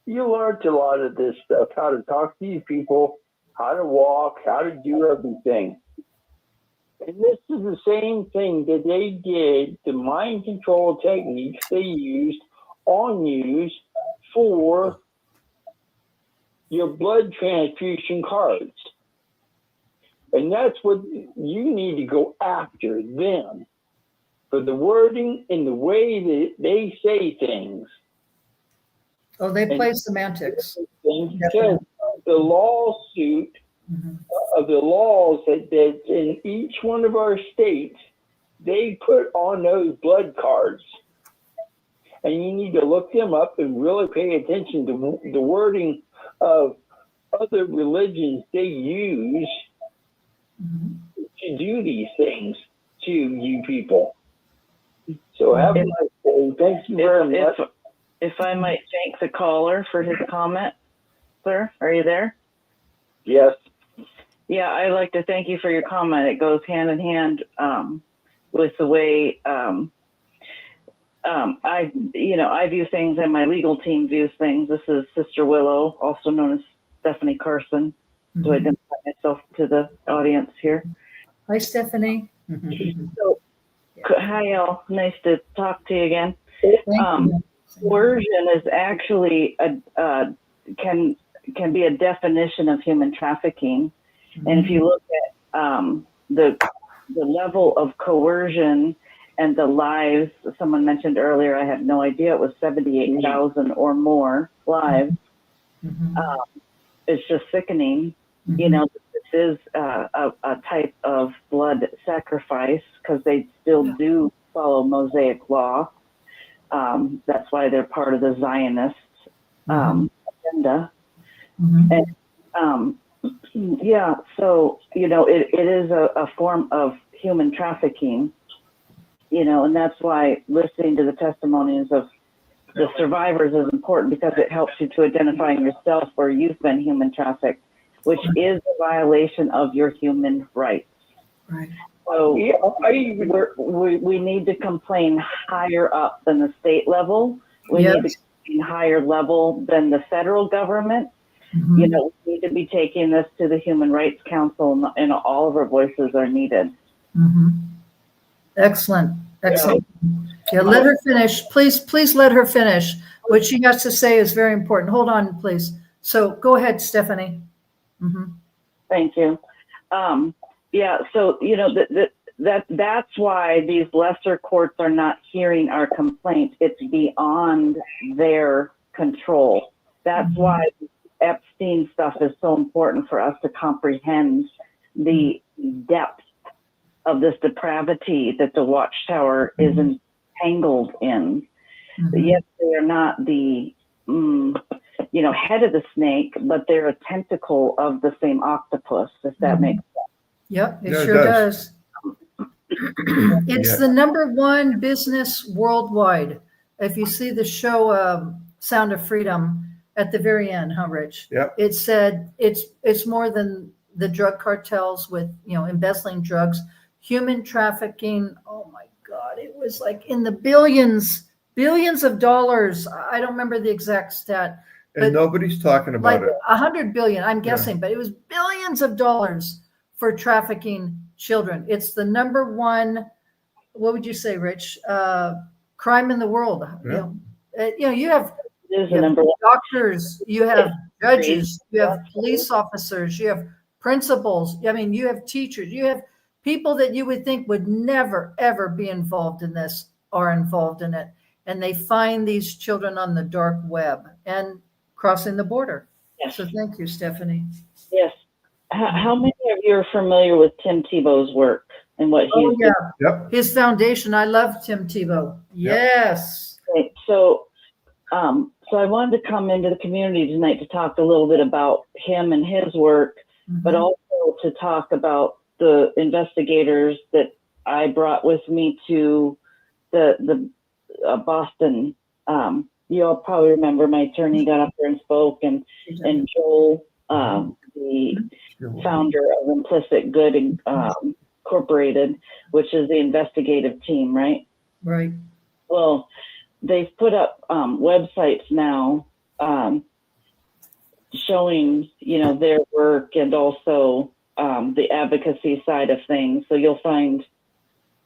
You learned a lot of this stuff, how to talk to these people, how to walk, how to do everything. And this is the same thing that they did, the mind control techniques they used on you for your blood transfusion cards. And that's what you need to go after them, for the wording and the way that they say things. Oh, they play semantics. Because the lawsuit of the laws that in each one of our states, they put on those blood cards. And you need to look them up and really pay attention to the wording of other religions they use to do these things to you people. So have a nice day. Thank you very much. If I might thank the caller for his comment, sir, are you there? Yes. Yeah, I'd like to thank you for your comment. It goes hand in hand with the way I view things and my legal team views things. This is Sister Willow, also known as Stephanie Carson, to identify myself to the audience here. Hi, Stephanie. So, hi, all. Nice to talk to you again. Coercion is actually can be a definition of human trafficking, and if you look at the level of coercion and the lives, someone mentioned earlier, I had no idea, it was 78,000 or more lives. It's just sickening. This is a type of blood sacrifice, because they still do follow Mosaic law. That's why they're part of the Zionist agenda. And so it is a form of human trafficking, and that's why listening to the testimonies of the survivors is important, because it helps you to identify yourself where you've been human trafficked, which is a violation of your human rights. Right. So we need to complain higher up than the state level. We need to complain higher level than the federal government. We need to be taking this to the Human Rights Council, and all of our voices are needed. Excellent. Yeah, let her finish. Please let her finish. What she has to say is very important. Hold on, please. So go ahead, Stephanie. Thank you. So that's why these lesser courts are not hearing our complaint. It's beyond their control. That's why Epstein stuff is so important for us to comprehend the depth of this depravity that the Watchtower is entangled in. Yes, they are not the head of the snake, but they're a tentacle of the same octopus, if that makes sense. Yep, it sure does. It's the #1 business worldwide. if you see the show Sound of Freedom at the very end, huh, Rich? Yep. It said it's more than the drug cartels with, embezzling drugs, human trafficking. Oh my God, it was like in the billions of dollars. I don't remember the exact stat. And nobody's talking about like it. 100 billion, I'm guessing, but it was billions of dollars for trafficking children. It's the number one, what would you say, Rich? Crime in the world. Yeah. You have, doctors, you have judges, you have police officers, you have principals. I mean, you have teachers, you have people that you would think would never, ever be involved in this are involved in it. And they find these children on the dark web and crossing the border. Yes. So thank you, Stephanie. Yes. How many of you are familiar with Tim Tebow's work and what he's yeah. Yep. His foundation. I love Tim Tebow. Yes. Okay. So I wanted to come into the community tonight to talk a little bit about him and his work, but also to talk about the investigators that I brought with me to the Boston. You all probably remember my attorney got up there and spoke, and Joel, the founder of Implicit Good Incorporated, which is the investigative team, right? Right. Well, they've put up websites now showing, their work and also the advocacy side of things. So you'll find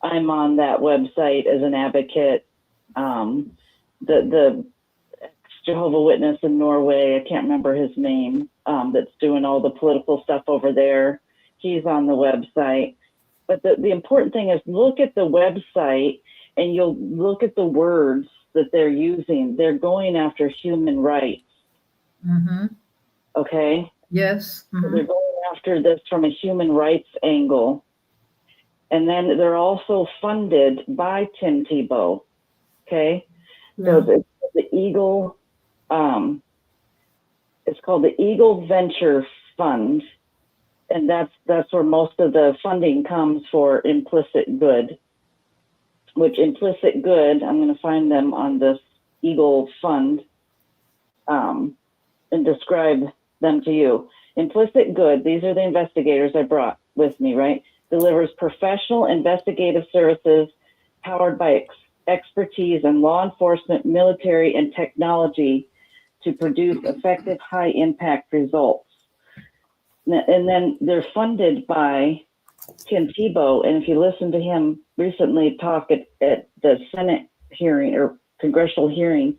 I'm on that website as an advocate. The Jehovah's Witness in Norway, I can't remember his name, that's doing all the political stuff over there. He's on the website. But the important thing is look at the website and you'll look at the words that they're using. They're going after human rights. Mm-hmm. Okay? Yes. Mm-hmm. So they're going after this from a human rights angle. And then they're also funded by Tim Tebow. Okay? Yeah. So the Eagle, it's called the Eagle Venture Fund. And that's where most of the funding comes for Implicit Good, which Implicit Good, I'm going to find them on this Eagle Fund and describe them to you. Implicit Good, these are the investigators I brought with me, right? Delivers professional investigative services powered by expertise in law enforcement, military, and technology to produce effective, high-impact results. And then they're funded by Tim Tebow. And if you listen to him recently talk at the Senate hearing or congressional hearing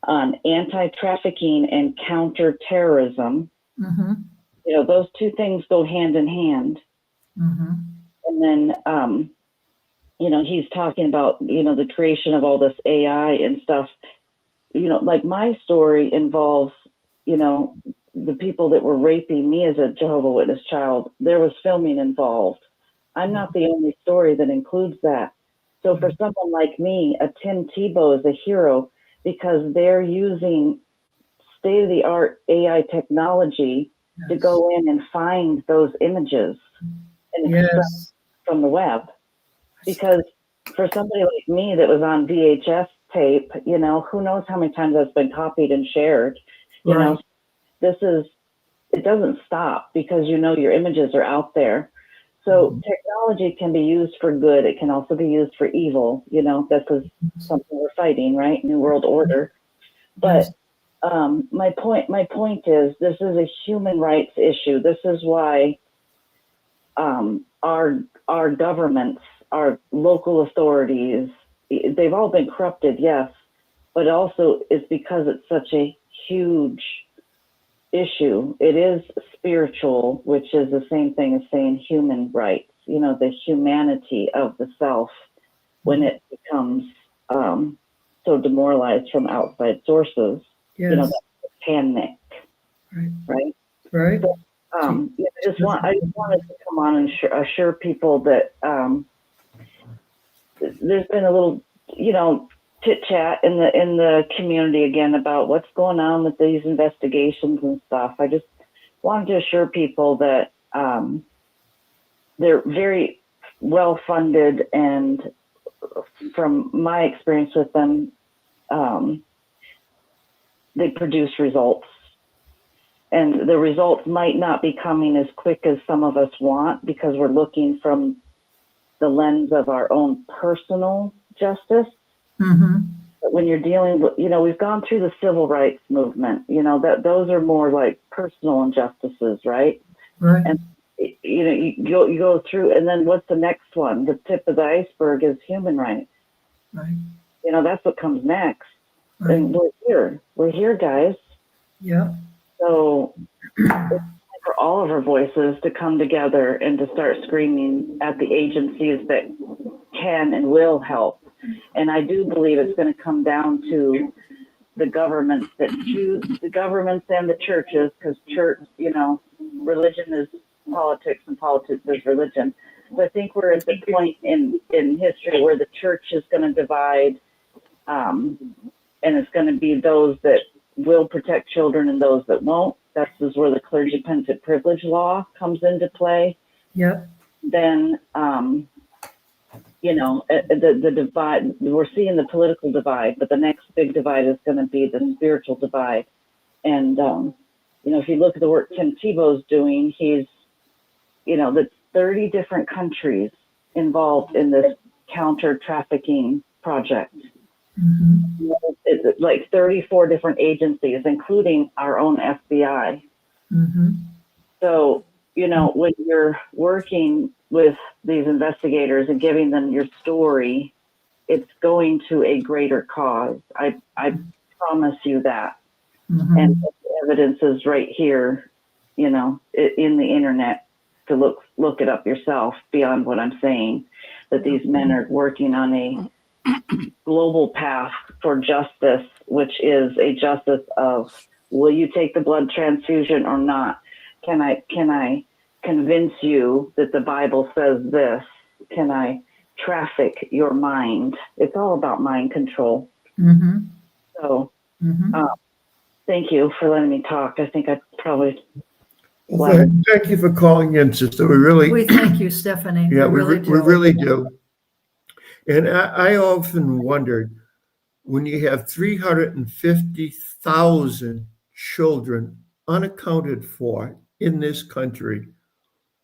on anti-trafficking and counterterrorism, those two things go hand in hand. And then, he's talking about, the creation of all this AI and stuff. Like my story involves, the people that were raping me as a Jehovah's Witness child. There was filming involved. I'm not the only story that includes that. So for someone like me, a Tim Tebow is a hero because they're using state-of-the-art AI technology to go in and find those images and extract from the web. Because for somebody like me that was on VHS tape, who knows how many times that's been copied and shared, it doesn't stop because your images are out there. So technology can be used for good. It can also be used for evil. This is something we're fighting, right? New World Order. But my point is this is a human rights issue. This is why our governments, our local authorities, they've all been corrupted, yes, but also it's because it's such a huge issue. It is spiritual, which is the same thing as saying human rights, the humanity of the self when it becomes so demoralized from outside sources, that's panic, right? Right. So, I just wanted to come on and assure people that there's been a little, chit chat in the community again about what's going on with these investigations and stuff. I just wanted to assure people that they're very well funded, and from my experience with them, they produce results. And the results might not be coming as quick as some of us want because we're looking from the lens of our own personal justice. Mm-hmm. But when you're dealing with, we've gone through the civil rights movement, that those are more like personal injustices, right? Right. And, you go through, and then what's the next one? The tip of the iceberg is human rights. Right. That's what comes next. Right. And we're here, guys. Yeah. So it's time for all of our voices to come together and to start screaming at the agencies that can and will help. And I do believe it's going to come down to the governments that choose, the governments and the churches, because church, religion is politics and politics is religion. So I think we're at the point in history where the church is going to divide, and it's going to be those that will protect children and those that won't. That's where the clergy penitent privilege law comes into play. Yep. Then, the divide, we're seeing the political divide, but the next big divide is going to be the spiritual divide. And, if you look at the work Tim Tebow's doing, he's, the 30 different countries involved in this counter trafficking project. Mm-hmm. It's like 34 different agencies, including our own FBI. Mm-hmm. So, when you're working with these investigators and giving them your story, it's going to a greater cause. I promise you that. Mm-hmm. And the evidence is right here, in the internet to look it up yourself beyond what I'm saying, that these men are working on a global path for justice, which is a justice of, will you take the blood transfusion or not? Can I convince you that the Bible says this? Can I traffic your mind? It's all about mind control. Mm-hmm. So, Mm-hmm. Thank you for letting me talk. I think I probably. Well, thank you for calling in, sister. We thank you, Stephanie. Yeah, we really do. really do. And I often wondered, when you have 350,000 children unaccounted for in this country,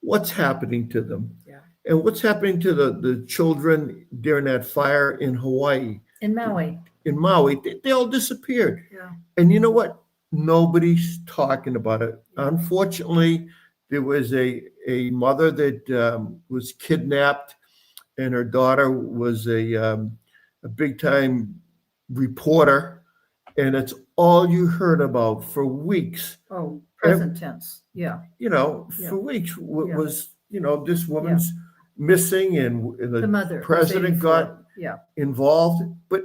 what's happening to them? Yeah. And what's happening to the children during that fire in Hawaii? In Maui. In Maui, they all disappeared. Yeah. And you know what? Nobody's talking about it. Unfortunately, there was a mother that was kidnapped, and her daughter was a big time reporter, and it's all you heard about for weeks. Oh, present tense. Yeah. For weeks was this woman's missing, and The mother, president got yeah. involved, but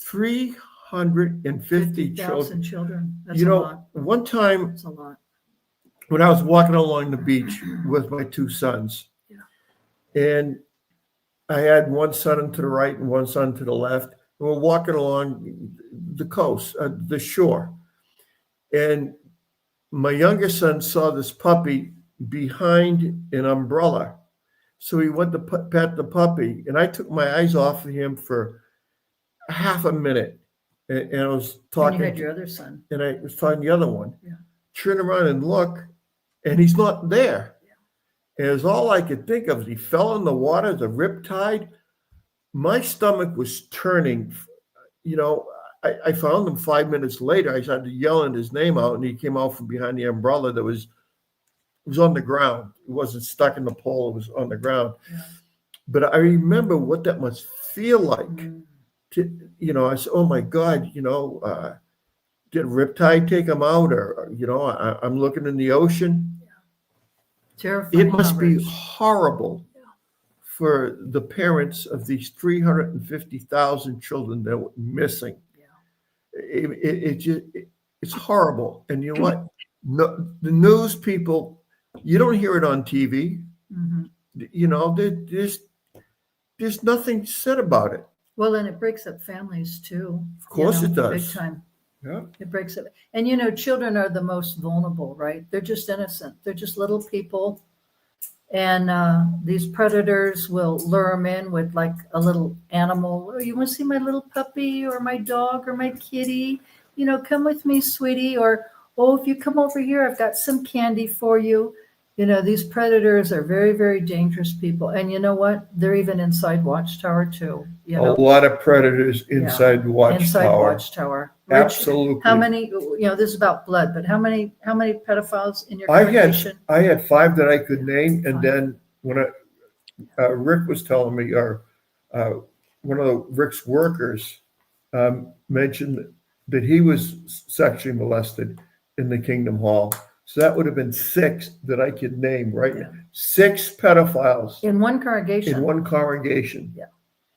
350 50,000 children. children. That's a lot. One time That's a lot. when I was walking along the beach with my two sons, and I had one son to the right and one son to the left, and we're walking along the coast, the shore, and my younger son saw this puppy behind an umbrella. So he went to pet the puppy, and I took my eyes off of him for half a minute. And I was talking. And you had your other son. And I was talking to the other one. Yeah. Turn around and look, and he's not there. Yeah. And it was all I could think of. He fell in the water, the riptide. My stomach was turning. I found him 5 minutes later. I started yelling his name out, and he came out from behind the umbrella that was on the ground. It wasn't stuck in the pole. It was on the ground. Yeah. But I remember what that must feel like. Mm. I said, oh my God, did Riptide take him out? Or I'm looking in the ocean. Yeah. Terrifying. It must be horrible for the parents of these 350,000 children that were missing. Yeah. It's horrible. And you know what? No, the news people, you don't hear it on TV. Mm-hmm. There's nothing said about it. Well, and it breaks up families too. Of course it does. Big time. Yeah. It breaks up. And children are the most vulnerable, right? They're just innocent. They're just little people. And these predators will lure them in with like a little animal. Oh, you want to see my little puppy or my dog or my kitty? You know, come with me, sweetie. Or, oh, if you come over here, I've got some candy for you. You know, these predators are very, very dangerous people. And you know what? They're even inside Watchtower too. You know, A lot of predators inside the Watchtower. inside Watchtower. Rich, Absolutely. how many? You know, this is about blood, but how many pedophiles in your congregation? I had 5 that I could name, and then when Rick was telling me, or one of Rick's workers mentioned that he was sexually molested in the Kingdom Hall. So that would have been 6 that I could name, right? Yeah. 6 pedophiles In one congregation. in one congregation. Yeah.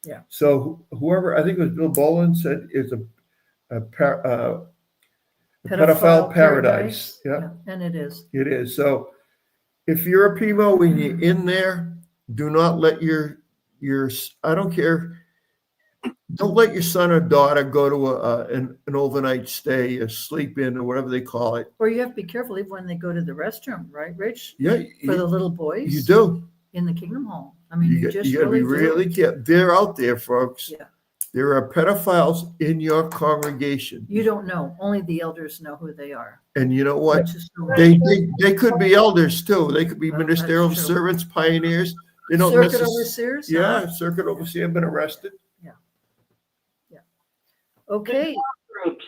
Yeah. So whoever, I think it was Bill Boland, said is a pedophile paradise. Yeah, and it is. it is. So if you're a PMO when you're in there, do not let your I don't care. Don't let your son or daughter go to an overnight stay, a sleep in, or whatever they call it. Or you have to be careful even when they go to the restroom, right, Rich? Yeah, For the little boys. you do. In the Kingdom Hall. I mean, you just You got to be really careful. They're out there, folks. Yeah. There are pedophiles in your congregation. You don't know. Only the elders know who they are. And you know what? Which is so They could be elders too. They could be ministerial that's true. servants, pioneers. They don't Circuit necess- overseers? Yeah, circuit overseer been arrested. Okay. Groups.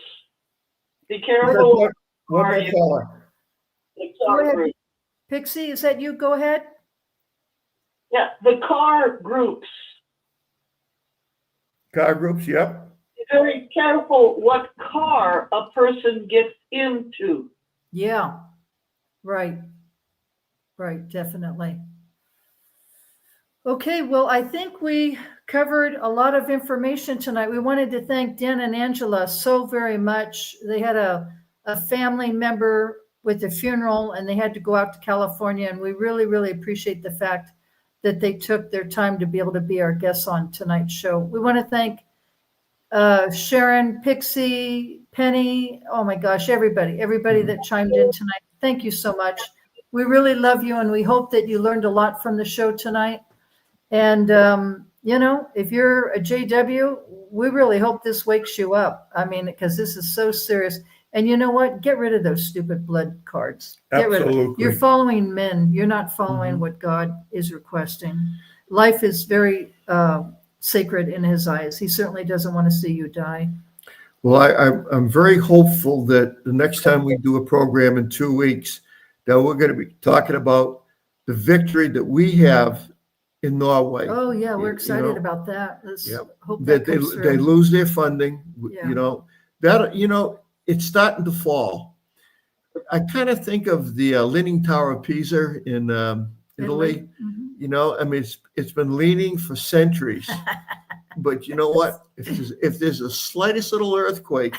Be careful. One more Are you- caller. The Go car ahead. group. Pixie, is that you? Go ahead. Yeah, the car groups. Car groups, yep. Be very careful what car a person gets into. Yeah. Right. Right, definitely. Okay, well, I think we covered a lot of information tonight. We wanted to thank Dan and Angela so very much. They had a family member with a funeral and they had to go out to California. And we really, really appreciate the fact that they took their time to be able to be our guests on tonight's show. We want to thank Sharon, Pixie, Penny, oh my gosh, everybody that chimed in tonight. Thank you so much. We really love you and we hope that you learned a lot from the show tonight. And, you know, if you're a JW, we really hope this wakes you up. I mean, because this is so serious. And you know what? Get rid of those stupid blood cards. Get rid of them. Absolutely. You're following men. You're not following what God is requesting. Life is very sacred in his eyes. He certainly doesn't want to see you die. Well, I'm very hopeful that the next time we do a program in 2 weeks, that we're going to be talking about the victory that we have in Norway. Oh yeah, we're You excited know, about that. Let's hope that that comes they through. lose their funding. Yeah. You know, that, you know, it's starting to fall. I kind of think of the Leaning Tower of Pisa in Italy. Mhm. You know, I mean, it's been leaning for centuries. But you know what? If there's the slightest little earthquake,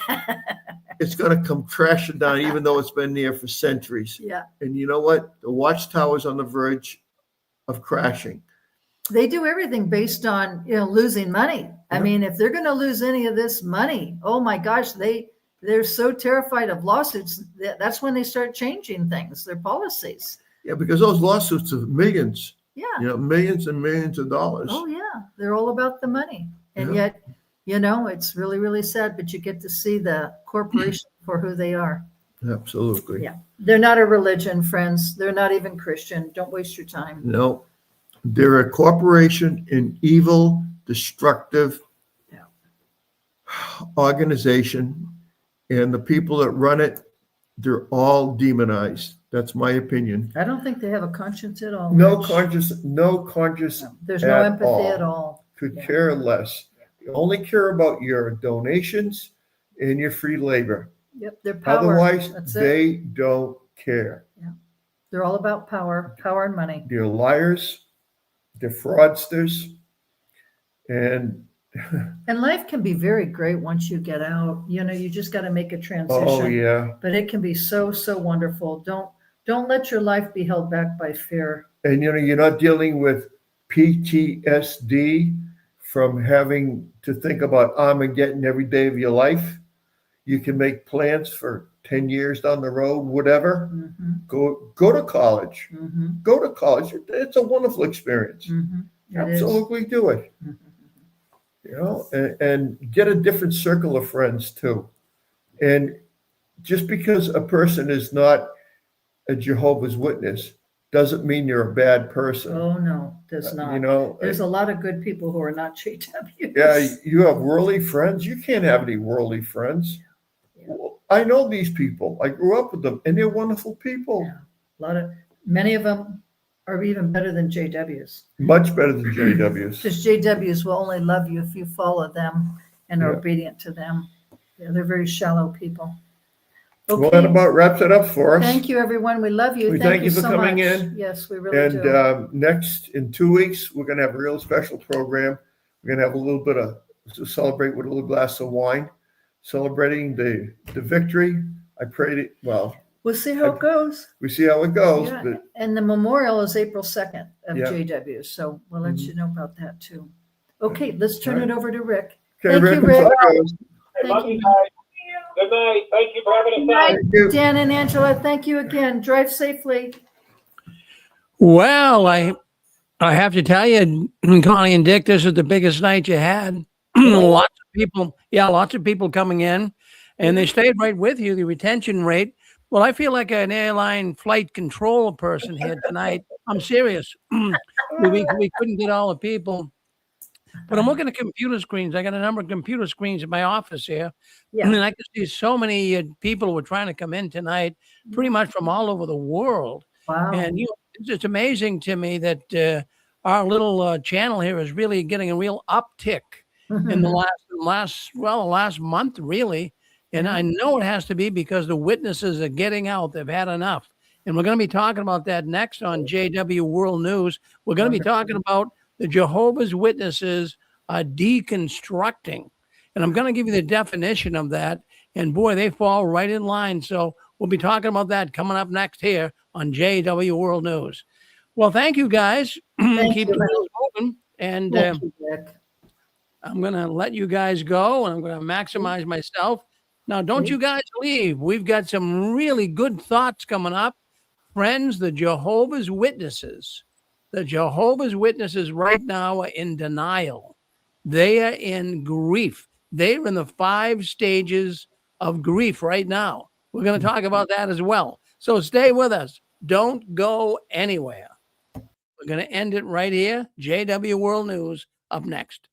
it's going to come crashing down, even though it's been there for centuries. Yeah. And you know what? The Watchtower is on the verge of crashing. They do everything based on, you know, losing money. I mean, if they're going to lose any of this money, oh my gosh, they're so terrified of lawsuits. That's when they start changing things, their policies. Yeah, because those lawsuits are millions. Yeah. You know, millions and millions of dollars. Oh yeah, they're all about the money. And Yeah. yet, you know, it's really, really sad, but you get to see the corporation for who they are. Absolutely. Yeah. They're not a religion, friends. They're not even Christian. Don't waste your time. No, they're a corporation, an evil, destructive organization, and the people that run it, they're all demonized. That's my opinion. I don't think they have a conscience at all. No Rich. conscience. There's no empathy at all. Could care less. They only care about your donations and your free labor. Yep, their power. Otherwise, That's it. they don't care. They're all about power and money. They're liars. They're fraudsters. And And life can be very great once you get out. You know, you just got to make a transition. oh yeah. But it can be so, so wonderful. Don't let your life be held back by fear. And you know, you're not dealing with PTSD from having to think about Armageddon every day of your life. You can make plans for 10 years down the road, whatever, Mhm. go to college. Mhm. Go to college. It's a wonderful experience. Mhm. It is. Absolutely do it. Mhm. You know, and get a different circle of friends too. And just because a person is not a Jehovah's Witness doesn't mean you're a bad person. Oh, no, does You not. know, There's a lot of good people who are not JWs. yeah, you have worldly friends. You can't have any worldly friends. Well, I know these people. I grew up with them, and they're wonderful people. Many of them are even better than JWs. Much better than JWs. Because JWs will only love you if you follow them and are Yeah. obedient to them. Yeah, they're very shallow people. Well, that about wraps it up for us. Thank you, everyone. We love you. We thank you for so coming much. in. Yes, we really And do. next, in 2 weeks, we're going to have a real special program. We're going to have a little bit of to celebrate with a little glass of wine, celebrating the victory. I prayed it. Well, We'll see how it goes. we see how it goes. Yeah, But and the memorial is April 2nd of Yeah. JW. So we'll let Mhm. you know about that too. Okay, let's turn it over to Rick. okay, Thank Rick, you, I'm Rick. sorry. Hey, love you guys. Good night. Thank you for having us Good night, on. Thank you. Dan and Angela. Thank you again. Drive safely. Well, I have to tell you, Connie and Dick, this is the biggest night you had. Lots of people coming in, and they stayed right with you. The retention rate. Well, I feel like an airline flight control person here tonight. I'm serious. we couldn't get all the people. But I'm looking at computer screens. I got a number of computer screens in my office here. Yeah. And I can see so many people who are trying to come in tonight, pretty much from all over the world. Wow. And it's just amazing to me that our little channel here is really getting a real uptick in the last month, really. And I know it has to be because the witnesses are getting out. They've had enough. And we're going to be talking about that next on JW World News. We're going to be talking about the Jehovah's Witnesses are deconstructing. And I'm going to give you the definition of that. And boy, they fall right in line. So we'll be talking about that coming up next here on JW World News. Well, thank you guys. Keep the wheels moving. And Thank you, Rick. I'm going to let you guys go, and I'm going to maximize myself. Now, don't you guys leave. We've got some really good thoughts coming up. Friends, the Jehovah's Witnesses. The Jehovah's Witnesses right now are in denial. They are in grief. They're in the 5 stages of grief right now. We're going to talk about that as well. So stay with us. Don't go anywhere. We're going to end it right here. JW World News up next.